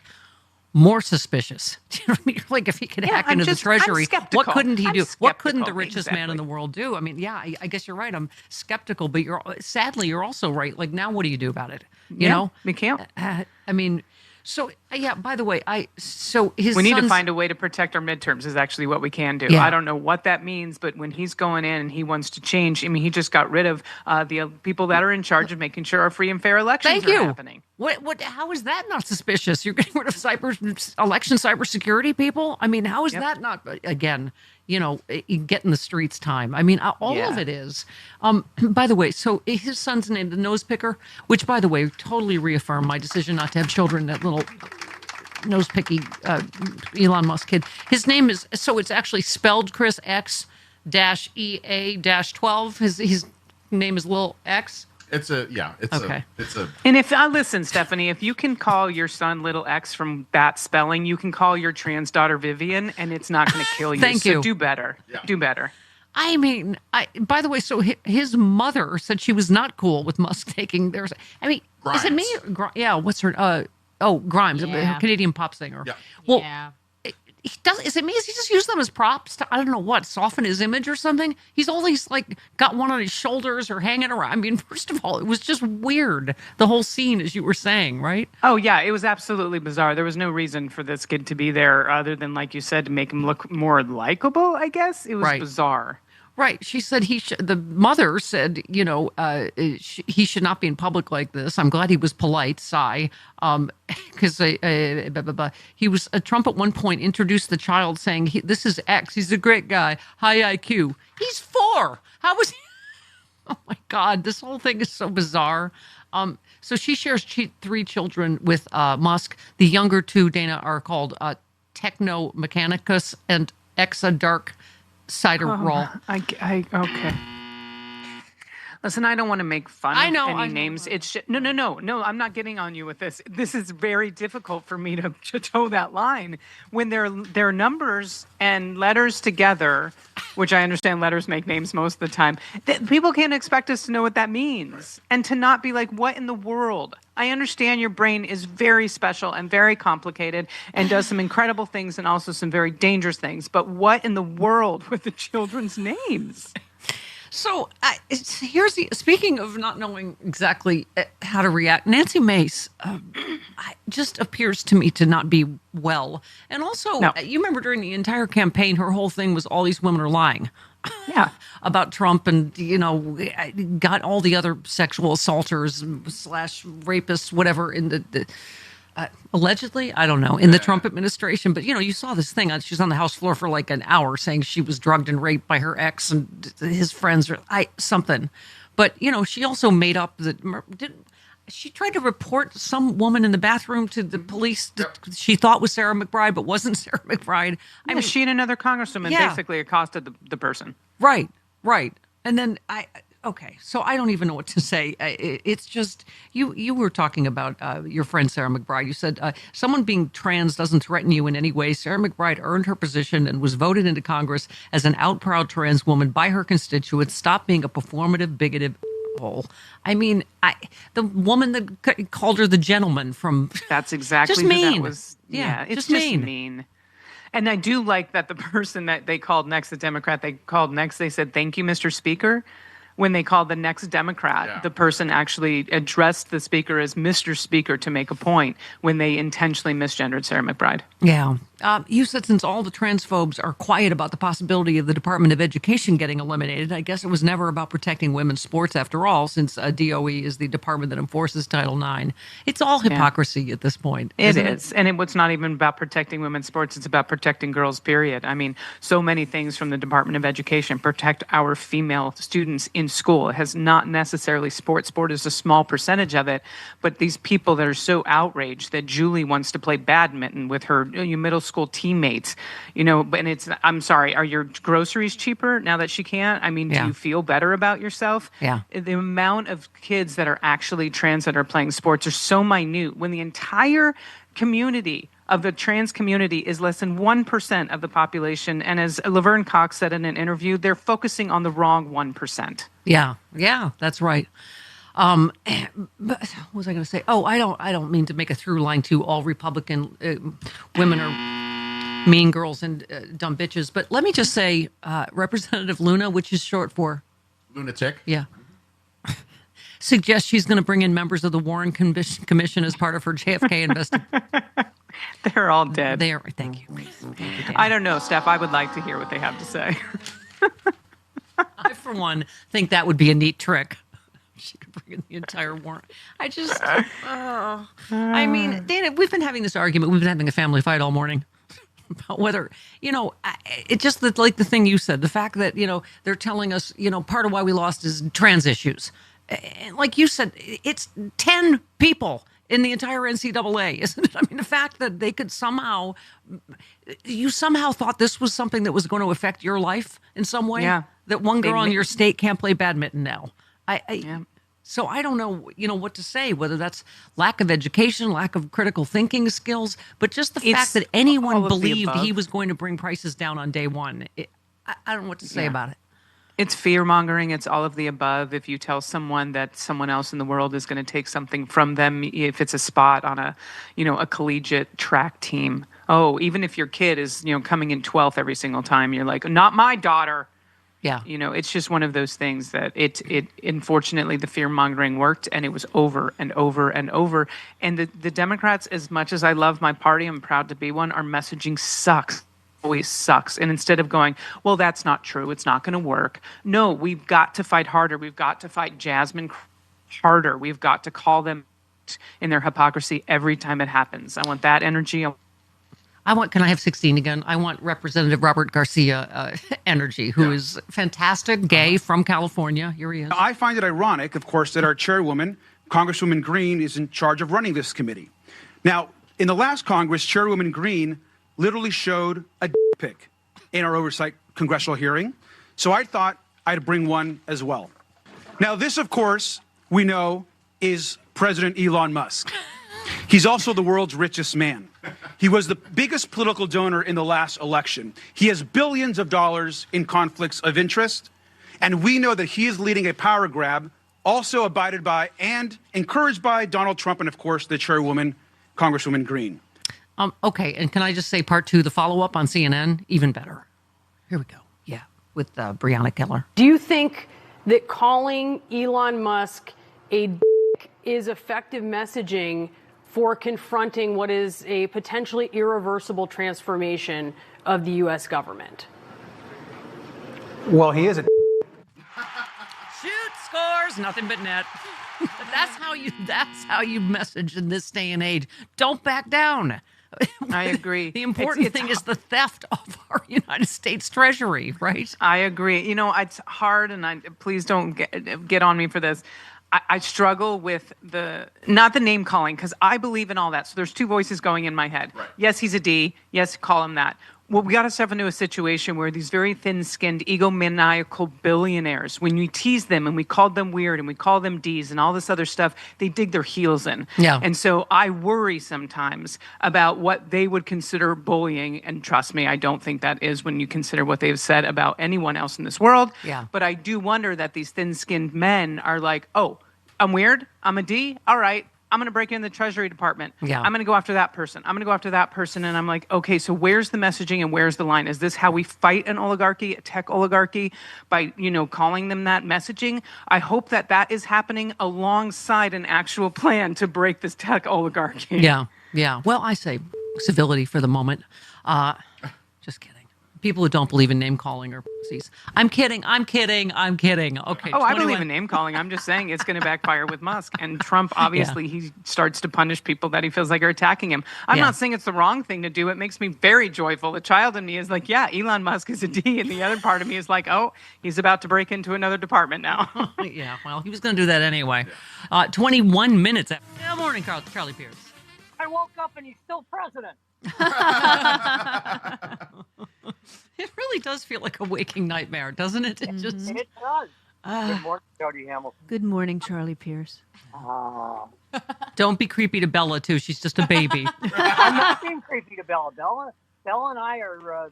more suspicious. You know what I mean? Like if he could hack into the Treasury, what couldn't he do? What couldn't the richest man in the world do? I mean, yeah, I guess you're right. I'm skeptical, but sadly you're also right. Like now, what do you do about it? You know, we can't. I mean, so yeah. By the way, we need to find a way to protect our midterms. Is actually what we can do. Yeah. I don't know what that means, but when he's going in and he wants to change, I mean, he just got rid of the people that are in charge of making sure our free and fair elections are happening. What? How is that not suspicious? You're getting rid of election cybersecurity people? I mean, how is that not, again, get in the streets time? I mean, all of it is. By the way, so his son's named the Nose Picker, which, by the way, totally reaffirmed my decision not to have children, that little nose picky Elon Musk kid. His name is, so it's actually spelled, Chris, X-EA-12. His name is Lil X. It's a. And if listen, Stephanie, if you can call your son Little X from that spelling, you can call your trans daughter Vivian, and it's not going to kill you. Thank you. So do better. Yeah. Do better. I mean, by the way, so his mother said she was not cool with Musk taking theirs. I mean, Grimes. Is it me? Yeah. What's her? Grimes, a Canadian pop singer. Yeah. Well, yeah. Is it me? Is he just use them as props to, I don't know what, soften his image or something? He's always like got one on his shoulders or hanging around. I mean, first of all, it was just weird, the whole scene, as you were saying, right? Oh, yeah, it was absolutely bizarre. There was no reason for this kid to be there other than, like you said, to make him look more likable, I guess. It was bizarre. Right. She said the mother said, he should not be in public like this. I'm glad he was polite, sigh. Because he was, Trump at one point introduced the child saying, this is X. He's a great guy. High IQ. He's 4. How was he? Oh my God. This whole thing is so bizarre. So she shares 3 children with Musk. The younger 2, Dana, are called Techno Mechanicus and Exa Dark Cider roll. Okay. Listen, I don't want to make fun of any names. It's no. I'm not getting on you with this. This is very difficult for me to toe that line when they're numbers and letters together, which I understand letters make names most of the time. People can't expect us to know what that means and to not be like, what in the world? I understand your brain is very special and very complicated and does some incredible things and also some very dangerous things. But what in the world with the children's names? So speaking of not knowing exactly how to react, Nancy Mace just appears to me to not be well. And also, you remember during the entire campaign, her whole thing was all these women are lying. Yeah. About Trump and, got all the other sexual assaulters / rapists, whatever, in the allegedly, I don't know, in the Trump administration. But, you saw this thing. She was on the House floor for like an hour saying she was drugged and raped by her ex and his friends or something. But, she also made up she tried to report some woman in the bathroom to the police that she thought was Sarah McBride, but wasn't Sarah McBride. I mean, she and another congresswoman basically accosted the person. Right. And then okay, so I don't even know what to say. It's just, you were talking about your friend Sarah McBride. You said someone being trans doesn't threaten you in any way. Sarah McBride earned her position and was voted into Congress as an out proud trans woman by her constituents. Stop being a performative, bigoted hole. I mean, the woman that called her the gentleman from... That's exactly just who mean. That was. Yeah, it's just mean. And I do like that the person that they called next, the Democrat they called next, they said, "Thank you, Mr. Speaker." When they called the next Democrat, the person actually addressed the speaker as Mr. Speaker to make a point when they intentionally misgendered Sarah McBride. Yeah. You said since all the transphobes are quiet about the possibility of the Department of Education getting eliminated, I guess it was never about protecting women's sports after all, since DOE is the department that enforces Title IX. It's all hypocrisy at this point. It is. And it's not even about protecting women's sports. It's about protecting girls, period. I mean, so many things from the Department of Education protect our female students in school. It has not necessarily sports. Sport is a small percentage of it. But these people that are so outraged that Julie wants to play badminton with her middle school teammates, and it's, I'm sorry, are your groceries cheaper now that she can't? I mean, do you feel better about yourself? Yeah. The amount of kids that are actually trans that are playing sports are so minute when the entire community of the trans community is less than 1% of the population. And as Laverne Cox said in an interview, they're focusing on the wrong 1%. Yeah, that's right. But what was I going to say? Oh, I don't mean to make a through line to all Republican women are mean girls and dumb bitches. But let me just say, Representative Luna, which is short for lunatic. Yeah. Suggests she's going to bring in members of the Warren Commission as part of her JFK investigation. They're all dead. They are. Thank you. I don't know, Steph. I would like to hear what they have to say. I, for one, think that would be a neat trick. She could bring in the entire warrant. I mean, Dana, we've been having this argument. We've been having a family fight all morning about whether, it's just like the thing you said, the fact that, they're telling us, part of why we lost is trans issues. And like you said, it's 10 people in the entire NCAA, isn't it? I mean, the fact that they could you somehow thought this was something that was going to affect your life in some way? Yeah. That one girl in your state can't play badminton now. So I don't know, what to say, whether that's lack of education, lack of critical thinking skills, but just the fact that anyone believed he was going to bring prices down on day one. I don't know what to say about it. It's fear-mongering. It's all of the above. If you tell someone that someone else in the world is going to take something from them, if it's a spot on a collegiate track team. Oh, even if your kid is, coming in 12th every single time, you're like, not my daughter. Yeah. It's just one of those things that it unfortunately, the fear-mongering worked, and it was over and over and over. And the Democrats, as much as I love my party, I'm proud to be one, our messaging sucks. Always sucks. And instead of going, well, that's not true, it's not going to work. No, we've got to fight harder. We've got to fight Jasmine harder. We've got to call them in their hypocrisy every time it happens. I want that energy. Can I have 16 again? I want Representative Robert Garcia energy, who is fantastic, gay, from California. Here he is. I find it ironic, of course, that our chairwoman, Congresswoman Green, is in charge of running this committee. Now, in the last Congress, Chairwoman Green literally showed a pic in our Oversight congressional hearing. So I thought I'd bring one as well. Now, this, of course, we know is President Elon Musk. He's also the world's richest man. He was the biggest political donor in the last election. He has billions of dollars in conflicts of interest. And we know that he is leading a power grab, also abided by and encouraged by Donald Trump and, of course, the chairwoman, Congresswoman Green. Okay, and can I just say part two, the follow-up on CNN, even better. Here we go. Yeah, with Breonna Keller. Do you think that calling Elon Musk a dick is effective messaging for confronting what is a potentially irreversible transformation of the U.S. government? Well, he is a Shoot, scores, nothing but net. That's how you message in this day and age. Don't back down. I agree. The important thing is the theft of our United States Treasury, right? I agree. It's hard, and please don't get on me for this. I struggle with not the name calling, because I believe in all that. So there's two voices going in my head. Right. Yes, he's a D. Yes, call him that. Well, we got to step into a situation where these very thin-skinned, egomaniacal billionaires, when we tease them and we call them weird and we call them Ds and all this other stuff, they dig their heels in. Yeah. And so I worry sometimes about what they would consider bullying. And trust me, I don't think that is when you consider what they've said about anyone else in this world. Yeah. But I do wonder that these thin-skinned men are like, oh, I'm weird, I'm a D, all right. I'm going to break in the Treasury Department. Yeah. I'm going to go after that person. I'm going to go after that person. And I'm like, okay, so where's the messaging and where's the line? Is this how we fight an oligarchy, a tech oligarchy, by, calling them that messaging? I hope that is happening alongside an actual plan to break this tech oligarchy. Yeah, yeah. Well, I say civility for the moment. Just kidding. People who don't believe in name calling are pussies. I'm kidding. Okay. Oh, I believe in name calling. I'm just saying it's going to backfire with Musk. And Trump, obviously, he starts to punish people that he feels like are attacking him. I'm not saying it's the wrong thing to do. It makes me very joyful. The child in me is like, yeah, Elon Musk is a D. And the other part of me is like, oh, he's about to break into another department now. Yeah, well, he was going to do that anyway. 21 minutes. Good morning, Charlie Pierce. I woke up and he's still president. It really does feel like a waking nightmare, doesn't it? It does. Good morning, Jody Hamilton. Good morning, Charlie Pierce. Don't be creepy to Bella, too. She's just a baby. I'm not being creepy to Bella. Bella and I are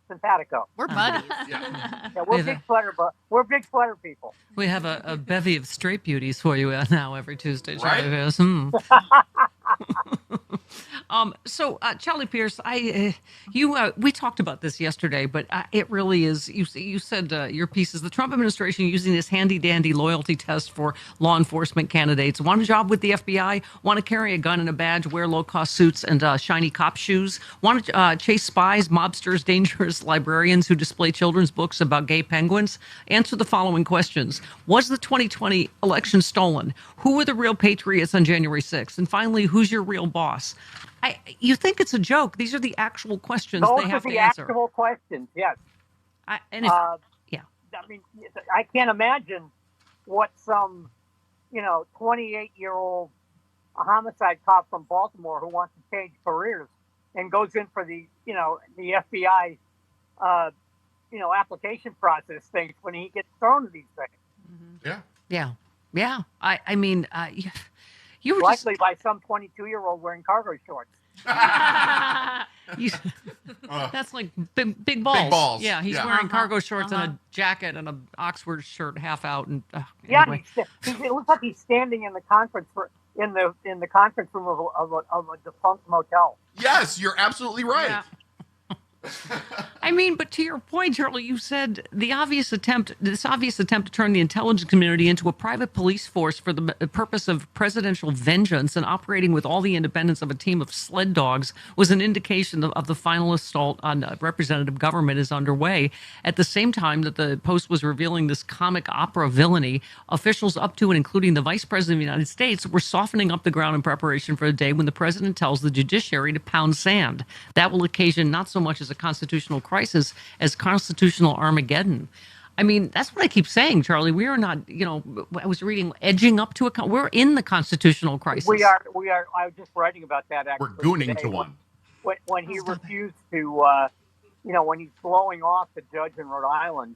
simpatico. We're buddies. Yeah, we're big sweater people. We have a bevy of straight beauties for you now every Tuesday. Right? Charlie Pierce. So Charlie Pierce, we talked about this yesterday, but it really is. You said your piece is the Trump administration using this handy dandy loyalty test for law enforcement candidates. Want a job with the FBI? Want to carry a gun and a badge? Wear low cost suits and shiny cop shoes? Want to chase spies, mobsters, dangerous librarians who display children's books about gay penguins? Answer the following questions: was the 2020 election stolen? Who were the real patriots on January 6th? And finally, who's your real boss? You think it's a joke? These are the actual questions they have to answer. Those are the actual questions. Yes. I mean, I can't imagine what some, 28-year-old homicide cop from Baltimore who wants to change careers and goes in for the FBI, application process thinks when he gets thrown to these things. Yeah. I mean, you were likely by some 22-year-old wearing cargo shorts. That's like big balls. Big balls. Yeah, he's wearing cargo shorts and a jacket and an Oxford shirt half out. And anyway. It looks like he's standing in the conference in the conference room of a defunct motel. Yes, you're absolutely right. Yeah. I mean, but to your point, Charlie, you said this obvious attempt to turn the intelligence community into a private police force for the purpose of presidential vengeance and operating with all the independence of a team of sled dogs was an indication of the final assault on representative government is underway. At the same time that the Post was revealing this comic opera villainy, officials up to and including the Vice President of the United States were softening up the ground in preparation for a day when the president tells the judiciary to pound sand. That will occasion not so much as a constitutional crisis as constitutional Armageddon. I mean, that's what I keep saying, Charlie. We are not, I was reading, edging up to we're in the constitutional crisis. We are. I was just writing about that actually. We're gooning today. to one. When he refused to, when he's blowing off the judge in Rhode Island,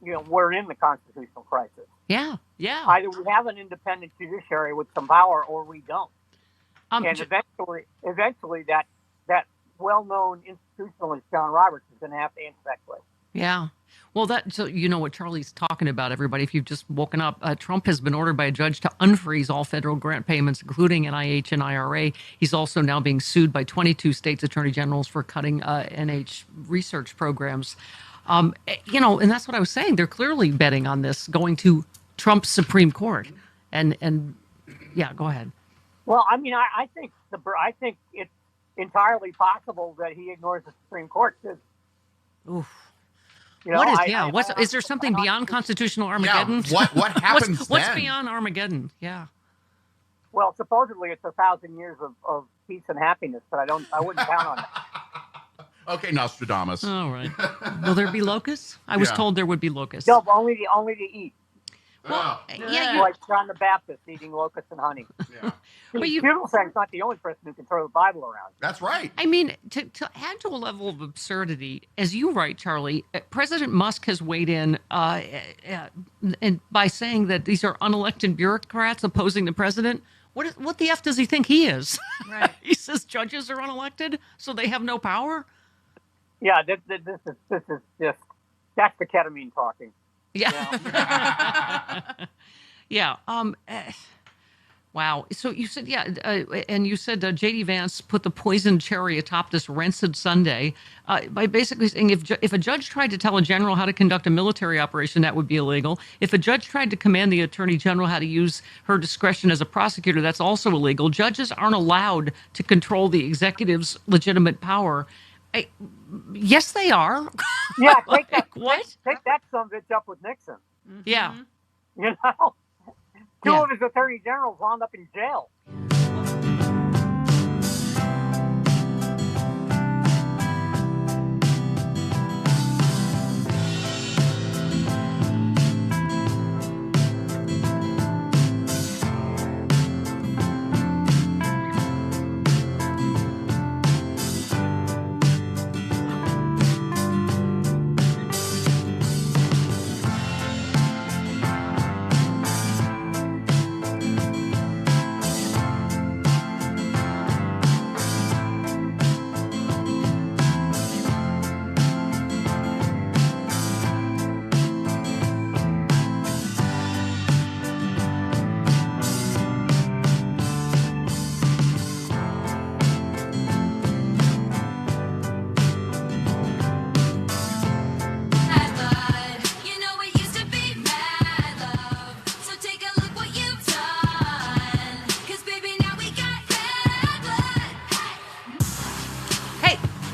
we're in the constitutional crisis. Yeah. Either we have an independent judiciary with some power or we don't. And eventually that well-known institutionalist John Roberts is going to have to answer that question. Yeah. Well, so you know what Charlie's talking about, everybody. If you've just woken up, Trump has been ordered by a judge to unfreeze all federal grant payments, including NIH and IRA. He's also now being sued by 22 states' attorney generals for cutting NIH research programs. And that's what I was saying. They're clearly betting on this going to Trump's Supreme Court. And yeah, go ahead. Well, I mean, I think it's entirely possible that he ignores the Supreme Court. Oof. Is there something beyond constitutional Armageddon? Yeah, what happens what's then? beyond Armageddon? Yeah. Well, supposedly it's 1,000 years of peace and happiness, but I wouldn't count on that. Okay, Nostradamus. All right. Will there be locusts? I was told there would be locusts. No, only to eat. Well, like John the Baptist eating locusts and honey. Yeah. Bugelsang's not the only person who can throw the Bible around. That's right. I mean, to add to a level of absurdity, as you write, Charlie, President Musk has weighed in and by saying that these are unelected bureaucrats opposing the president. What the F does he think he is? Right. He says judges are unelected, so they have no power? Yeah, this is just, that's the ketamine talking. Yeah. Yeah. Wow. So you said, and you said J.D. Vance put the poisoned cherry atop this rancid sundae by basically saying if a judge tried to tell a general how to conduct a military operation, that would be illegal. If a judge tried to command the attorney general how to use her discretion as a prosecutor, that's also illegal. Judges aren't allowed to control the executive's legitimate power. Yes, they are. Yeah, Take that son of a bitch up with Nixon. Mm-hmm. Yeah. Two of his attorney generals wound up in jail.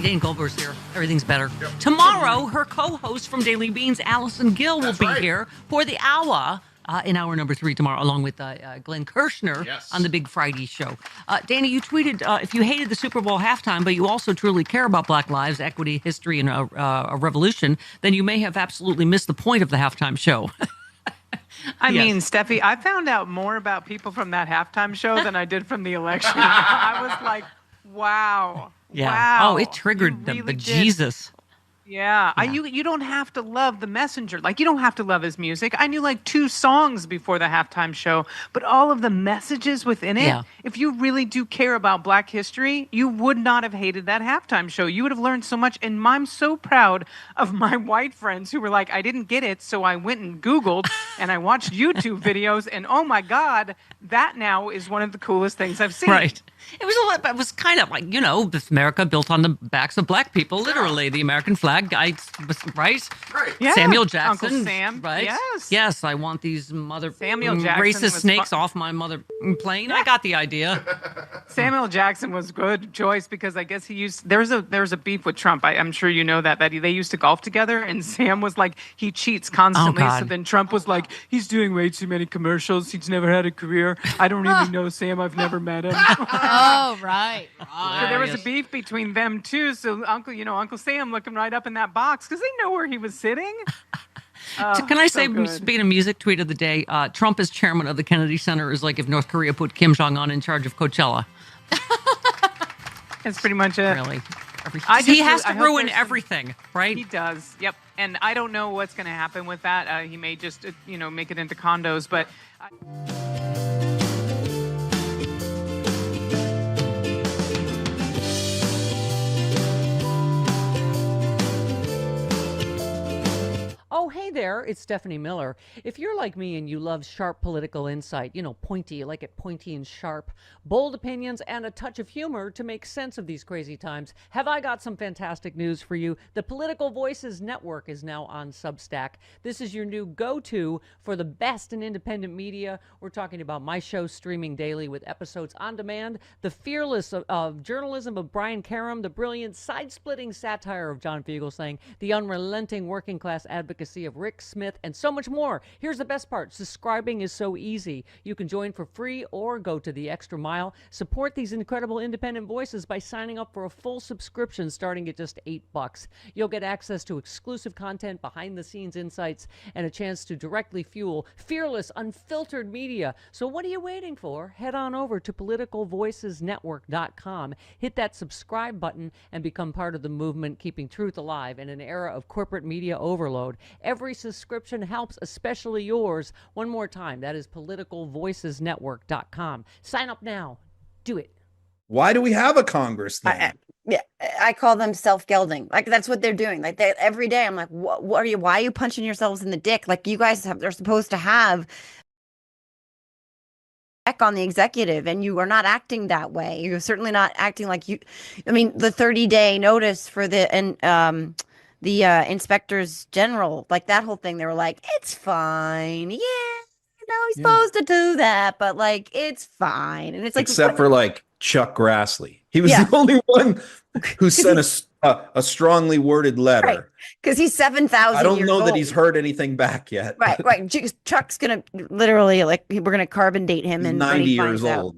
Dane Goldberg's here. Everything's better. Yep. Tomorrow, her co-host from Daily Beans, Allison Gill, will be here for the hour. In hour number 3 tomorrow, along with Glenn Kirshner on the Big Friday show. Dana, you tweeted, if you hated the Super Bowl halftime, but you also truly care about Black lives, equity, history, and a revolution, then you may have absolutely missed the point of the halftime show. I mean, Steffi, I found out more about people from that halftime show than I did from the election. I was like, wow. Yeah. Wow. Oh, it triggered the bejesus. Yeah. You don't have to love the messenger. Like, you don't have to love his music. I knew like 2 songs before the halftime show, but all of the messages within it, if you really do care about Black history, you would not have hated that halftime show. You would have learned so much. And I'm so proud of my white friends who were like, I didn't get it, so I went and Googled and I watched YouTube videos, and oh my God, that now is one of the coolest things I've seen. Right. It was kind of like, this America built on the backs of Black people, literally. The American flag, right? Yeah. Samuel Jackson. Uncle Sam. Right? Yes. Yes, I want these Samuel Jackson racist snakes off my mother plane. I got the idea. Samuel Jackson was good choice because I guess he used there's a beef with Trump. I'm sure you know that they used to golf together, and Sam was like, he cheats constantly. So then Trump was like, he's doing way too many commercials. He's never had a career. I don't really know Sam. I've never met him. Oh, right. So there was a beef between them too. So Uncle Sam looking right up in that box because they know where he was sitting. So can I say, speaking of music, tweet of the day, Trump as chairman of the Kennedy Center is like if North Korea put Kim Jong-un in charge of Coachella. That's pretty much it. Really. He has to ruin everything, right? He does. Yep. And I don't know what's going to happen with that. He may just, make it into condos, but... Oh, hey there, it's Stephanie Miller. If you're like me and you love sharp political insight, pointy, you like it pointy and sharp, bold opinions, and a touch of humor to make sense of these crazy times, have I got some fantastic news for you. The Political Voices Network is now on Substack. This is your new go-to for the best in independent media. We're talking about my show streaming daily with episodes on demand, the fearless of journalism of Brian Karem, the brilliant side-splitting satire of John Fugelsang, the unrelenting working-class advocacy of Rick Smith, and so much more. Here's the best part. Subscribing is so easy. You can join for free or go to the extra mile. Support these incredible independent voices by signing up for a full subscription starting at just $8. You'll get access to exclusive content, behind-the-scenes insights, and a chance to directly fuel fearless, unfiltered media. So what are you waiting for? Head on over to politicalvoicesnetwork.com. Hit that subscribe button and become part of the movement keeping truth alive in an era of corporate media overload. Every subscription helps, especially yours. One more time, that is politicalvoicesnetwork.com. Sign up now. Do it. Why do we have a Congress then? I call them self-gelding. Like, that's what they're doing. Like, every day I'm like, what are you? Why are you punching yourselves in the dick? Like, you guys they're supposed to have on the executive, and you are not acting that way. You're certainly not acting like you. I mean, the 30-day notice for the inspectors general, like that whole thing, they were like, it's fine. Yeah, he's supposed to do that, but like, it's fine. And it's like, except for like Chuck Grassley. He was the only one who sent a strongly worded letter. Right. Because he's 7,000 I don't years know old. that he's heard anything back yet. Right. Chuck's going to literally, like, we're going to carbon date him. And 90 years old.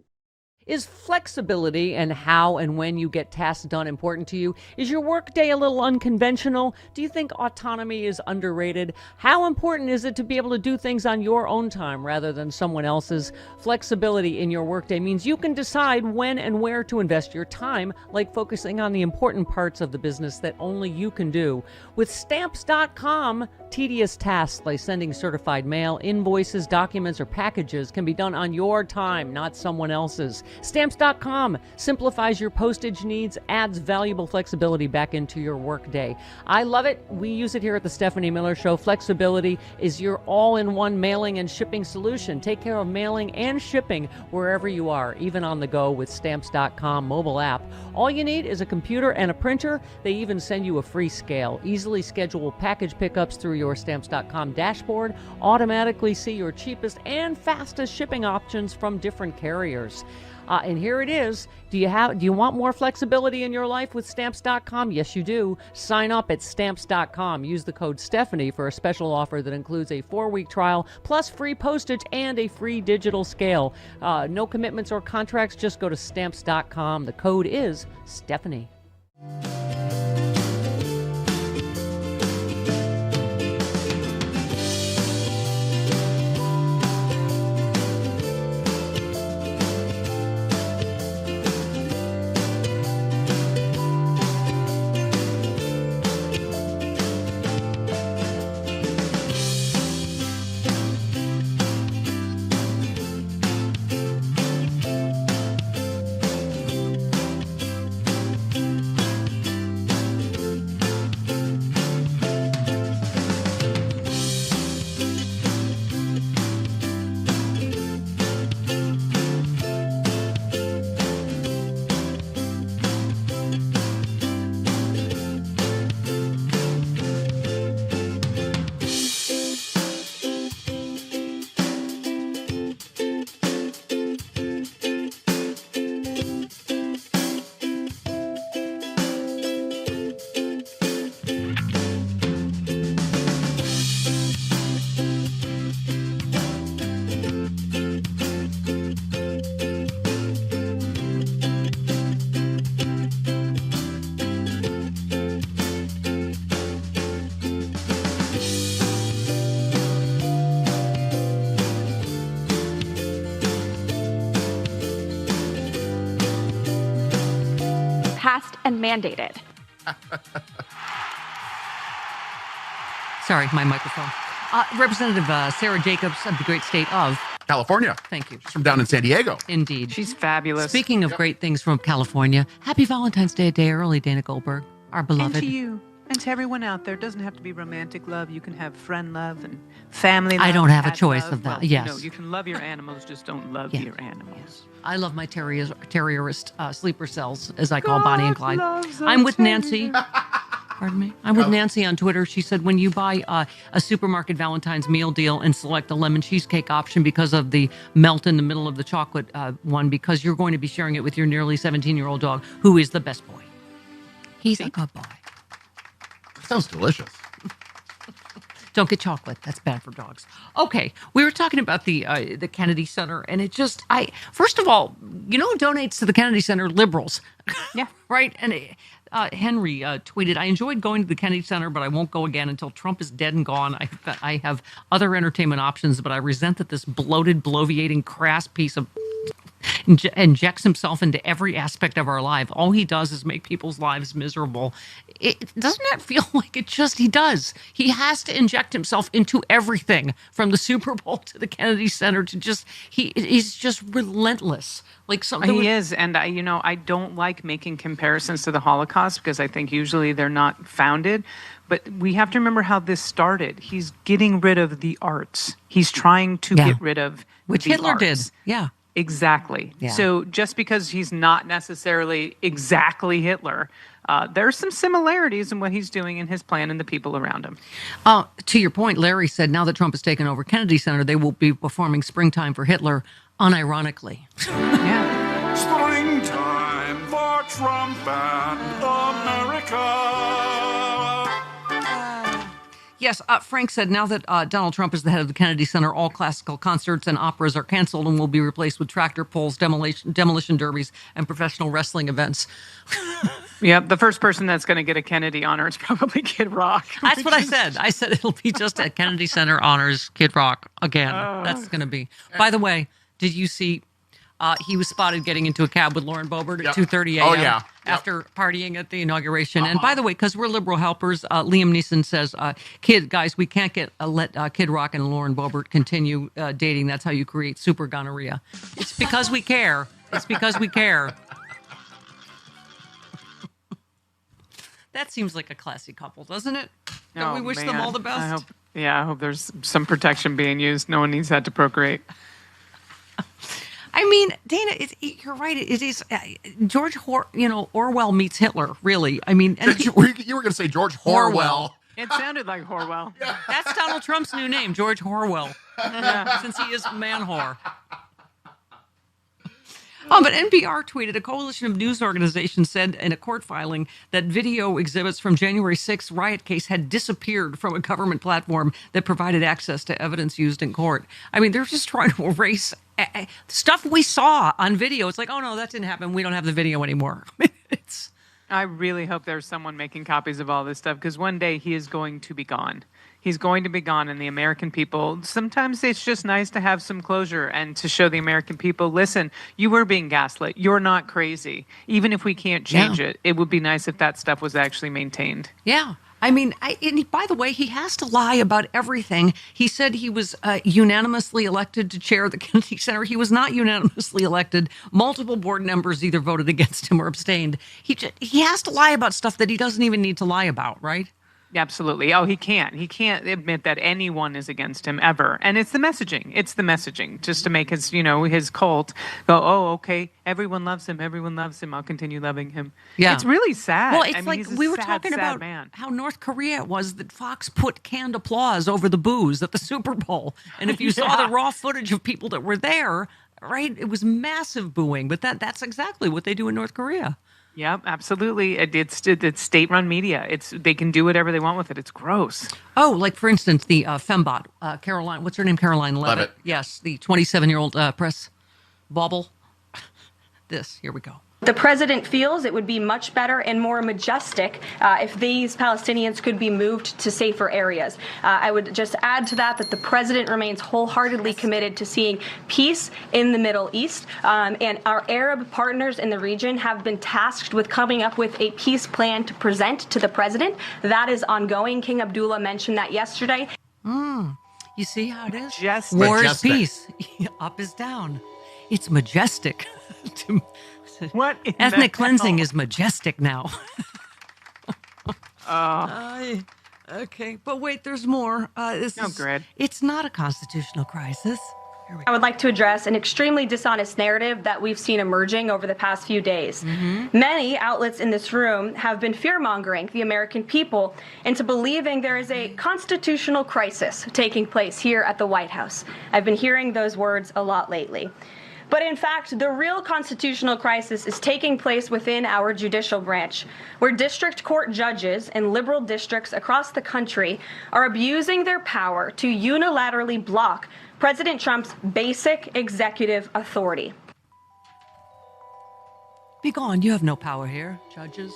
Is flexibility and how and when you get tasks done important to you? Is your workday a little unconventional? Do you think autonomy is underrated? How important is it to be able to do things on your own time rather than someone else's? Flexibility in your workday means you can decide when and where to invest your time, like focusing on the important parts of the business that only you can do. With Stamps.com, tedious tasks like sending certified mail, invoices, documents, or packages can be done on your time, not someone else's. Stamps.com simplifies your postage needs, adds valuable flexibility back into your workday. I love it. We use it here at the Stephanie Miller Show. Flexibility is your all-in-one mailing and shipping solution. Take care of mailing and shipping wherever you are, even on the go with Stamps.com mobile app. All you need is a computer and a printer. They even send you a free scale. Easily schedule package pickups through your Stamps.com dashboard. Automatically see your cheapest and fastest shipping options from different carriers. And here it is. Do you want more flexibility in your life with Stamps.com? Yes, you do. Sign up at Stamps.com. Use the code Stephanie for a special offer that includes a 4-week trial, plus free postage and a free digital scale. No commitments or contracts. Just go to Stamps.com. The code is Stephanie. Passed and mandated. Sorry, my microphone. Representative Sarah Jacobs of the great state of California. Thank you. She's from down in San Diego. Indeed. She's fabulous. Speaking of great things from California, happy Valentine's Day a day early, Dana Goldberg, our beloved. And to you. And to everyone out there, it doesn't have to be romantic love. You can have friend love and family love. I don't have a cat choice love. of that. Well, yes. You know, you can love your animals, just don't love your animals. I love my terrierist sleeper cells, as I call Bonnie and Clyde. I'm with Nancy. Pardon me. I'm with Nancy on Twitter. She said when you buy a supermarket Valentine's meal deal and select the lemon cheesecake option because of the melt in the middle of the chocolate one, because you're going to be sharing it with your nearly 17-year-old dog, who is the best boy. He's a good boy. Sounds delicious. Don't get chocolate. That's bad for dogs. Okay, we were talking about the Kennedy Center, and it just, first of all, you know who donates to the Kennedy Center? Liberals. Yeah. Right? And Henry tweeted, I enjoyed going to the Kennedy Center, but I won't go again until Trump is dead and gone. I have other entertainment options, but I resent that this bloated, bloviating, crass piece of injects himself into every aspect of our life. All he does is make people's lives miserable. Doesn't that feel like it just, he does. He has to inject himself into everything, from the Super Bowl to the Kennedy Center to just, he's just relentless. Like something. He is. And I don't like making comparisons to the Holocaust because I think usually they're not founded. But we have to remember how this started. He's getting rid of the arts. He's trying to get rid of which the Hitler arts. did. Yeah. Exactly. Yeah. So just because he's not necessarily exactly Hitler, there's some similarities in what he's doing in his plan and the people around him. To your point, Larry said now that Trump has taken over Kennedy Center, they will be performing Springtime for Hitler, unironically. Yeah. Springtime for Trump and America. Yes, Frank said now that Donald Trump is the head of the Kennedy Center, all classical concerts and operas are canceled and will be replaced with tractor pulls, demolition derbies, and professional wrestling events. Yeah, the first person that's going to get a Kennedy honor is probably Kid Rock. That's what I said. I said it'll be just at Kennedy Center honors Kid Rock again. That's going to be. By the way, did you see he was spotted getting into a cab with Lauren Boebert at 2:30 a.m. Oh, yeah. After partying at the inauguration. And by the way, because we're liberal helpers, Liam Neeson says, guys, we can't let Kid Rock and Lauren Boebert continue dating. That's how you create super gonorrhea. It's because we care. It's because we care. That seems like a classy couple, doesn't it? Don't we wish them all the best? I hope there's some protection being used. No one needs that to procreate. I mean, Dana, you're right. It is George Orwell meets Hitler, really. I mean, you were going to say George Orwell. It sounded like Orwell. That's Donald Trump's new name, George Orwell, since he is man whore. But NPR tweeted, a coalition of news organizations said in a court filing that video exhibits from January 6th riot case had disappeared from a government platform that provided access to evidence used in court. I mean, they're just trying to erase stuff we saw on video. It's like, oh no, that didn't happen. We don't have the video anymore. I really hope there's someone making copies of all this stuff, because one day he is going to be gone. He's going to be gone, and the American people, sometimes it's just nice to have some closure and to show the American people, listen, you were being gaslit. You're not crazy. Even if we can't change it, it would be nice if that stuff was actually maintained. Yeah. I mean, and by the way, he has to lie about everything. He said he was unanimously elected to chair the Kennedy Center. He was not unanimously elected. Multiple board members either voted against him or abstained. He has to lie about stuff that he doesn't even need to lie about, right? Absolutely. Oh, he can't. He can't admit that anyone is against him ever. And it's the messaging. It's the messaging just to make his, his cult go, oh, okay, everyone loves him. Everyone loves him. I'll continue loving him. Yeah. It's really sad. Well, it's like we were talking about how North Korea was that Fox put canned applause over the boos at the Super Bowl. And if you saw the raw footage of people that were there, right, it was massive booing. But that's exactly what they do in North Korea. Yep, absolutely. It's state-run media. They can do whatever they want with it. It's gross. Oh, like for instance, the fembot, Caroline. What's her name? Caroline Levitt. Yes, the 27-year-old press bauble. Here we go. The president feels it would be much better and more majestic if these Palestinians could be moved to safer areas. I would just add to that the president remains wholeheartedly committed to seeing peace in the Middle East. And our Arab partners in the region have been tasked with coming up with a peace plan to present to the president. That is ongoing. King Abdullah mentioned that yesterday. You see how it is? Majestic. War is peace. Up is down. It's majestic. What? Ethnic cleansing is majestic now. Okay, but wait, there's more. It's not a constitutional crisis. I would like to address an extremely dishonest narrative that we've seen emerging over the past few days. Many outlets in this room have been fear-mongering the American people into believing there is a constitutional crisis taking place here at the White House. I've been hearing those words a lot lately. But in fact, the real constitutional crisis is taking place within our judicial branch, where district court judges in liberal districts across the country are abusing their power to unilaterally block President Trump's basic executive authority. Be gone. You have no power here, judges.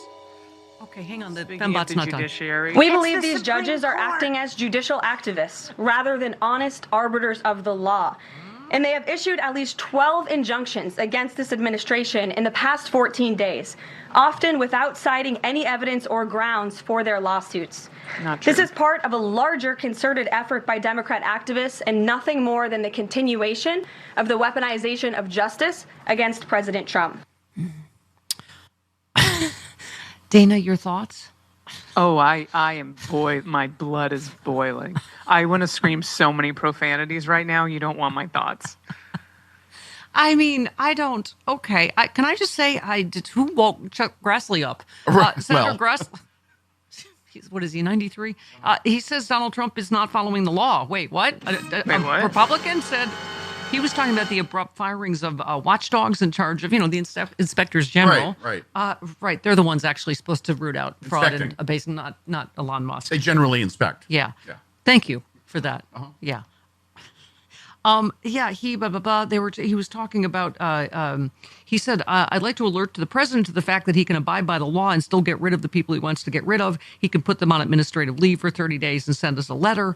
Okay, hang on. The fembot's not done. We believe these judges are acting as judicial activists rather than honest arbiters of the law. And they have issued at least 12 injunctions against this administration in the past 14 days, often without citing any evidence or grounds for their lawsuits. This is part of a larger concerted effort by Democrat activists and nothing more than the continuation of the weaponization of justice against President Trump. Dana, your thoughts? Oh, I am my blood is boiling. I want to scream so many profanities right now. You don't want my thoughts. I mean, I don't. Okay. Can I just say who woke Chuck Grassley up? Senator Grassley. What is he, 93? He says Donald Trump is not following the law. Wait, what? A Republican said he was talking about the abrupt firings of watchdogs in charge of, the inspectors general. Right. They're the ones actually supposed to root out fraud and abasing, not Elon Musk. They generally inspect. Yeah. Thank you for that. Yeah. He was talking about, he said, I'd like to alert to the president to the fact that he can abide by the law and still get rid of the people he wants to get rid of. He can put them on administrative leave for 30 days and send us a letter.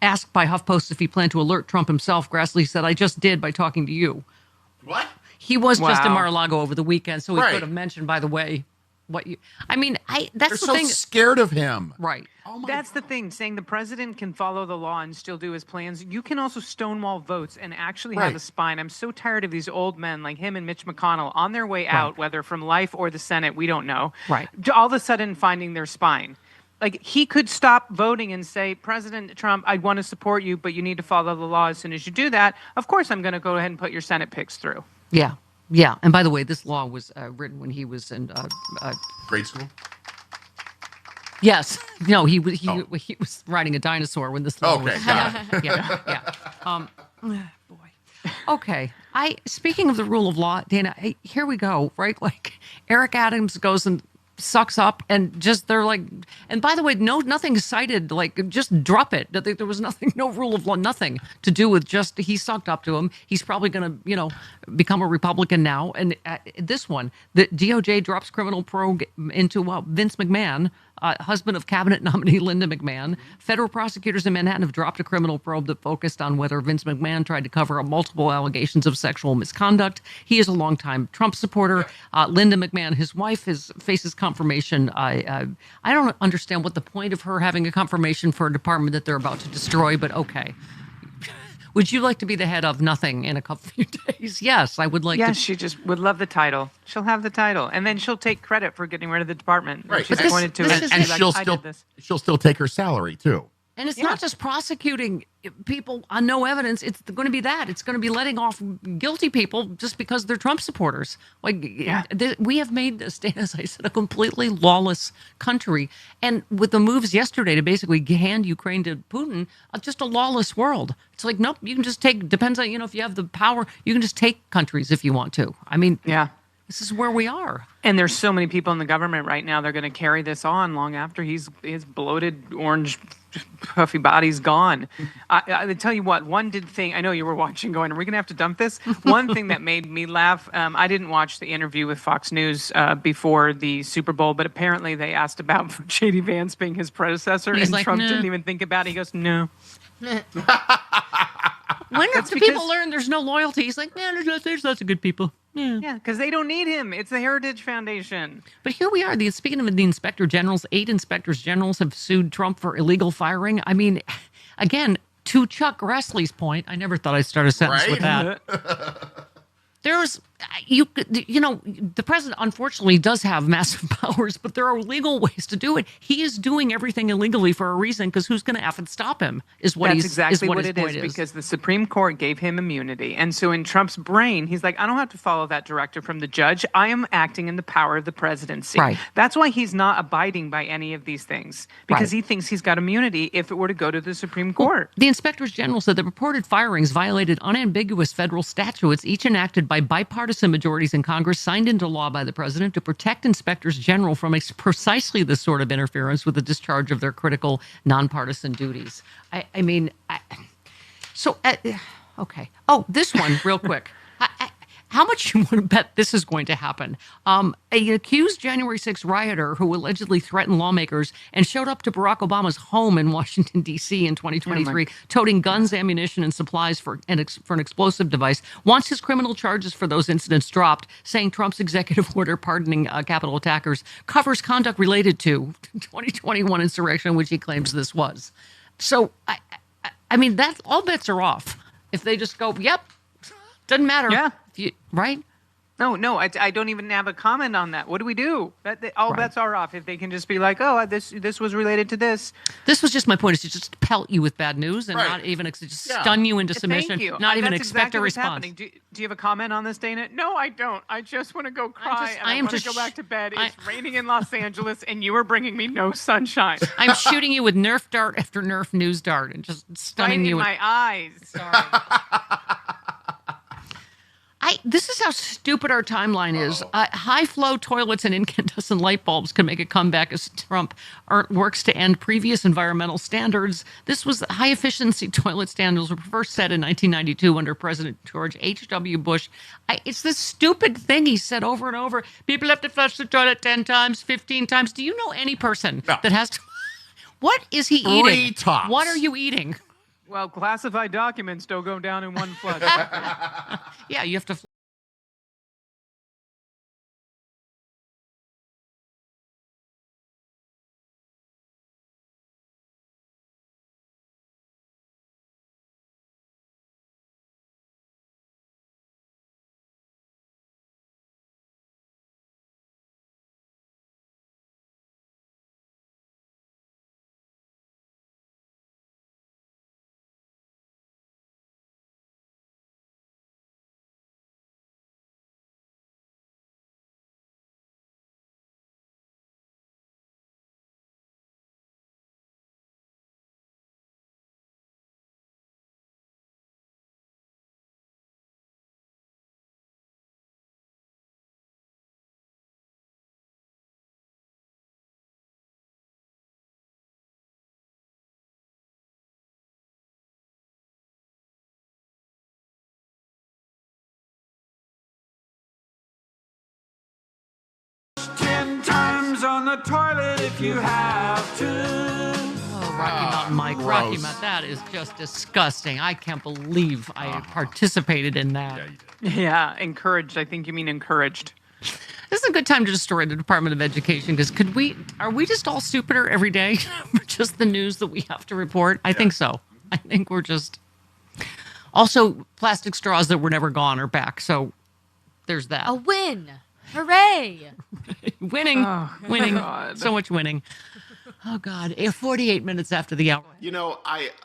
Asked by HuffPost if he planned to alert Trump himself, Grassley said, I just did by talking to you. What? He was just in Mar-a-Lago over the weekend, so he could have mentioned, by the way, what you... I mean, that's They're the thing. so scared of him. Right. That's the thing, saying the president can follow the law and still do his plans. You can also stonewall votes and actually have a spine. I'm so tired of these old men like him and Mitch McConnell on their way out, whether from life or the Senate, we don't know. Right. All of a sudden finding their spine. Like, he could stop voting and say, President Trump, I want to support you, but you need to follow the law. As soon as you do that, of course, I'm going to go ahead and put your Senate picks through. Yeah. And by the way, this law was written when he was in grade school. Yes. No, he was riding a dinosaur when this law was. Got it. Yeah. Boy. Okay. Speaking of the rule of law, Dana, here we go, right? Like Eric Adams goes and sucks up and just they're like, and by the way, nothing cited, like just drop it. There was nothing, no rule of law, nothing to do with just he sucked up to him. He's probably going to, become a Republican now. And this one, the DOJ drops criminal probe into Vince McMahon, husband of cabinet nominee Linda McMahon. Federal prosecutors in Manhattan have dropped a criminal probe that focused on whether Vince McMahon tried to cover up multiple allegations of sexual misconduct. He is a longtime Trump supporter. Linda McMahon, his wife, faces confirmation. I don't understand what the point of her having a confirmation for a department that they're about to destroy, but okay. Would you like to be the head of nothing in a couple few days? Yes, I would like to. Yes, she just would love the title. She'll have the title, and then she'll take credit for getting rid of the department. Right. She's pointed to it. And she'll still take her salary too. And it's not just prosecuting people on no evidence. It's going to be that. It's going to be letting off guilty people just because they're Trump supporters. Like we have made, as I said, a completely lawless country. And with the moves yesterday to basically hand Ukraine to Putin, just a lawless world. It's like, nope, you can just take, depends on, if you have the power, you can just take countries if you want to. I mean, this is where we are. And there's so many people in the government right now, they're going to carry this on long after his bloated orange puffy body's gone. I tell you what, one thing, I know you were watching going, are we going to have to dump this? One thing that made me laugh, I didn't watch the interview with Fox News before the Super Bowl, but apparently they asked about J.D. Vance being his predecessor, and like, Trump didn't even think about it. He goes, no. When do people learn there's no loyalty? He's like, man, there's lots of good people. Yeah, because they don't need him. It's the Heritage Foundation. But here we are. Speaking of the inspector generals, 8 inspectors generals have sued Trump for illegal firing. I mean, again, to Chuck Grassley's point, I never thought I'd start a sentence with that. There's, the president unfortunately does have massive powers, but there are legal ways to do it. He is doing everything illegally for a reason, because who's going to effing stop him? That's exactly what it is, because the Supreme Court gave him immunity. And so in Trump's brain, he's like, I don't have to follow that directive from the judge. I am acting in the power of the presidency. Right. That's why he's not abiding by any of these things, because he thinks he's got immunity if it were to go to the Supreme Court. The inspectors general said the reported firings violated unambiguous federal statutes, each enacted by bipartisan majorities in Congress, signed into law by the president to protect inspectors general from precisely this sort of interference with the discharge of their critical nonpartisan duties. Okay. Oh, this one real quick. How much you want to bet this is going to happen? An accused January 6th rioter who allegedly threatened lawmakers and showed up to Barack Obama's home in Washington, D.C. in 2023, toting guns, ammunition, and supplies for an explosive device, wants his criminal charges for those incidents dropped, saying Trump's executive order pardoning Capitol attackers covers conduct related to 2021 insurrection, which he claims this was. So, I mean, that all bets are off. If they just go, yep, doesn't matter. Yeah. Right? No, I don't even have a comment on that. What do we do? All bets are off if they can just be like, oh, this was related to this. This was just my point, is to just pelt you with bad news and not even just stun you into submission. Thank you. Not even That's expect exactly a what's response. happening. Do you have a comment on this, Dana? No, I don't. I just want to go cry. I want to go back to bed. It's raining in Los Angeles, and you are bringing me no sunshine. I'm shooting you with Nerf dart after Nerf news dart and just stunning you. In my eyes. Sorry. This is how stupid our timeline is. High-flow toilets and incandescent light bulbs can make a comeback as Trump works to end previous environmental standards. This was high-efficiency toilet standards were first set in 1992 under President George H.W. Bush. It's this stupid thing he said over and over. People have to flush the toilet 10 times, 15 times. Do you know any person that has to... What is he eating? Retox. What are you eating? Well, classified documents don't go down in one flush. Yeah, you have to the toilet if you have to. Oh, Rocky Mountain Mike, gross. Rocky Mountain, that is just disgusting. I can't believe I participated in that. Yeah, encouraged. I think you mean encouraged. This is a good time to destroy the Department of Education because are we just all stupider every day for just the news that we have to report? I think so. I think we're just. Also, plastic straws that were never gone are back. So there's that. A win. Hooray. Winning. Winning. God. So much winning. Oh, God. 48 minutes after the hour. You know,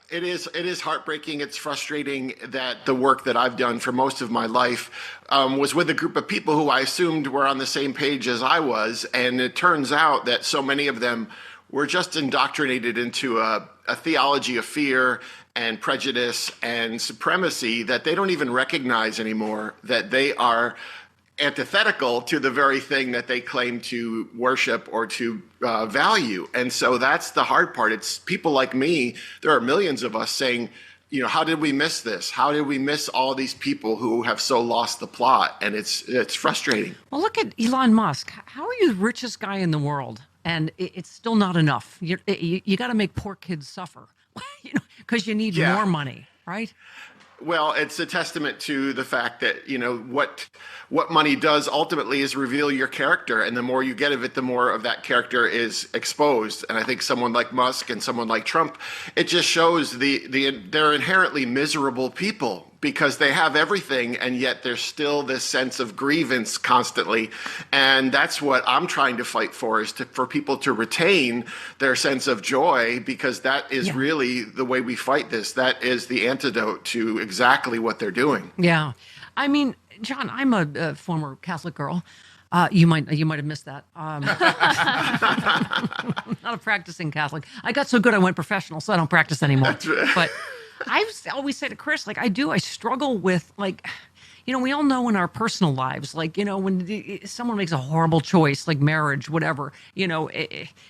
it is heartbreaking. It's frustrating that the work that I've done for most of my life was with a group of people who I assumed were on the same page as I was. And it turns out that so many of them were just indoctrinated into a theology of fear and prejudice and supremacy that they don't even recognize anymore, that they are antithetical to the very thing that they claim to worship or to value. And so that's the hard part. It's people like me, there are millions of us saying, you know, how did we miss this? How did we miss all these people who have so lost the plot? And it's frustrating. Well, look at Elon Musk. How are you the richest guy in the world? And it's still not enough. You got to make poor kids suffer, because you need more money, right? Well, it's a testament to the fact that, you know, what money does ultimately is reveal your character. And the more you get of it, the more of that character is exposed. And I think someone like Musk and someone like Trump, it just shows they're inherently miserable people because they have everything. And yet there's still this sense of grievance constantly. And that's what I'm trying to fight for, is for people to retain their sense of joy, because that is really the way we fight this. That is the antidote to exactly what they're doing. Yeah. I mean, John, I'm a former Catholic girl. You might have missed that. Not a practicing Catholic. I got so good I went professional, so I don't practice anymore. That's right. But I always say to Chris, like, I struggle with, like, you know, we all know in our personal lives, like, you know, when someone makes a horrible choice, like marriage, whatever, you know,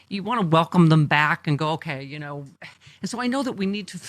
you want to welcome them back and go, okay, you know. And so I know that we need to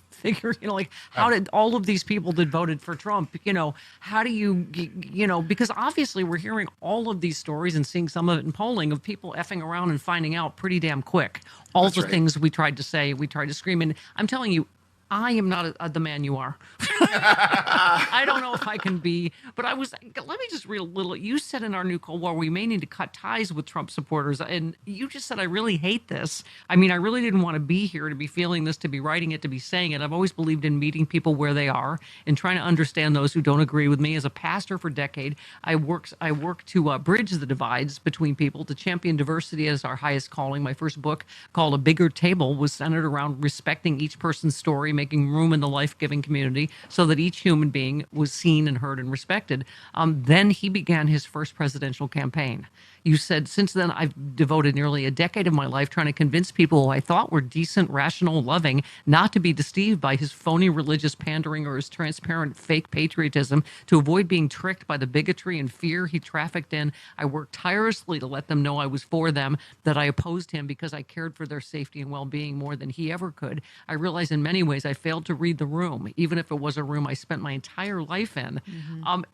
figure, you know, like, how did all of these people that voted for Trump, you know, how do you know, because obviously we're hearing all of these stories and seeing some of it in polling of people effing around and finding out pretty damn quick. All the things we tried to say, we tried to scream. And I'm telling you, I am not the man you are. I don't know if I can be, but let me just read a little. You said in our new Cold War, we may need to cut ties with Trump supporters. And you just said, I really hate this. I mean, I really didn't want to be here, to be feeling this, to be writing it, to be saying it. I've always believed in meeting people where they are and trying to understand those who don't agree with me. As a pastor for a decade, I work to bridge the divides between people, to champion diversity as our highest calling. My first book, called A Bigger Table, was centered around respecting each person's story, making room in the life-giving community so that each human being was seen and heard and respected. Then he began his first presidential campaign. You said, since then, I've devoted nearly a decade of my life trying to convince people who I thought were decent, rational, loving, not to be deceived by his phony religious pandering or his transparent fake patriotism, to avoid being tricked by the bigotry and fear he trafficked in. I worked tirelessly to let them know I was for them, that I opposed him because I cared for their safety and well-being more than he ever could. I realized in many ways I failed to read the room, even if it was a room I spent my entire life in.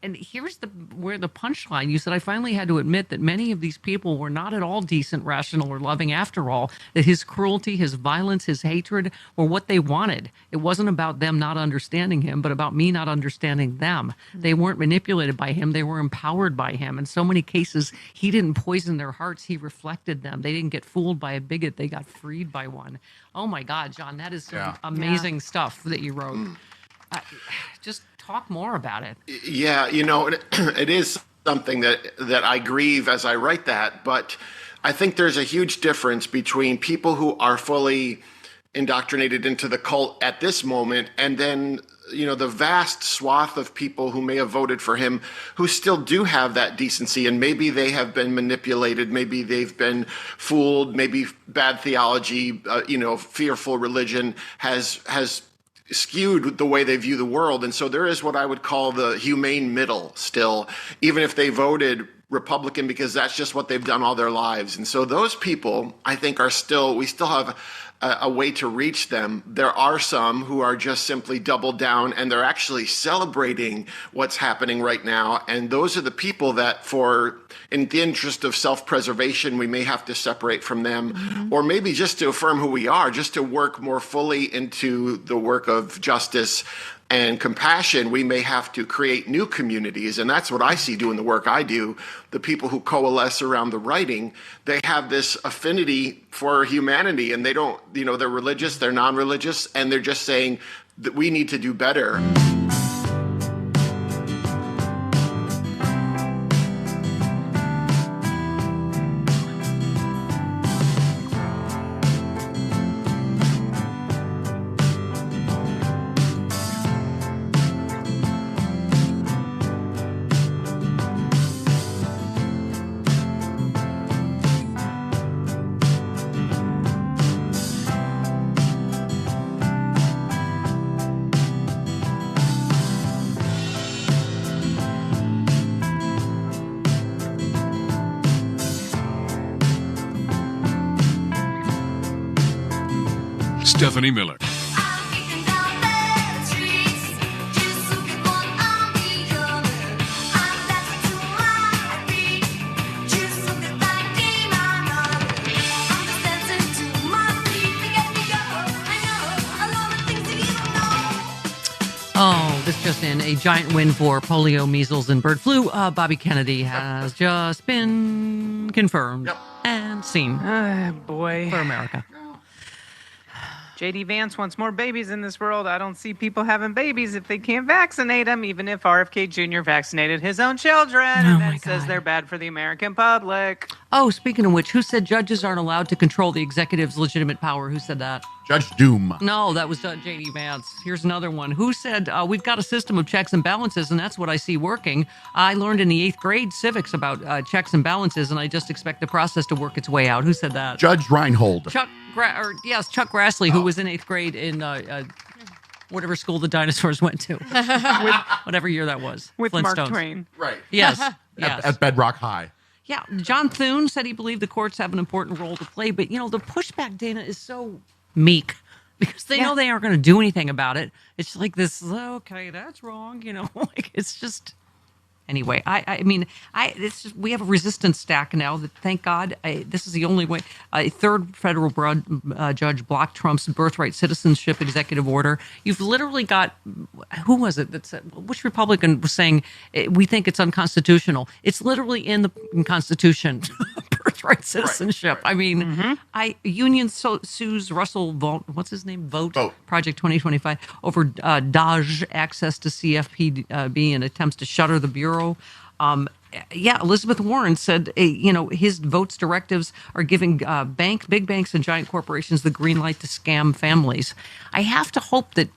And here's where the punchline. You said, I finally had to admit that many of these people were not at all decent, rational, or loving after all, that his cruelty, his violence, his hatred were what they wanted. It wasn't about them not understanding him, but about me not understanding them. They weren't manipulated by him. They were empowered by him. In so many cases, he didn't poison their hearts. He reflected them. They didn't get fooled by a bigot. They got freed by one. Oh, my God, John, that is some amazing stuff that you wrote. Just talk more about it. Yeah, you know, it is something that I grieve as I write that, but I think there's a huge difference between people who are fully indoctrinated into the cult at this moment and then, you know, the vast swath of people who may have voted for him who still do have that decency, and maybe they have been manipulated, maybe they've been fooled, maybe bad theology, you know, fearful religion has skewed the way they view the world. And so there is what I would call the humane middle still, even if they voted Republican because that's just what they've done all their lives. And so those people, I think, we still have a way to reach them. There are some who are just simply doubled down and they're actually celebrating what's happening right now. And those are the people that in the interest of self-preservation, we may have to separate from them, or maybe just to affirm who we are, just to work more fully into the work of justice and compassion. We may have to create new communities. And that's what I see doing the work I do. The people who coalesce around the writing, they have this affinity for humanity, and they don't, they're religious, they're non-religious, and they're just saying that we need to do better. Stephanie Miller. Oh, this just in. A giant win for polio, measles, and bird flu. Bobby Kennedy has just been confirmed and seen. Boy. For America. J.D. Vance wants more babies in this world. I don't see people having babies if they can't vaccinate them, even if RFK Jr. vaccinated his own children and then says they're bad for the American public. Oh, speaking of which, who said judges aren't allowed to control the executive's legitimate power? Who said that? Judge Doom. No, that was J.D. Vance. Here's another one. Who said, we've got a system of checks and balances, and that's what I see working. I learned in the 8th grade civics about checks and balances, and I just expect the process to work its way out. Who said that? Judge Reinhold. Chuck Grassley, who was in 8th grade in whatever school the dinosaurs went to. Whatever year that was. With Mark Flintstones. Twain. Right. Yes. Yes. At Bedrock High. Yeah, John Thune said he believed the courts have an important role to play, but, the pushback, Dana, is so meek because they know they aren't going to do anything about it. It's like this, okay, that's wrong, it's just... Anyway, it's just, we have a resistance stack now that, thank God, this is the only way. A third federal judge blocked Trump's birthright citizenship executive order. You've literally got, who was it that said, which Republican was saying, we think it's unconstitutional. It's literally in the Constitution, birthright citizenship. Union sues Russell Vogt, what's his name? Vogt. Project 2025, over Dodge access to CFPB and attempts to shutter the Bureau. Elizabeth Warren said, his votes directives are giving big banks and giant corporations the green light to scam families. I have to hope that,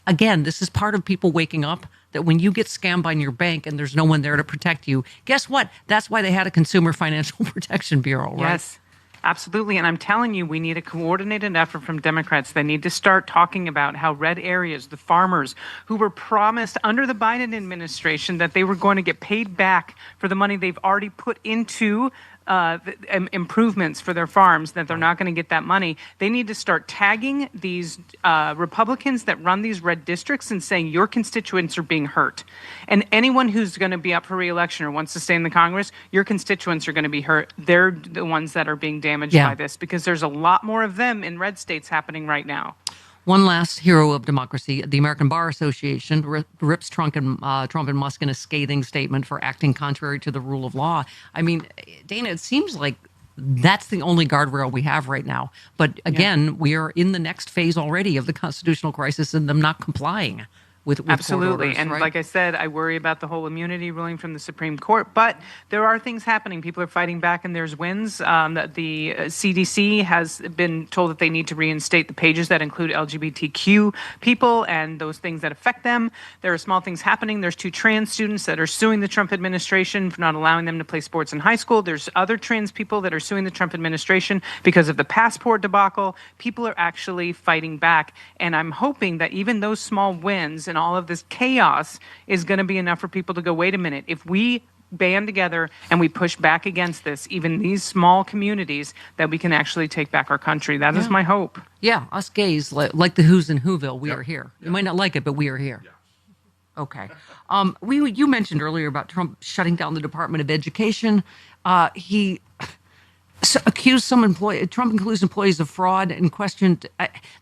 again, this is part of people waking up, that when you get scammed by your bank and there's no one there to protect you, guess what? That's why they had a Consumer Financial Protection Bureau, right? Yes. Absolutely. And I'm telling you, we need a coordinated effort from Democrats. They need to start talking about how red areas, the farmers who were promised under the Biden administration that they were going to get paid back for the money they've already put into improvements for their farms, that they're not going to get that money. They need to start tagging these Republicans that run these red districts and saying your constituents are being hurt. And anyone who's going to be up for re-election or wants to stay in the Congress, your constituents are going to be hurt. They're the ones that are being damaged by this because there's a lot more of them in red states happening right now. One last hero of democracy, the American Bar Association rips Trump and Musk in a scathing statement for acting contrary to the rule of law. Dana, it seems like that's the only guardrail we have right now. But again, we are in the next phase already of the constitutional crisis and them not complying with absolutely. Court orders, and right? Like I said, I worry about the whole immunity ruling from the Supreme Court, but there are things happening. People are fighting back and there's wins. The CDC has been told that they need to reinstate the pages that include LGBTQ people and those things that affect them. There are small things happening. There's 2 trans students that are suing the Trump administration for not allowing them to play sports in high school. There's other trans people that are suing the Trump administration because of the passport debacle. People are actually fighting back, and I'm hoping that even those small wins and all of this chaos is going to be enough for people to go, wait a minute, if we band together and we push back against this, even these small communities, that we can actually take back our country. That is my hope. Yeah, us gays, like the Who's in Whoville, we are here. You might not like it, but we are here. Okay. You mentioned earlier about Trump shutting down the Department of Education. He accused Trump accused employees of fraud and questioned.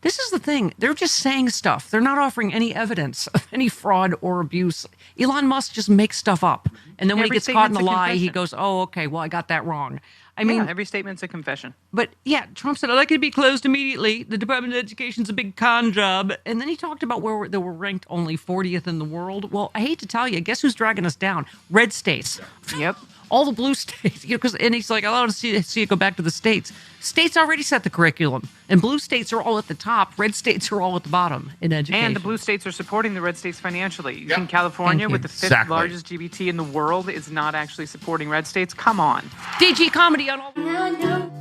This is the thing. They're just saying stuff. They're not offering any evidence of any fraud or abuse. Elon Musk just makes stuff up. And then when he gets caught in a lie, he goes, oh, okay, well, I got that wrong. I mean, every statement's a confession. But yeah, Trump said, I'd like it to be closed immediately. The Department of Education's a big con job. And then he talked about where they were ranked only 40th in the world. Well, I hate to tell you, guess who's dragging us down? Red states. Yep. All the blue states. And he's like, I want to see it go back to the states. States already set the curriculum. And blue states are all at the top. Red states are all at the bottom in education. And the blue states are supporting the red states financially. You think California, with the fifth largest GDP in the world, is not actually supporting red states? Come on. DG comedy on all.